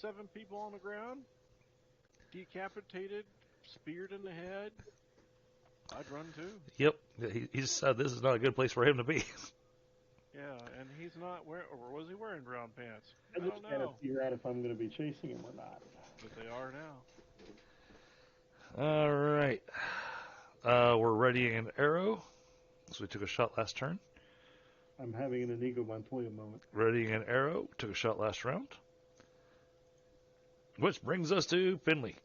7 people on the ground, decapitated, speared in the head. I'd run too. Yep. He said this is not a good place for him to be. Yeah, and he's not wearing, or was he wearing brown pants? I I just don't gotta know. figure out if I'm going to be chasing him or not. But they are now. All right. We're readying an arrow. So we took a shot last turn. I'm having an Inigo Montoya moment. Readying an arrow. Took a shot last round. Which brings us to Finley.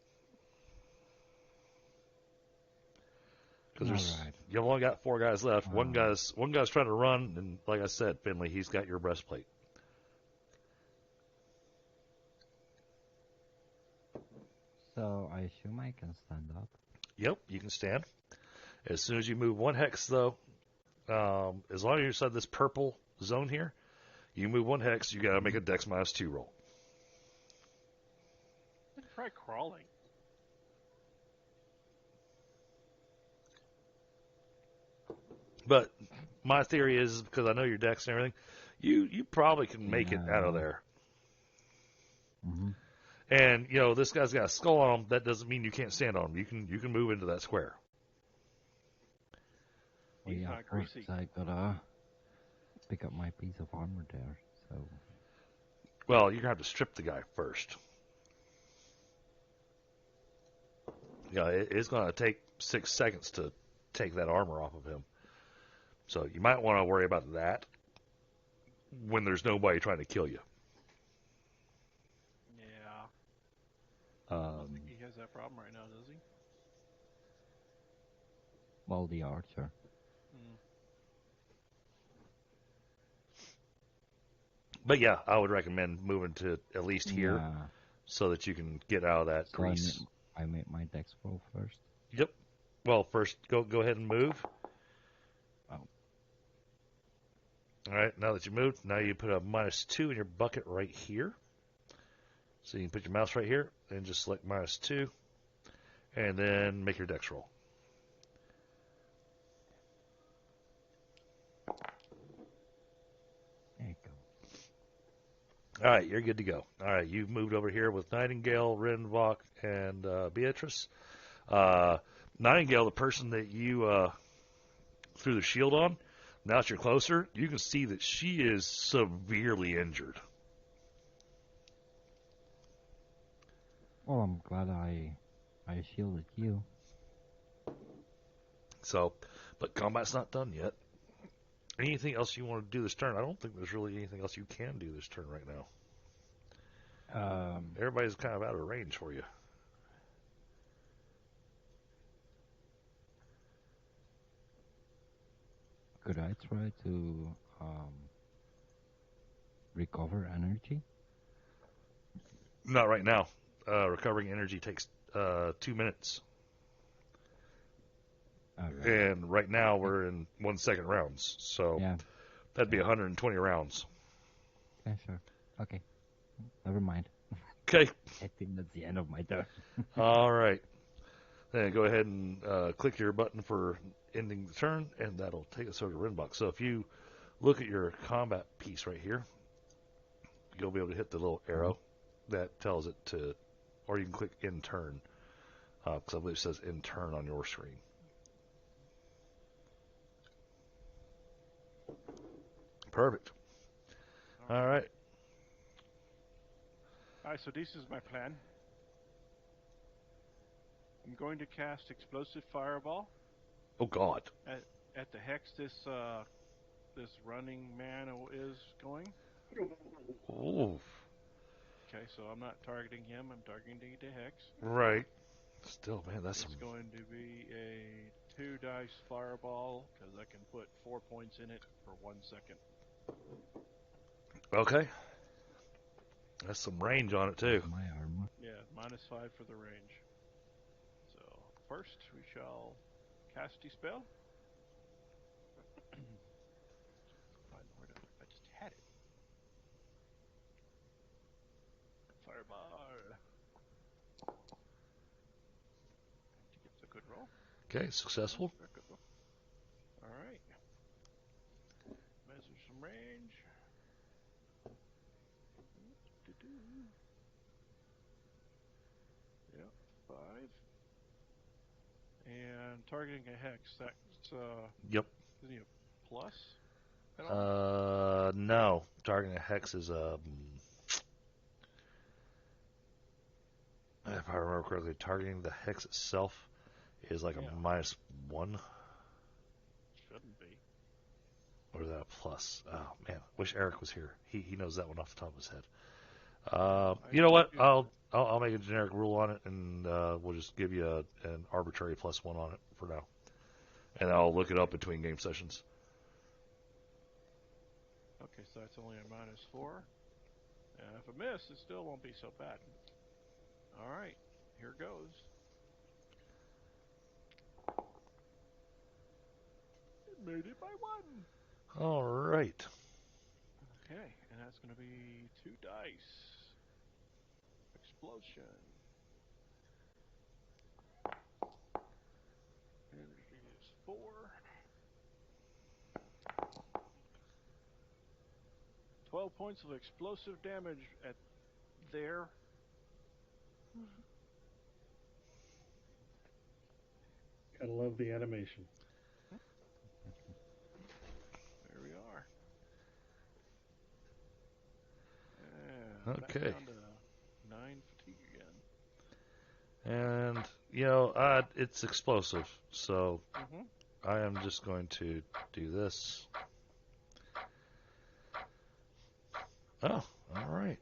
Because you've only got 4 guys left. One guy's trying to run, and like I said, Finley, he's got your breastplate. So I assume I can stand up. Yep, you can stand. As soon as you move 1 hex, though, as long as you're inside this purple zone here, you move 1 hex, you got to make a Dex -2 roll. Try crawling. But my theory is, because I know your Dex and everything, you probably can make it out of there. Mm-hmm. And, this guy's got a skull on him. That doesn't mean you can't stand on him. You can move into that square. Well, He's yeah, not first greasy. I gotta pick up my piece of armor there. So Well, you're gonna have to strip the guy first. Yeah, it's gonna take 6 seconds to take that armor off of him. So you might want to worry about that when there's nobody trying to kill you. Yeah. I don't think he has that problem right now, does he? well, the archer. Mm. But yeah, I would recommend moving to at least here Yeah. so that you can get out of that So grease. I made my dex roll first. Yep. Well, first go ahead and move. Oh. All right. Now that you moved, now you put a -2 in your bucket right here. So you can put your mouse right here and just select -2, and then make your dex roll. There you go. All right, you're good to go. All right, you've moved over here with Nightingale, Rinvoq, and Beatrice. Nightingale, the person that you threw the shield on, now that you're closer, you can see that she is severely injured. Well, I'm glad I shielded you. So, but combat's not done yet. Anything else you want to do this turn? I don't think there's really anything else you can do this turn right now. Everybody's kind of out of range for you. Could I try to recover energy? Not right now. Recovering energy takes 2 minutes. Alright. And right now we're in 1 second rounds. So Yeah. that'd be 120 rounds. Yeah, sure. Okay. Never mind. Okay. I think that's the end of my turn. All right. Then go ahead and click your button for ending the turn, and that'll take us over to Rinvoq. So if you look at your combat piece right here, you'll be able to hit the little arrow that tells it to, or you can click in turn, because I believe it says in turn on your screen. Perfect. All right. Alright, so this is my plan. I'm going to cast Explosive Fireball Oh, God. at the hex this running man is going. Oh, Okay, so I'm not targeting him, I'm targeting the hex. right. Still, man, that's It's some... going to be a 2-dice fireball, because I can put 4 points in it for 1 second. Okay. That's some range on it, too. My armor. Yeah, -5 for the range. So, first we shall cast Dispel. I just had it. Fireball. It's a good roll. Okay, successful. Alright. Measure some range. Yep, 5. And targeting a hex, that's Yep. is he a plus at all? No. Targeting a hex is, if I remember correctly, targeting the hex itself is like Yeah. a -1. Shouldn't be. Or is that a plus? Oh, man. Wish Eric was here. He knows that one off the top of his head. You know what? I'll make a generic rule on it, and we'll just give you an arbitrary +1 on it for now. And I'll look it up between game sessions. Okay, so that's only a -4. And if I miss, it still won't be so bad. Alright, here goes. It made it by 1. All right. Okay, and that's going to be 2 dice. Explosion. Energy is 4. 12 points of explosive damage at there. Gotta love the animation. Back Okay. down to 9 fatigue again. And, it's explosive, so Mm-hmm. I am just going to do this. Oh, all right.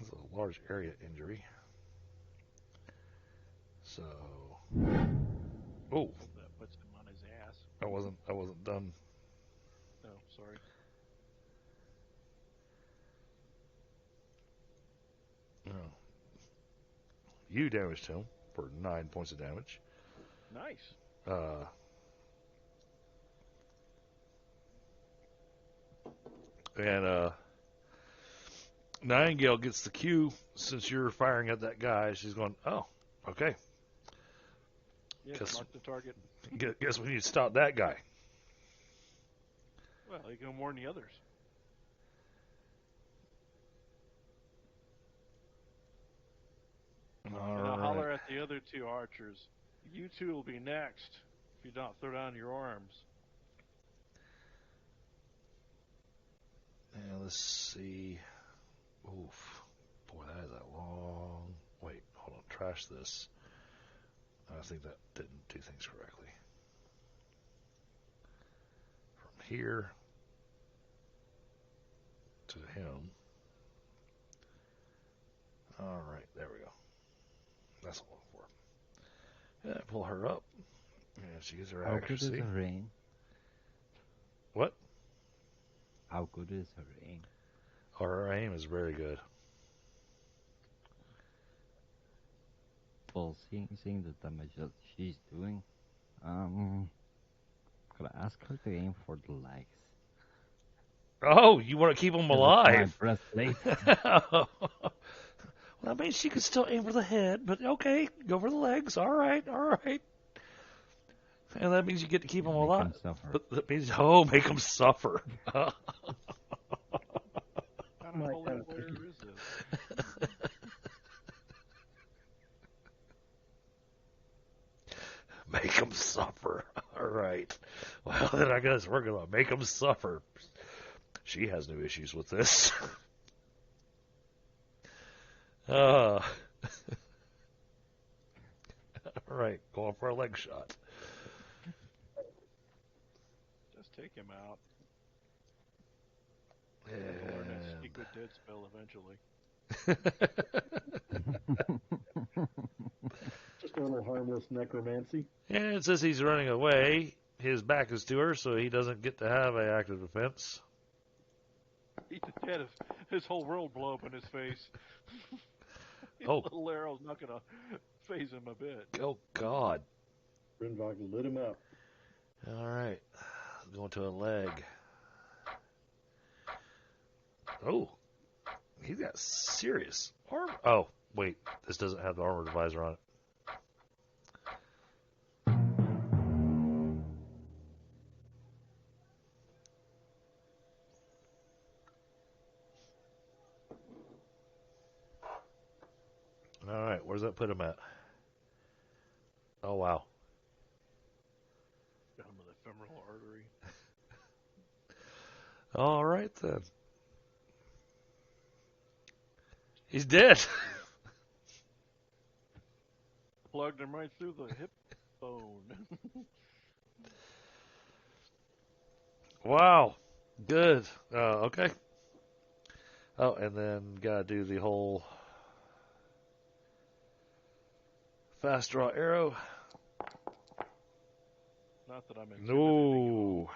It's a large area injury. So, oh, Hope that puts him on his ass. I wasn't done. No, sorry. No. You damaged him for 9 points of damage. Nice. And Nightingale gets the cue since you're firing at that guy. She's going, oh, okay. Yes, Guess- mark the target. Guess we need to stop that guy. Well, you can warn the others. All And I'll right. holler at the other 2 archers. You 2 will be next if you don't throw down your arms. And let's see. Oof. Boy, that is a long. Wait, hold on. Trash this. I think that didn't do things correctly. From here to him. All right, there we go. That's what I'm looking for. Yeah, pull her up. And she gets her How good is accuracy. her aim? What? How good is her aim? Oh, her aim is very good. Well, seeing the damage that she's doing, gotta ask her to aim for the legs. Oh, you want to keep him alive? My breastplate. Well, that means she could still aim for the head, but okay, go for the legs. All right. And that means you get to keep him Make alive. him suffer. But that means, make him suffer. What kind My of holy kind of warrior tricky. is this? Make him suffer. All right. Well, then I guess we're going to make him suffer. She has no issues with this. All right, going for a leg shot. Just take him out. He'll learn that And secret dead spell eventually. Just a little harmless necromancy. And since he's running away, his back is to her, so he doesn't get to have an active defense. He's dead. His whole world blow up in his face. His Oh. little arrow's not going to phase him a bit. Oh, God. Rinvoq lit him up. All right. Going to a leg. Oh. He's got serious armor. Oh, wait. This doesn't have the armor visor on it. All right. Where does that put him at? Oh, wow. Got him with a femoral artery. All right, then. He's dead. Plugged him right through the hip bone. Wow. Good. Okay. Oh, and then gotta do the whole fast draw arrow. Not that I'm intimidating. No.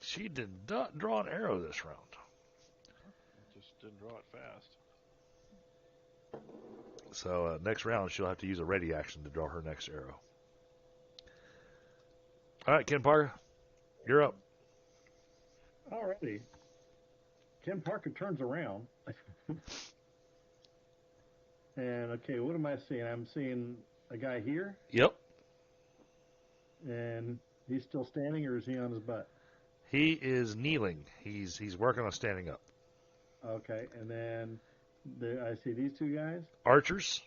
She did not draw an arrow this round. Just didn't draw it fast. So next round she'll have to use a ready action to draw her next arrow. All right, Kenparka, you're up. Alrighty. Kenparka turns around. And, okay, what am I seeing? I'm seeing a guy here, Yep. and he's still standing, or is he on his butt? He is kneeling. He's working on standing up. Okay, and then I see these 2 guys. Archers.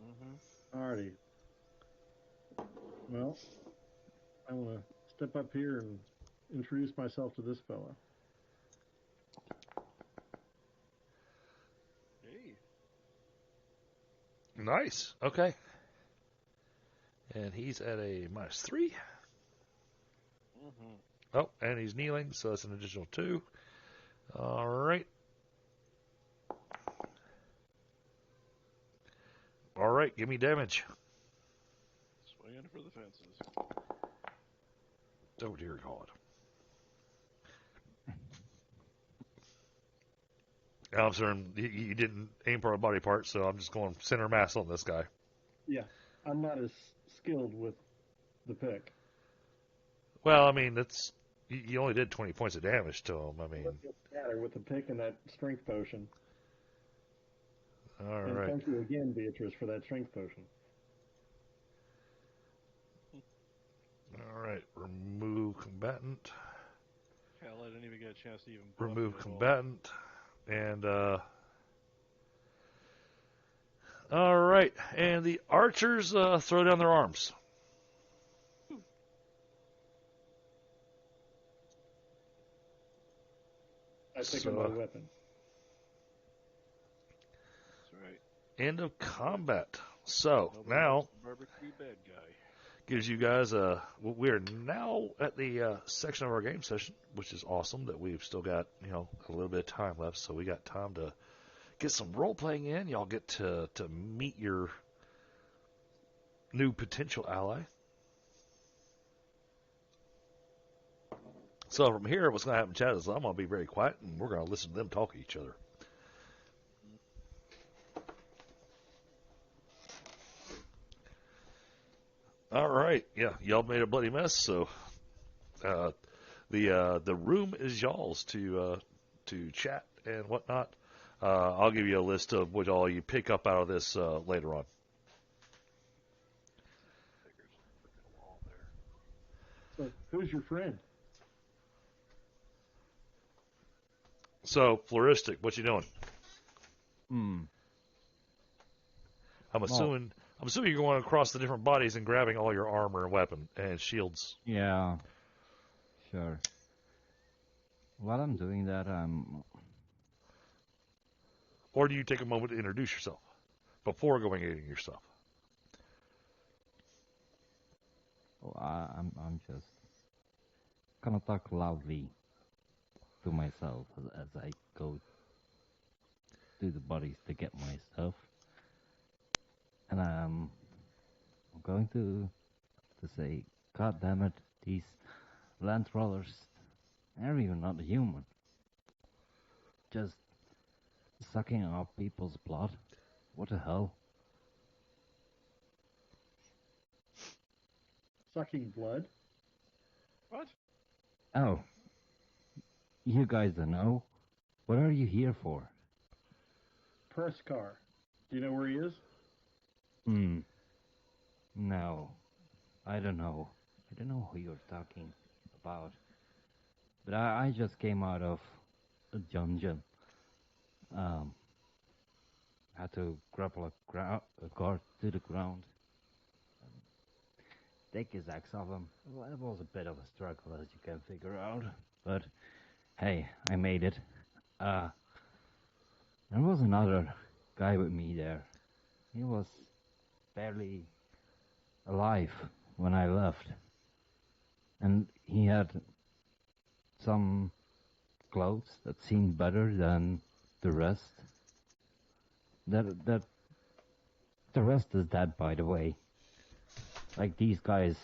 Mm-hmm. Alrighty. Well, I want to step up here and introduce myself to this fella. Nice. Okay. And he's at a -3. Mm-hmm. Oh, and he's kneeling, so that's an additional 2. All right. All right, give me damage. Swinging for the fences. Oh, dear God. I'm sorry, you didn't aim for a body part, so I'm just going center mass on this guy. Yeah, I'm not as skilled with the pick. Well, I mean, that's you only did 20 points of damage to him. I mean, It doesn't matter with the pick and that strength potion. all And right. thank you again, Beatrice, for that strength potion. All right, remove combatant. Hell, I didn't even get a chance to even buff Remove it at all. combatant. And, all right. And the archers throw down their arms. I pick up my weapon. That's right. End of combat. So, Nobody now, likes the barbecue bad guy. gives you guys we're now at the section of our game session, which is awesome that we've still got, a little bit of time left. So we got time to get some role playing in. Y'all get to meet your new potential ally. So from here, what's going to happen, Chad, is I'm going to be very quiet, and we're going to listen to them talk to each other. All right, yeah, y'all made a bloody mess, so the room is y'all's to chat and whatnot. I'll give you a list of what all you pick up out of this later on. There's a freaking wall there. So, who's your friend? So, Flaristic, what you doing? I'm Well, assuming you're going across the different bodies and grabbing all your armor and weapon and shields. yeah, sure. While I'm doing that, Or do you take a moment to introduce yourself before going and getting your stuff? I'm just gonna talk loudly to myself as I go to the bodies to get my stuff, and I'm going to say, God damn it, these land rollers, they're even not human. Just sucking up people's blood. What the hell? Sucking blood? What? Oh, you guys don't know? What are you here for? Press car. Do you know where he is? No, I don't know. I don't know who you're talking about. But I just came out of a dungeon. Had to grapple a guard to the ground. Take his axe off him. Well, it was a bit of a struggle, as you can figure out. But hey, I made it. There was another guy with me there. He was barely alive when I left. And he had some clothes that seemed better than the rest. That the rest is dead, by the way. Like, these guys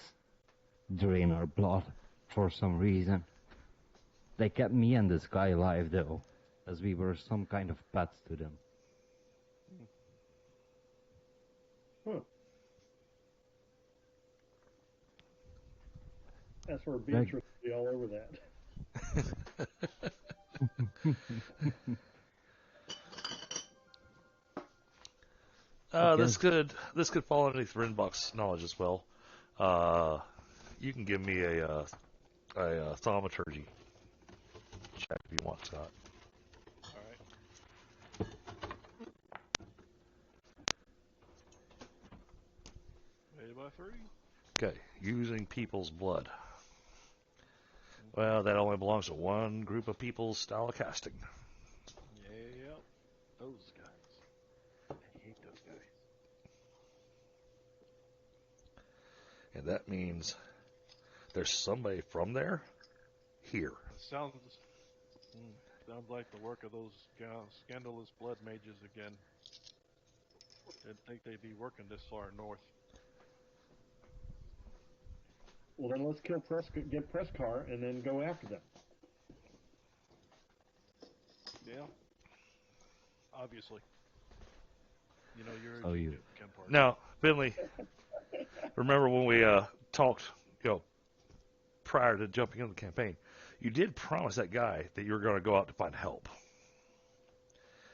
drain our blood for some reason. They kept me and this guy alive, though, as we were some kind of pets to them. Huh. That's where Beatrice would be all over that. This could fall underneath Rinvoq's knowledge as well. You can give me a thaumaturgy check if you want, Scott. All right. Made it by 3. Okay, using people's blood. Well, that only belongs to one group of people's style of casting. Yeah. Those guys. I hate those guys. And that means there's somebody from there here. Sounds like the work of those scandalous blood mages again. Didn't think they'd be working this far north. Well, then let's kill get Presscar, and then go after them. Yeah. Obviously. You know, you're Oh, you- Kenparka. Now, Finley, remember when we talked, prior to jumping into the campaign, you did promise that guy that you were going to go out to find help.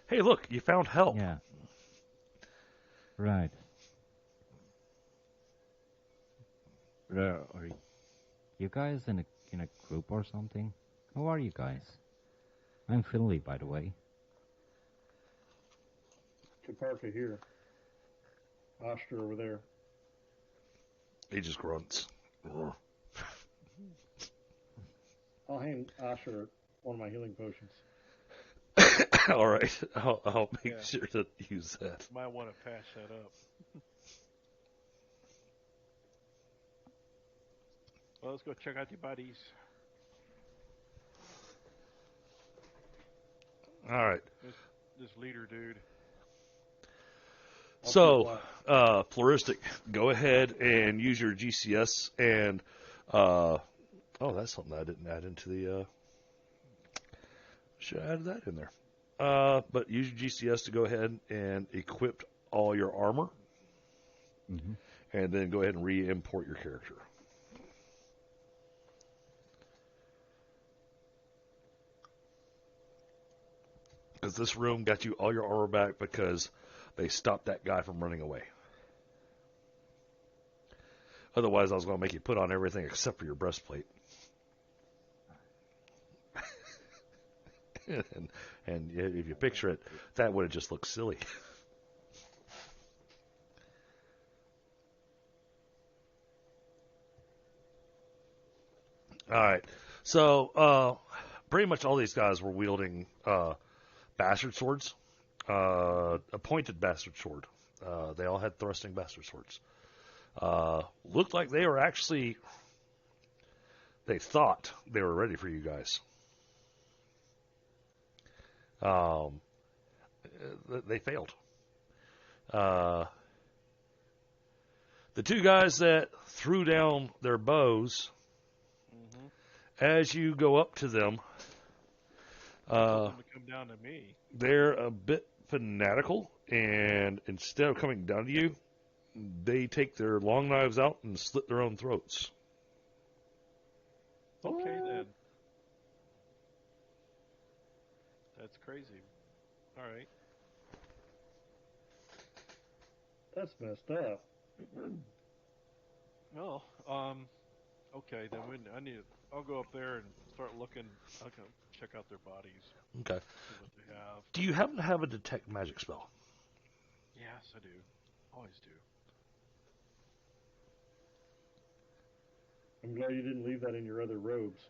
Hey, look, you found help. Yeah. Right. Are you guys in a group or something? Who are you guys? I'm Finley, by the way. Kenparka here. Oshtur over there. He just grunts. I'll hand Oshtur one of my healing potions. All right, I'll make Yeah. sure to use that. Might want to patch that up. Well, let's go check out your buddies. All right. This leader dude. So, Flaristic, go ahead and use your GCS and, that's something I didn't add into the, should have added that in there. But use your GCS to go ahead and equip all your armor, Mm-hmm. and then go ahead and re-import your character. Because this room got you all your armor back because they stopped that guy from running away. Otherwise, I was going to make you put on everything except for your breastplate. and if you picture it, that would have just looked silly. All right. So, pretty much all these guys were wielding bastard swords, a pointed bastard sword. They all had thrusting bastard swords. Looked like they were actually, they thought they were ready for you guys. They failed. The two guys that threw down their bows, as you go up to them, To come down to me. they're a bit fanatical, and instead of coming down to you, they take their long knives out and slit their own throats. Okay then. That's crazy. All right. That's messed up. Well, okay then. I'll go up there and start looking. I'll go check out their bodies. Okay. See what they have. Do you happen to have a detect magic spell? Yes, I do. Always do. I'm glad you didn't leave that in your other robes.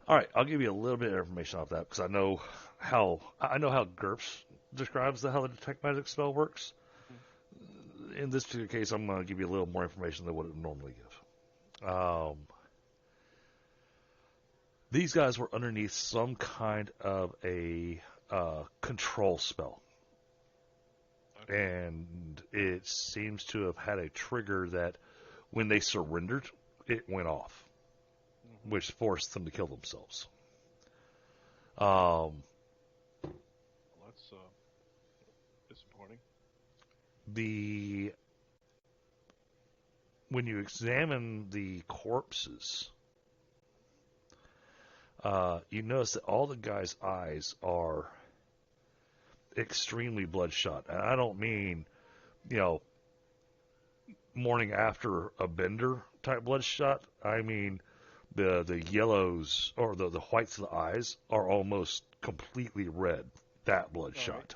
All right, I'll give you a little bit of information off that because I know how GURPS describes how the detect magic spell works. In this particular case, I'm going to give you a little more information than what it would normally give. These guys were underneath some kind of a control spell. And it seems to have had a trigger that when they surrendered, it went off, which forced them to kill themselves. Well, that's disappointing. When you examine the corpses, you notice that all the guys' eyes are extremely bloodshot. And I don't mean, morning after a bender type bloodshot. I mean the yellows or the whites of the eyes are almost completely red. That bloodshot.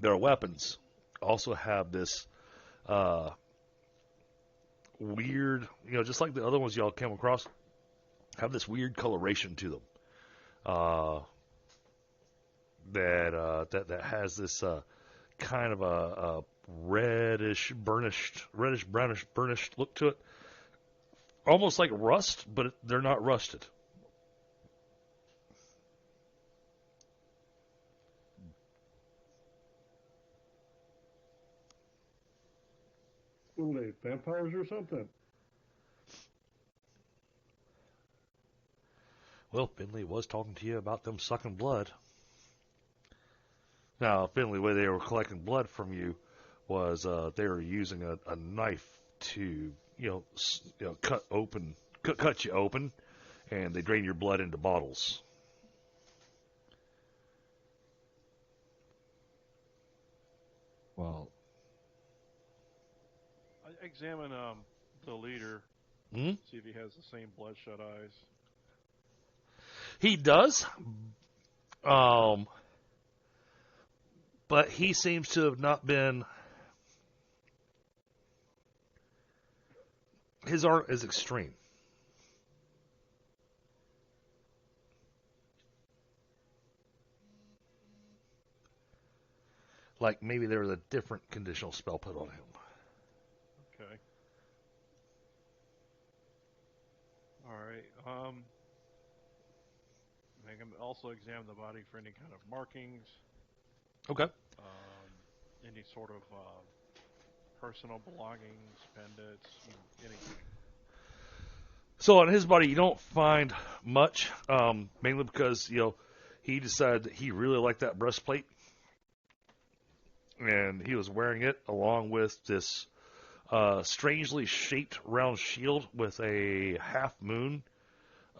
Their weapons also have this weird, just like the other ones y'all came across, have this weird coloration to them. that has this kind of a reddish brownish burnished look to it, almost like rust, but they're not rusted. What are they, vampires or something? Well, Finley was talking to you about them sucking blood. Now, Finley, the way they were collecting blood from you was they were using a knife to, cut you open, and they drain your blood into bottles. Well, I examine the leader, Hmm? see if he has the same bloodshot eyes. He does, but he seems to have not been. His art is extreme. Like maybe there was a different conditional spell put on him. Okay. All right. I can also examine the body for any kind of markings, Okay. any sort of personal belongings, pendants, anything. So on his body, you don't find much, mainly because he decided that he really liked that breastplate, and he was wearing it along with this strangely shaped round shield with a half moon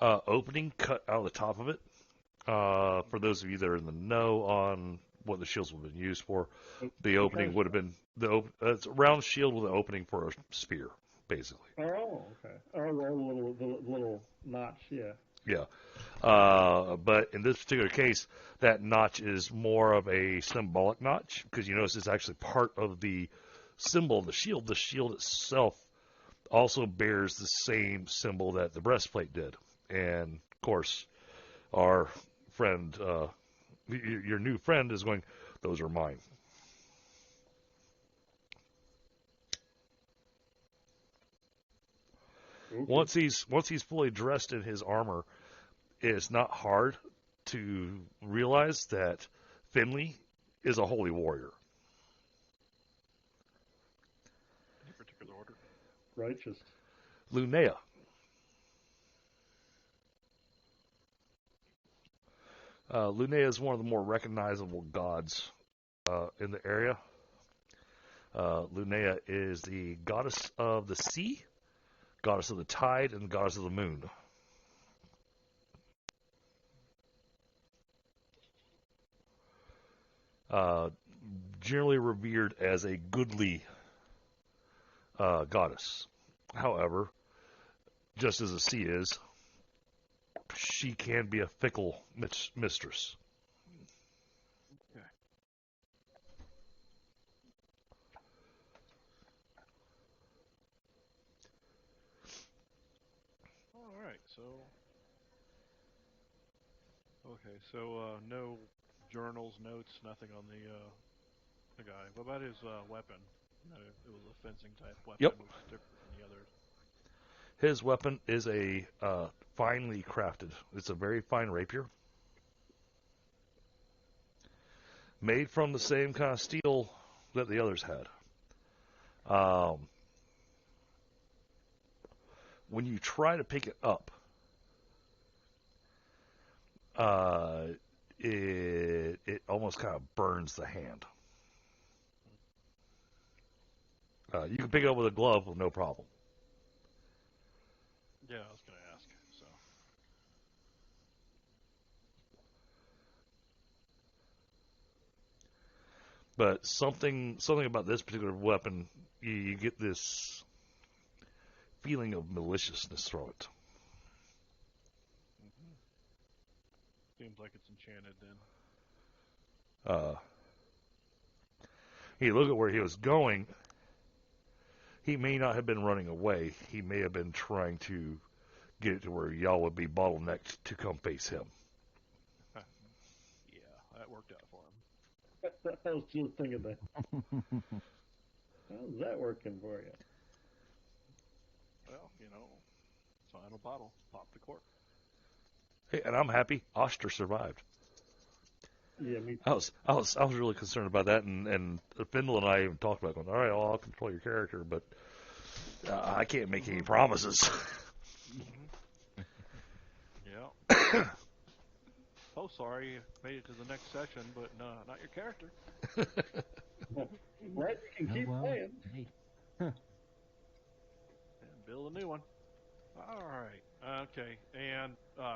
opening cut out of the top of it. For those of you that are in the know on what the shields would have been used for, the opening would have been it's a round shield with an opening for a spear, basically. Oh, okay. Oh, the little notch, yeah. Yeah. But in this particular case, that notch is more of a symbolic notch, because you notice it's actually part of the symbol of the shield. The shield itself also bears the same symbol that the breastplate did. And, of course, our friend, your new friend, is going, those are mine. Okay. Once he's fully dressed in his armor, it's not hard to realize that Finley is a holy warrior. Any particular order? Righteous. Luneia. Luneia is one of the more recognizable gods in the area. Luneia is the goddess of the sea, goddess of the tide, and goddess of the moon. Generally revered as a goodly goddess. However, just as the sea is, she can be a fickle mistress. Okay. All right. So no journals, notes, nothing on the guy. What about his weapon? It was a fencing type weapon, Yep. which is different than the others. His weapon is a finely crafted. It's a very fine rapier, made from the same kind of steel that the others had. When you try to pick it up, it almost kind of burns the hand. You can pick it up with a glove with no problem. Yeah, I was going to ask. So. But something about this particular weapon, you get this feeling of maliciousness from it. Mm-hmm. Seems like it's enchanted then. You look at where he was going. He may not have been running away. He may have been trying to get it to where y'all would be bottlenecked to come face him. worked out for him. I was just thinking that. How's that working for you? Well, final bottle, pop the cork. Hey, and I'm happy Oshtur survived. Yeah, me too. I was really concerned about that, and Fyndhal and I even talked about going, all right, well, I'll control your character, but I can't make any promises. Yeah. Oh, sorry, you made it to the next session, but no, not your character. Right, you can keep playing. Hey. And build a new one. All right. Okay. And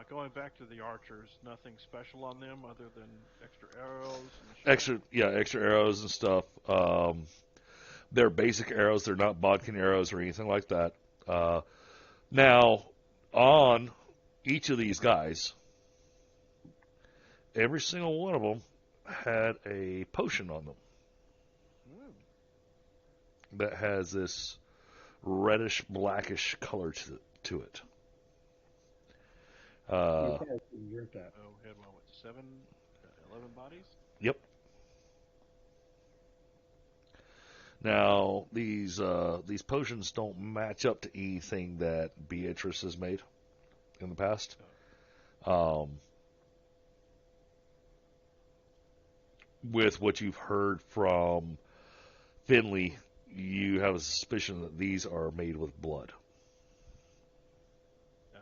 going back to the archers, nothing special on them other than extra arrows and shield? Extra arrows and stuff. They're basic arrows. They're not bodkin arrows or anything like that. Now, on each of these guys, every single one of them had a potion on them that has this reddish, blackish color to it. You probably shouldn't drink that. Oh, we had 11 bodies? Yep. Now, these potions don't match up to anything that Beatrice has made in the past. With what you've heard from Finley, you have a suspicion that these are made with blood. Yeah.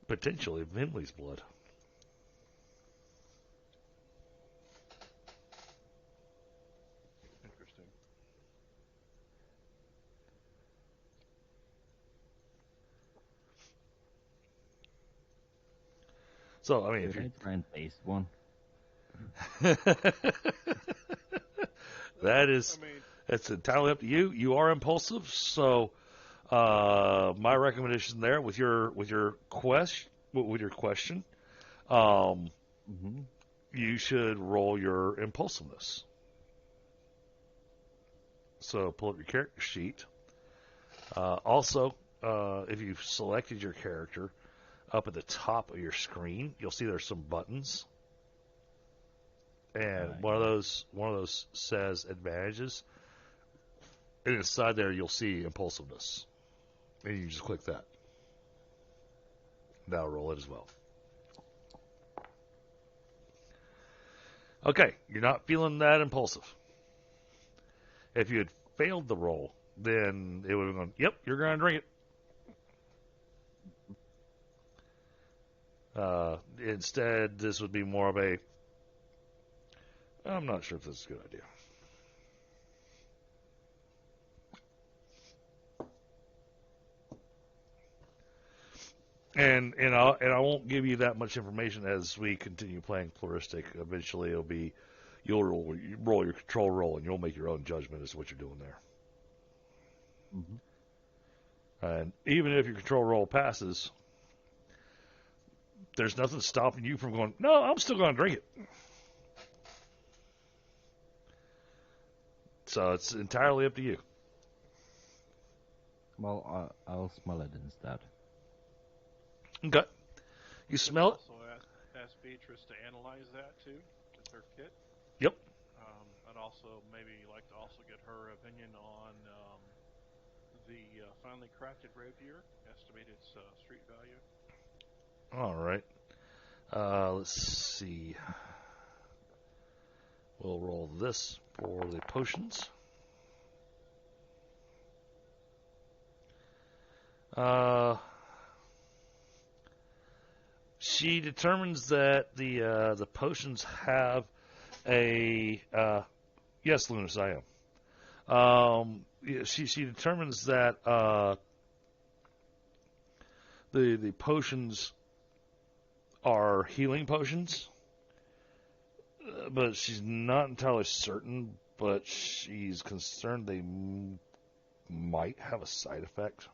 Potentially Finley's blood. Interesting. So, I mean, if Should you I try and taste one? That's entirely up to you. You are impulsive, so my recommendation there with your question, you should roll your impulsiveness. So pull up your character sheet. Also, if you've selected your character, up at the top of your screen, you'll see there's some buttons. And one of those says advantages. And inside there you'll see impulsiveness. And you just click that. That'll roll it as well. Okay, you're not feeling that impulsive. If you had failed the roll, then it would have gone, yep, you're going to drink it. Instead, this would be more of a, I'm not sure if this is a good idea. And I won't give you that much information as we continue playing Flaristic. Eventually, it'll be you'll roll your control roll, and you'll make your own judgment as to what you're doing there. And even if your control roll passes, there's nothing stopping you from going, no, I'm still going to drink it. So it's entirely up to you. Well, I'll smell it instead. Okay. You smell it? Also ask Beatrice to analyze that too, with her kit. Yep. I'd also maybe like to also get her opinion on the finely crafted rapier, estimate its street value. All right. Let's see. We'll roll this for the potions. She determines that the potions have a yes, Lunas, I am. She determines that the potions are healing potions, but she's not entirely certain. But she's concerned they might have a side effect.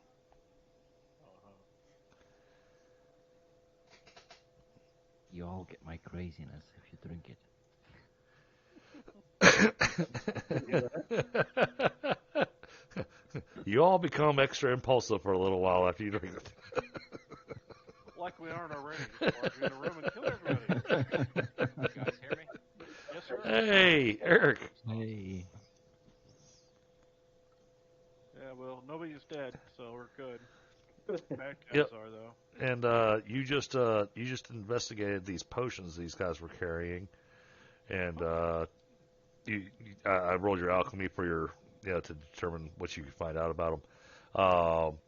You all get my craziness if you drink it. You all become extra impulsive for a little while after you drink it. like we aren't already. Barge in the room and kill everybody. You guys hear me? Yes, sir. Hey, Eric. Hey. Yeah, well, nobody's dead, so we're good. Bad guys Yep. are, though. And you just investigated these potions these guys were carrying, and I rolled your alchemy for your to determine what you could find out about them.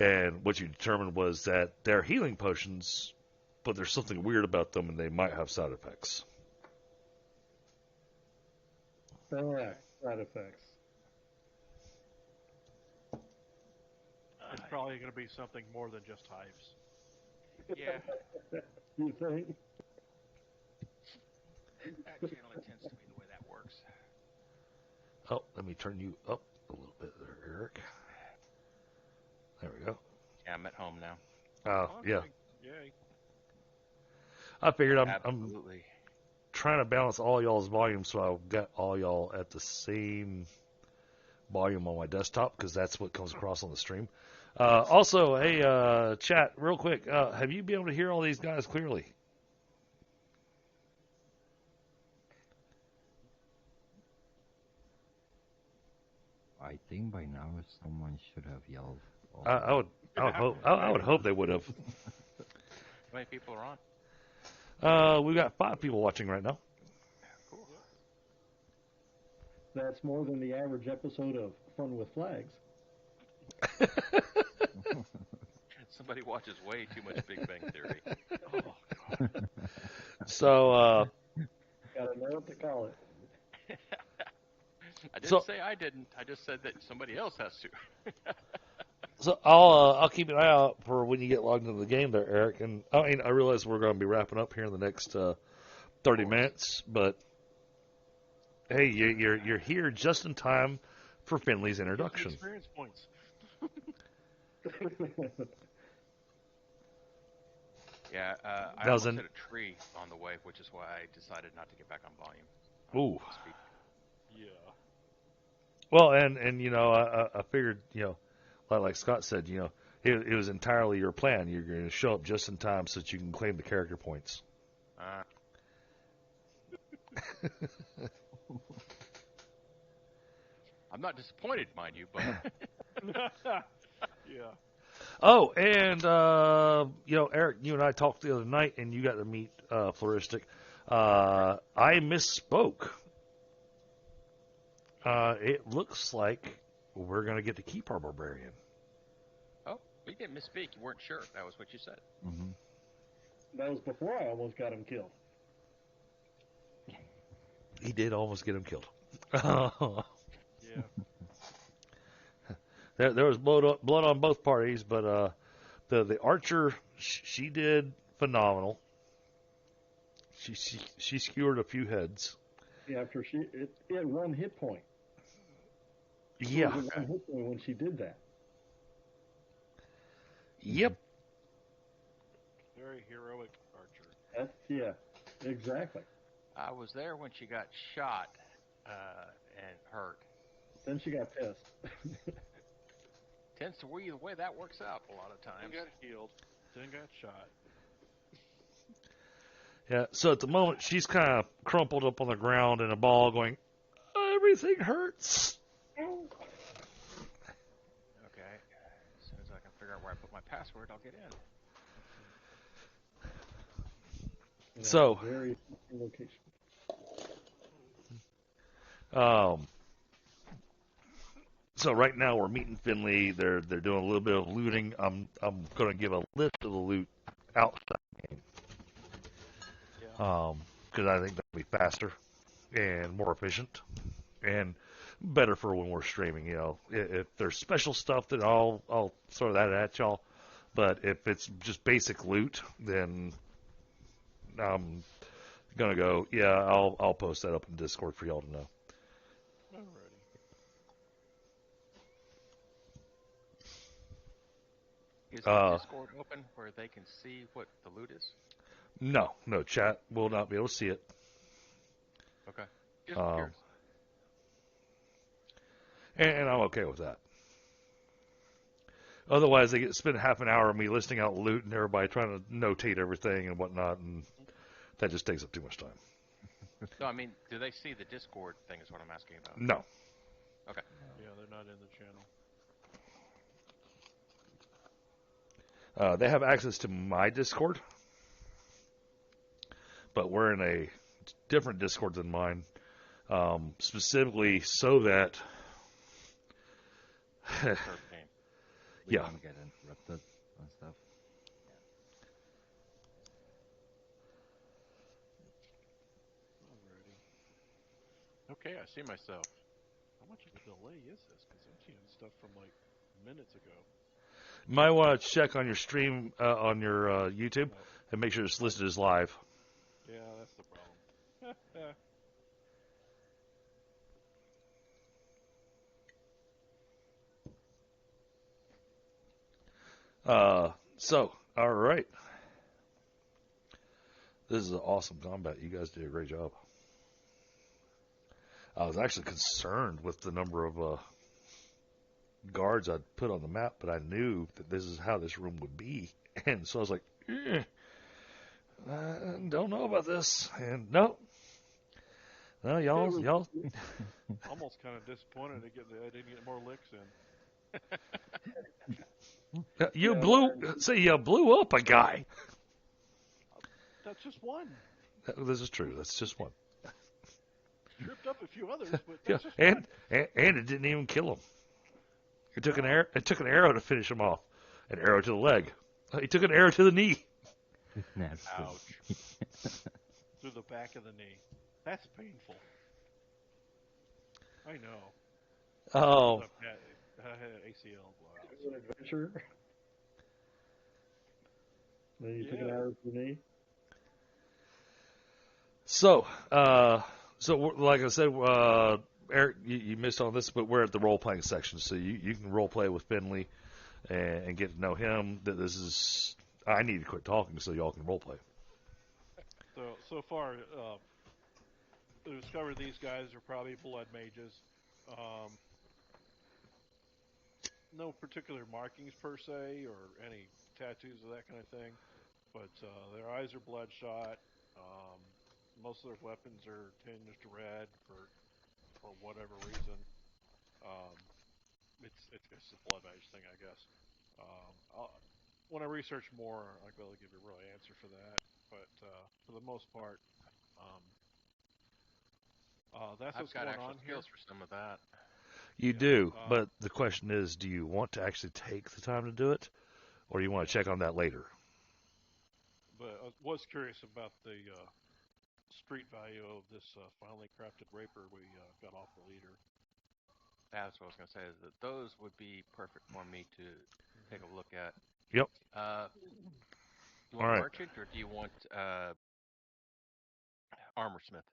And what you determined was that they're healing potions, but there's something weird about them, and they might have side effects. Correct. Side effects. It's probably going to be something more than just hives. Yeah, You think? that generally tends to be the way that works. Oh, let me turn you up a little bit there, Eric. There we go. Yeah, I'm at home now. Yeah. Okay. Yay. I figured I'm Absolutely. trying to balance all y'all's volume so I've got all y'all at the same volume on my desktop because that's what comes across on the stream. Also, hey, chat, real quick, have you been able to hear all these guys clearly? I think by now someone should have yelled. I would hope they would have. How many people are on? We've got 5 people watching right now. Cool. That's more than the average episode of Fun with Flags. Somebody watches way too much Big Bang Theory. So, Gotta know what to call it. I didn't say I didn't. I just said that somebody else has to. So I'll keep an eye out for when you get logged into the game there, Eric. And I mean, I realize we're going to be wrapping up here in the next 30 minutes, but hey, you're here just in time for Finley's introduction. Experience points. Yeah, I That was almost hit a tree on the way, which is why I decided not to get back on volume. Ooh. Speak. Yeah. Well, and you know, I figured, you know, like Scott said, you know, it was entirely your plan. You're going to show up just in time so that you can claim the character points. I'm not disappointed, mind you, but Yeah. Oh, and you know, Eric, you and I talked the other night, and you got to meet Flaristic. I misspoke. It looks like we're going to get to keep our barbarian. oh, you didn't misspeak. You weren't sure. That was what you said. Mm-hmm. That was before I almost got him killed. He did almost get him killed. Yeah. There was blood on both parties, but the archer, she did phenomenal. She skewered a few heads. Yeah, after it had 1 hit point. Yeah. It was 1 hit point when she did that. Yep. Very heroic archer. Yeah, exactly. I was there when she got shot and hurt. Then she got pissed. Tends to be the way that works out a lot of Then times. got healed. Then got shot. Yeah. So at the moment, she's kind of crumpled up on the ground in a ball, going, "Everything hurts." Okay. As soon as I can figure out where I put my password, I'll get in. So, very location. So right now we're meeting Finley. They're doing a little bit of looting. I'm going to give a list of the loot outside the game. Yeah. Because I think that'll be faster and more efficient and better for when we're streaming. You know, if there's special stuff, then I'll throw that at y'all. But if it's just basic loot, then I'm gonna go. Yeah, I'll post that up in Discord for y'all to know. Alrighty. Is the Discord open where they can see what the loot is? No, chat will not be able to see it. Okay. Just curious. And I'm okay with that. Otherwise, they spend half an hour of me listing out loot and everybody trying to notate everything and whatnot, and that just takes up too much time. No, I mean, do they see the Discord thing is what I'm asking about? No. Okay. Yeah, they're not in the channel. They have access to my Discord, but we're in a different Discord than mine, specifically so that We yeah. don't get interrupted and stuff. Alrighty. Okay, I see myself. How much of a delay is this? Because I'm seeing stuff from like minutes ago. You might want to check on your stream on your YouTube and make sure it's listed as live. Yeah, that's the problem. So, all right. This is an awesome combat. You guys did a great job. I was actually concerned with the number of guards I'd put on the map, but I knew that this is how this room would be. And so I was like, I don't know about this. And no, y'all. Almost kind of disappointed I didn't get more licks in. You blew up a guy. That's just one. This is true. That's just one. Tripped up a few others, but Yeah, that's just one. and it didn't even kill him. It took an arrow. It took an arrow to finish him off. An arrow to the leg. He took an arrow to the knee. Ouch. Through the back of the knee. That's painful. I know. Oh. I had an ACL blowout. It was an adventure. Then you took an arrow to the knee. So, like I said, Eric, you missed on this, but we're at the role playing section, so you can role play with Finley and get to know him. That this is, I need to quit talking so y'all can role play. So far, I discovered these guys are probably blood mages. No particular markings per se, or any tattoos or that kind of thing, but their eyes are bloodshot. Most of their weapons are tinged red for whatever reason. It's a blood mage thing, I guess. When I research more, I'll be able to give you a real answer for that. But for the most part, that's I've what's got going actual on here. skills for some of that. You do, but the question is, do you want to actually take the time to do it, or do you want to check on that later? But I was curious about the street value of this finely crafted rapier we got off the leader. That's what I was going to say, is that those would be perfect for me to take a look at. Yep. You want merchant, or do you want armor smith?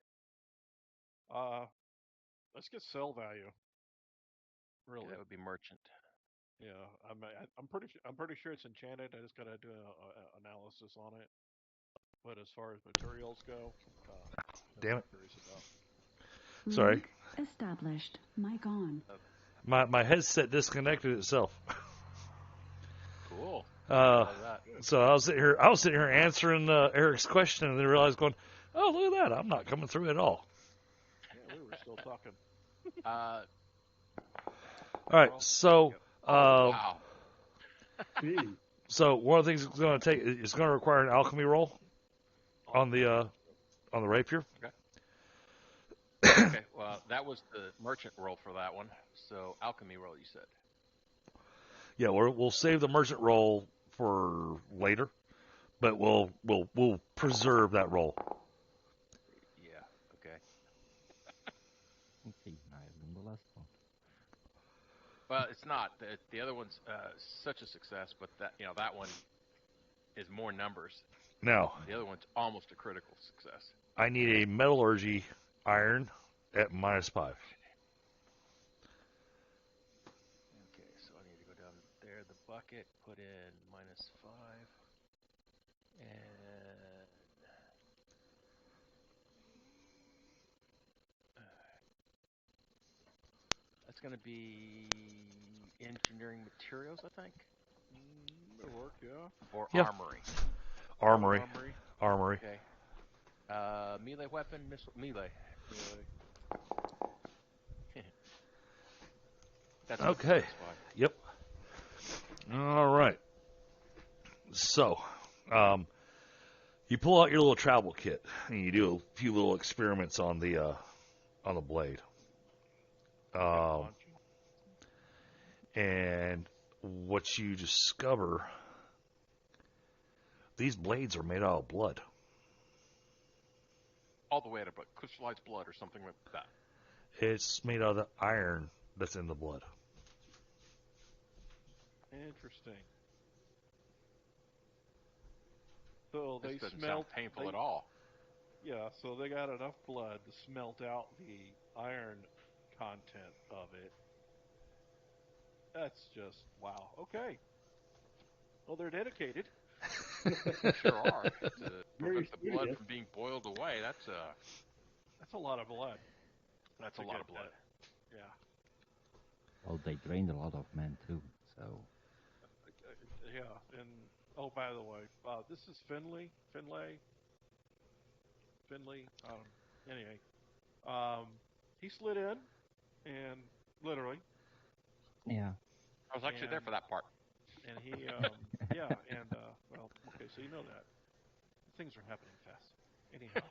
Let's get sell value. Really, that would be merchant. Yeah, I'm pretty sure it's enchanted. I just gotta do an analysis on it. But as far as materials go, damn it. I'm curious about. Sorry. Established. Mic on. My headset disconnected itself. Cool. So I was sitting here answering Eric's question, and then realized, oh, look at that, I'm not coming through at all. Yeah, we were still talking. All right, so wow. So one of the things it's going to require an alchemy roll on the rapier. Okay. Okay. Well, that was the merchant roll for that one. So alchemy roll, you said. Yeah, we'll save the merchant roll for later, but we'll preserve that roll. Yeah. Okay. Okay, higher than the last one. Well, it's not. The other one's such a success, but that one is more numbers. Now, the other one's almost a critical success. I need a metallurgy iron at -5. Okay, so I need to go down there, the bucket, put in -5, and that's going to be engineering materials, I think. It'll work, yeah. Or Yeah. armory? Armory. Armory. Armory. Okay. Melee weapon, melee. That's good to Okay. specify. Yep. All right. So, you pull out your little travel kit and you do a few little experiments on the blade. And what you discover, these blades are made out of blood. All the way to crystallized blood or something like that. It's made out of the iron that's in the blood. Interesting. So This they doesn't smelt. sound painful at all. Yeah, so they got enough blood to smelt out the iron content of it. That's just wow. Okay. Well, they're dedicated. Sure are. To Very prevent the blood serious. from being boiled away, that's That's a lot of blood. a to lot get of blood. that. Yeah. Well, they drained a lot of men too, so Yeah, and oh, by the way, this is Finley. Anyway, he slid in, and literally, yeah. I was actually there for that part. and he, yeah, and well, okay, so you know that things are happening fast. Anyhow,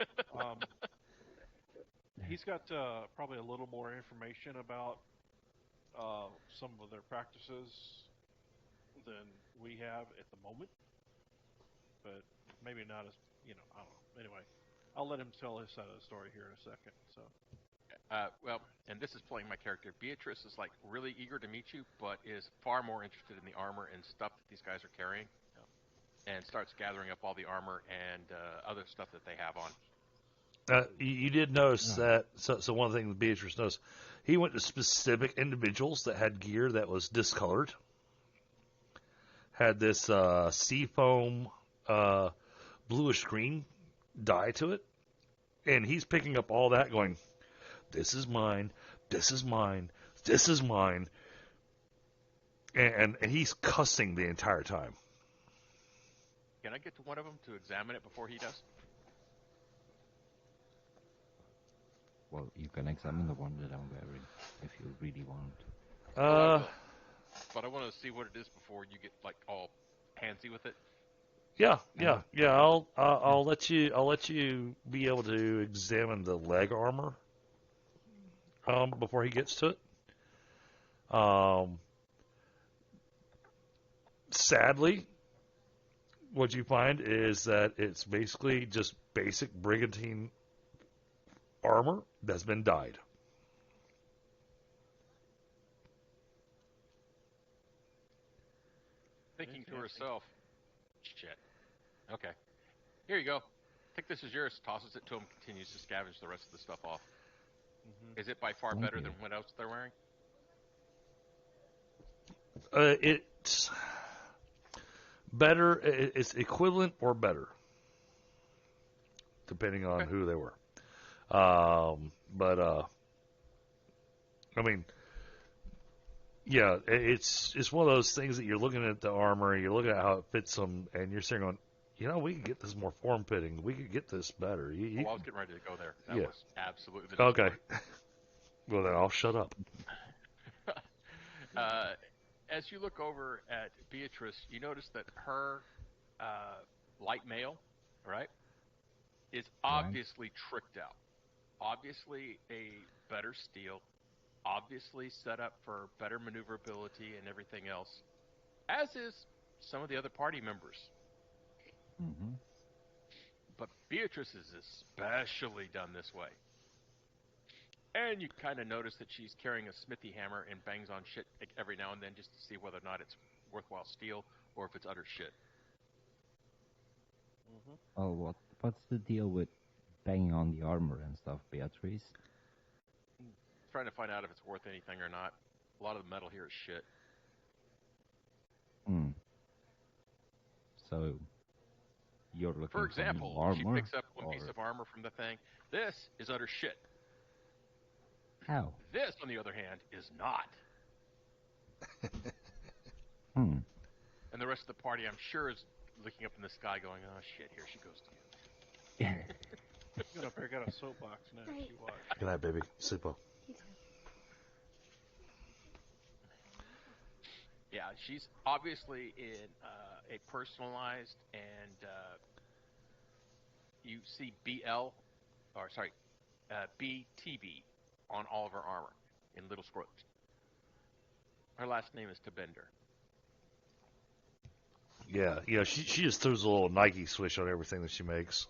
he's got probably a little more information about some of their practices than we have at the moment, but maybe not as I don't know. Anyway, I'll let him tell his side of the story here in a second. So. Well, and this is playing my character. Beatrice is like really eager to meet you, but is far more interested in the armor and stuff that these guys are carrying, and starts gathering up all the armor and other stuff that they have on. You did notice that. So one of the things Beatrice noticed, he went to specific individuals that had gear that was discolored, had this seafoam bluish green dye to it, and he's picking up all that, going, "This is mine. This is mine. This is mine," and he's cussing the entire time. Can I get to one of them to examine it before he does? Well, you can examine the one that I'm wearing if you really want. I will. But I want to see what it is before you get like all handsy with it. Yeah. I'll let you be able to examine the leg armor before he gets to it. Sadly, what you find is that it's basically just basic brigantine armor that's been dyed. Thinking to herself, shit. Okay. Here you go. Take this as yours. Tosses it to him. Continues to scavenge the rest of the stuff off. Mm-hmm. Is it by far Thank better you. than what else they're wearing? It's better. It's equivalent or better, depending on who they were. But I mean, yeah, it's one of those things that you're looking at the armor, you're looking at how it fits them, and you're saying, going, we could get this more form-fitting. We could get this better. I was getting ready to go there. That Yeah. was absolutely the next Okay. Well, then I'll shut up. As you look over at Beatrice, you notice that her light mail, right, is obviously tricked out. Obviously a better steel. Obviously set up for better maneuverability and everything else. As is some of the other party members. Mm-hmm. But Beatrice is especially done this way. And you kind of notice that she's carrying a smithy hammer and bangs on shit every now and then just to see whether or not it's worthwhile steel or if it's utter shit. Mm-hmm. Oh, what's the deal with banging on the armor and stuff, Beatrice? Trying to find out if it's worth anything or not. A lot of the metal here is shit. Hmm. So, you're looking For example, new armor? she picks up one piece of armor from the thing. This is utter shit. How? This, on the other hand, is not. Hmm. And the rest of the party, I'm sure, is looking up in the sky going, oh, shit, here she goes again. I'm going to pick out a soapbox now. Right. You watch. Good night, baby. Sleep well. Yeah, she's obviously in a personalized, and you see BTB on all of her armor in little squares. Her last name is Tabender. Yeah. She just throws a little Nike swish on everything that she makes.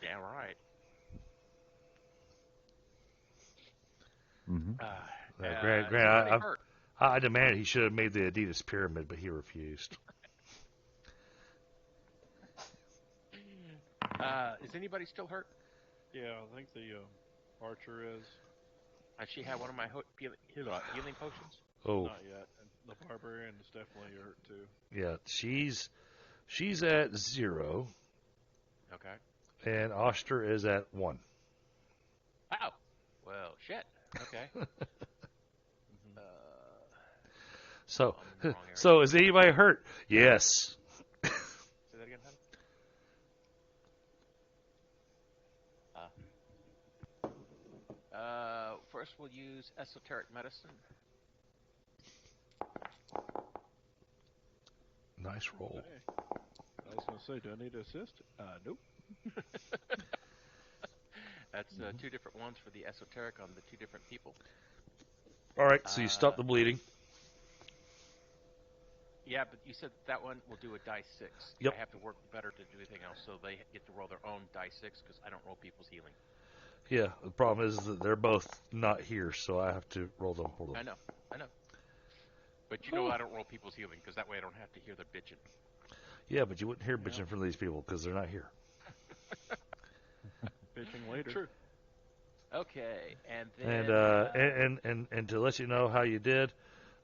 Damn right. Mm-hmm. Grant, I demanded he should have made the Adidas pyramid, but he refused. Is anybody still hurt? Yeah, I think the archer is. She had one of my healing potions. Oh, Not yet. And the barbarian is definitely hurt too. yeah. She's at 0, Okay. and Oshtur is at 1. Wow. Well, shit. Okay. So is anybody hurt? Yes. Say that again, honey. First, we'll use esoteric medicine. Nice roll. Hey. I was going to say, do I need to assist? Nope. That's 2 different ones for the esoteric on the 2 different people. All right, so you stop the bleeding. Yeah, but you said that one will do a die 6. Yep. I have to work better to do anything else, so they get to roll their own die 6 because I don't roll people's healing. Yeah, the problem is that they're both not here, so I have to roll them for them. I know. But you know I don't roll people's healing because that way I don't have to hear their bitching. Yeah, but you wouldn't hear bitching from these people because they're not here. Bitching later. True. Okay, and then And to let you know how you did,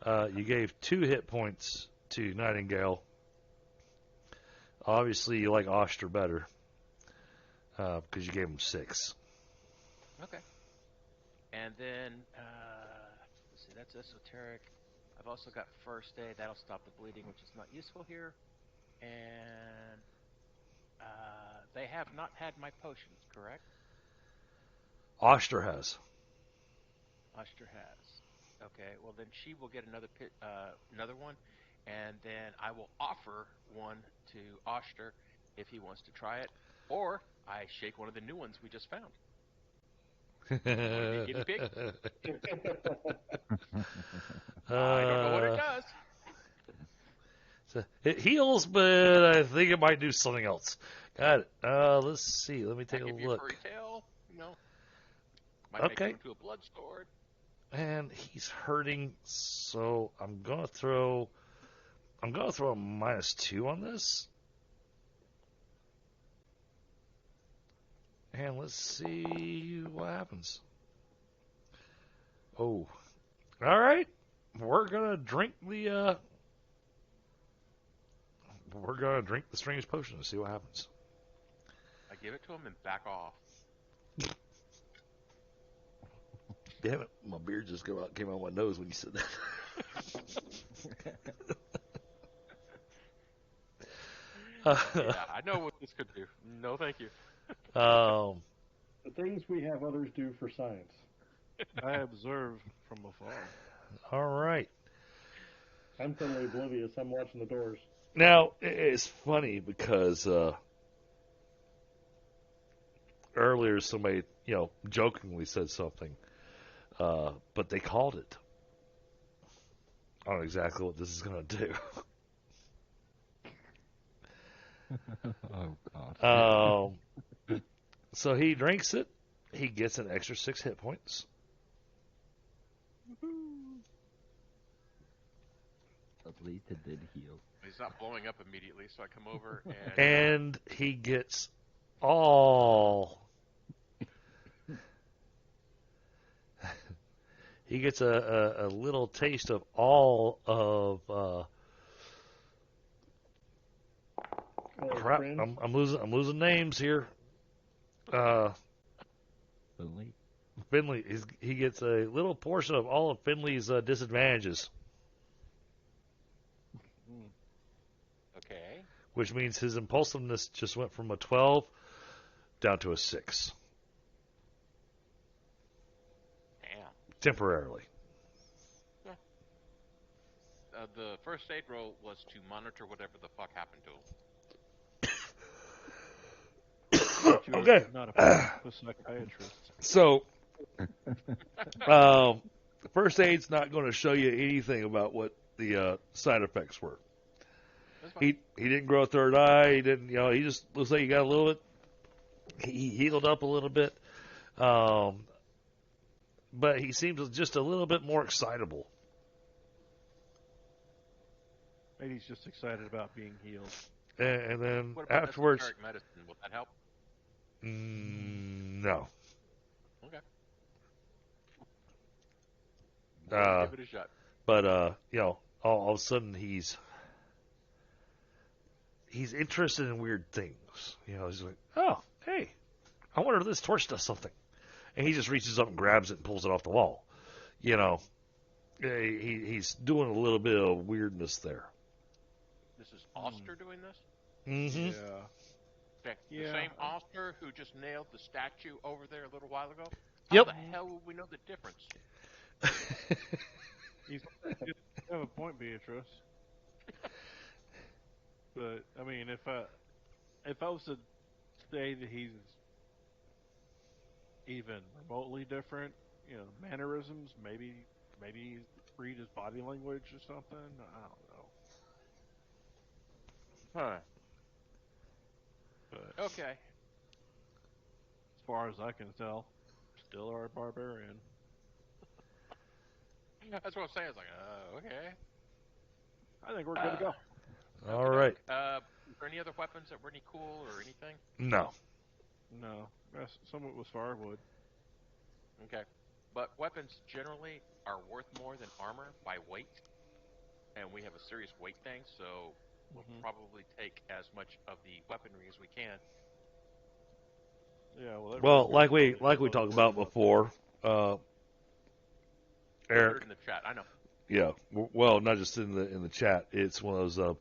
you gave 2 hit points to Nightingale. Obviously, you like Oshtur better because you gave him 6. Okay. And then, let's see, that's esoteric. I've also got first aid. That'll stop the bleeding, which is not useful here. And they have not had my potions, correct? Oshtur has. Oshtur has. Okay, well then she will get another one, and then I will offer one to Oshtur if he wants to try it, or I shake one of the new ones we just found. Guinea pig? I don't know what it does. So it heals, but I think it might do something else. Got it. Let's see. Let me take a Give you a look. furry tail, Might make Okay. you into a blood sword. And he's hurting, so I'm gonna throw a -2 on this. And let's see what happens. Oh. Alright. We're gonna drink the strange potion and see what happens. I give it to him and back off. Damn it, my beard just came out my nose when you said that. Yeah, I know what this could do. No, thank you. The things we have others do for science. I observe from afar. All right. I'm totally oblivious. I'm watching the doors. Now, it's funny because earlier somebody, jokingly said something, but they called it. I don't know exactly what this is going to do. Oh, God. So he drinks it. He gets an extra 6 hit points. At least it did heal. He's not blowing up immediately, so I come over and... And he gets all... he gets a little taste of all of... crap, I'm losing names here. Finley. He gets a little portion of all of Finley's disadvantages. Okay. which means his impulsiveness just went from a 12 down to a 6. Damn. Temporarily. The first aid roll was to monitor whatever the fuck happened to him. You're Okay. not a psychiatrist. So, first aid's not going to show you anything about what the side effects were. That's fine. He didn't grow a third eye. He didn't, he just looks like he got a little bit. He healed up a little bit, but he seems just a little bit more excitable. Maybe he's just excited about being healed. And then What about afterwards, esoteric medicine? Will that help? no. Okay. Uh, Give it a shot. But all of a sudden he's interested in weird things. He's like, oh, hey, I wonder if this torch does something. And he just reaches up and grabs it and pulls it off the wall. He's doing a little bit of weirdness there. This is Oshtur doing this? Mm-hmm. Yeah. Okay. The Yeah. same Oshtur who just nailed the statue over there a little while ago? Yep. How the hell would we know the difference? You have a point, Beatrice. But I mean, if I was to say that he's even remotely different, mannerisms, maybe he's read his body language or something. I don't know. Huh. But Okay. as far as I can tell, still are a barbarian. That's what I'm saying. It's like, okay. I think we're good to go. All right. Is there any other weapons that were any cool or anything? No. No, some of it was firewood. Okay. But weapons generally are worth more than armor by weight. And we have a serious weight thing, so we'll probably take as much of the weaponry as we can. Yeah, Well, like we talked about before, Eric. In the chat, I know. Yeah. Well, not just in the chat. It's one of those,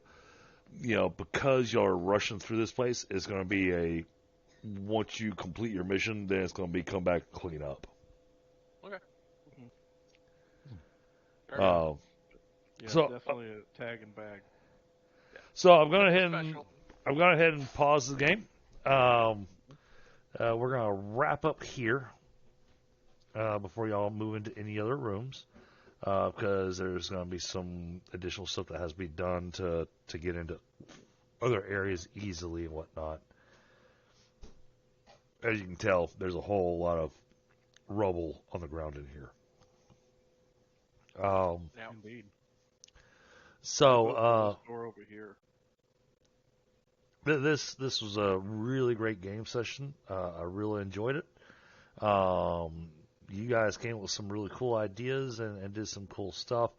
because y'all are rushing through this place, it's going to be once you complete your mission, then it's going to be come back and clean up. Okay. So definitely a tag and bag. Yeah. So I'm going ahead and pause the game. We're going to wrap up here before y'all move into any other rooms, because there's going to be some additional stuff that has to be done to get into other areas easily and whatnot. As you can tell, there's a whole lot of rubble on the ground in here. Indeed. So door over here. This was a really great game session. I really enjoyed it. You guys came up with some really cool ideas and did some cool stuff.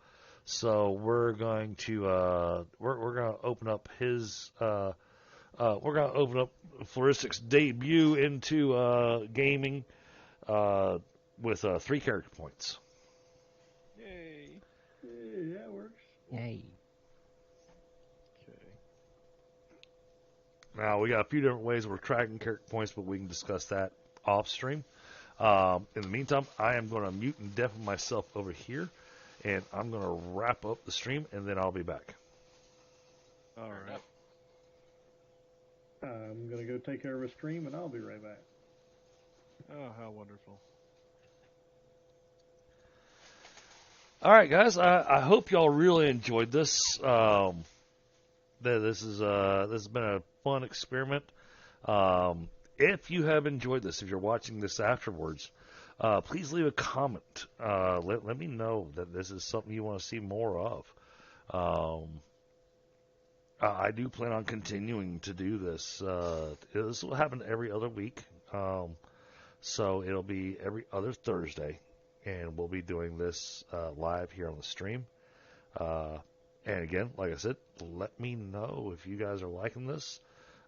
So we're going to we're going to open up Flaristic's debut into gaming with 3 character points. Yay! Yeah, that works. Yay. Okay. Now we got a few different ways we're tracking character points, but we can discuss that off stream. In the meantime, I am going to mute and deafen myself over here, and I'm going to wrap up the stream, and then I'll be back. All right. I'm going to go take care of a stream, and I'll be right back. Oh, how wonderful. All right, guys. I hope y'all really enjoyed this. This has been a fun experiment. If you have enjoyed this, if you're watching this afterwards, please leave a comment. Let me know that this is something you want to see more of. I do plan on continuing to do this. This will happen every other week. So it'll be every other Thursday, and we'll be doing this live here on the stream. And again, like I said, let me know if you guys are liking this.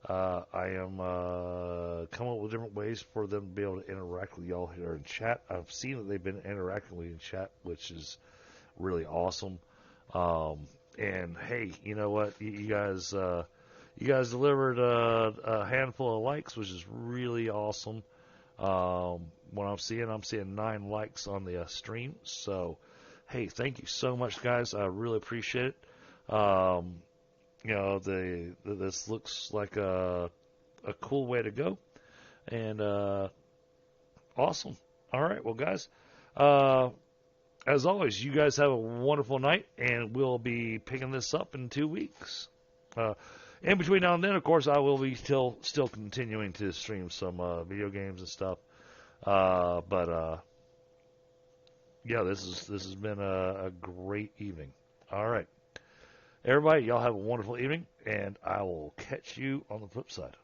I am coming up with different ways for them to be able to interact with y'all here in chat. I've seen that they've been interacting with you in chat, which is really awesome. And hey, you know what? You guys delivered a handful of likes, which is really awesome. What I'm seeing 9 likes on the stream. So, hey, thank you so much, guys. I really appreciate it. This looks like a cool way to go, and awesome. All right, well, guys, as always, you guys have a wonderful night, and we'll be picking this up in 2 weeks. In between now and then, of course, I will be still continuing to stream some video games and stuff. Yeah, this has been a great evening. All right, everybody, y'all have a wonderful evening, and I will catch you on the flip side.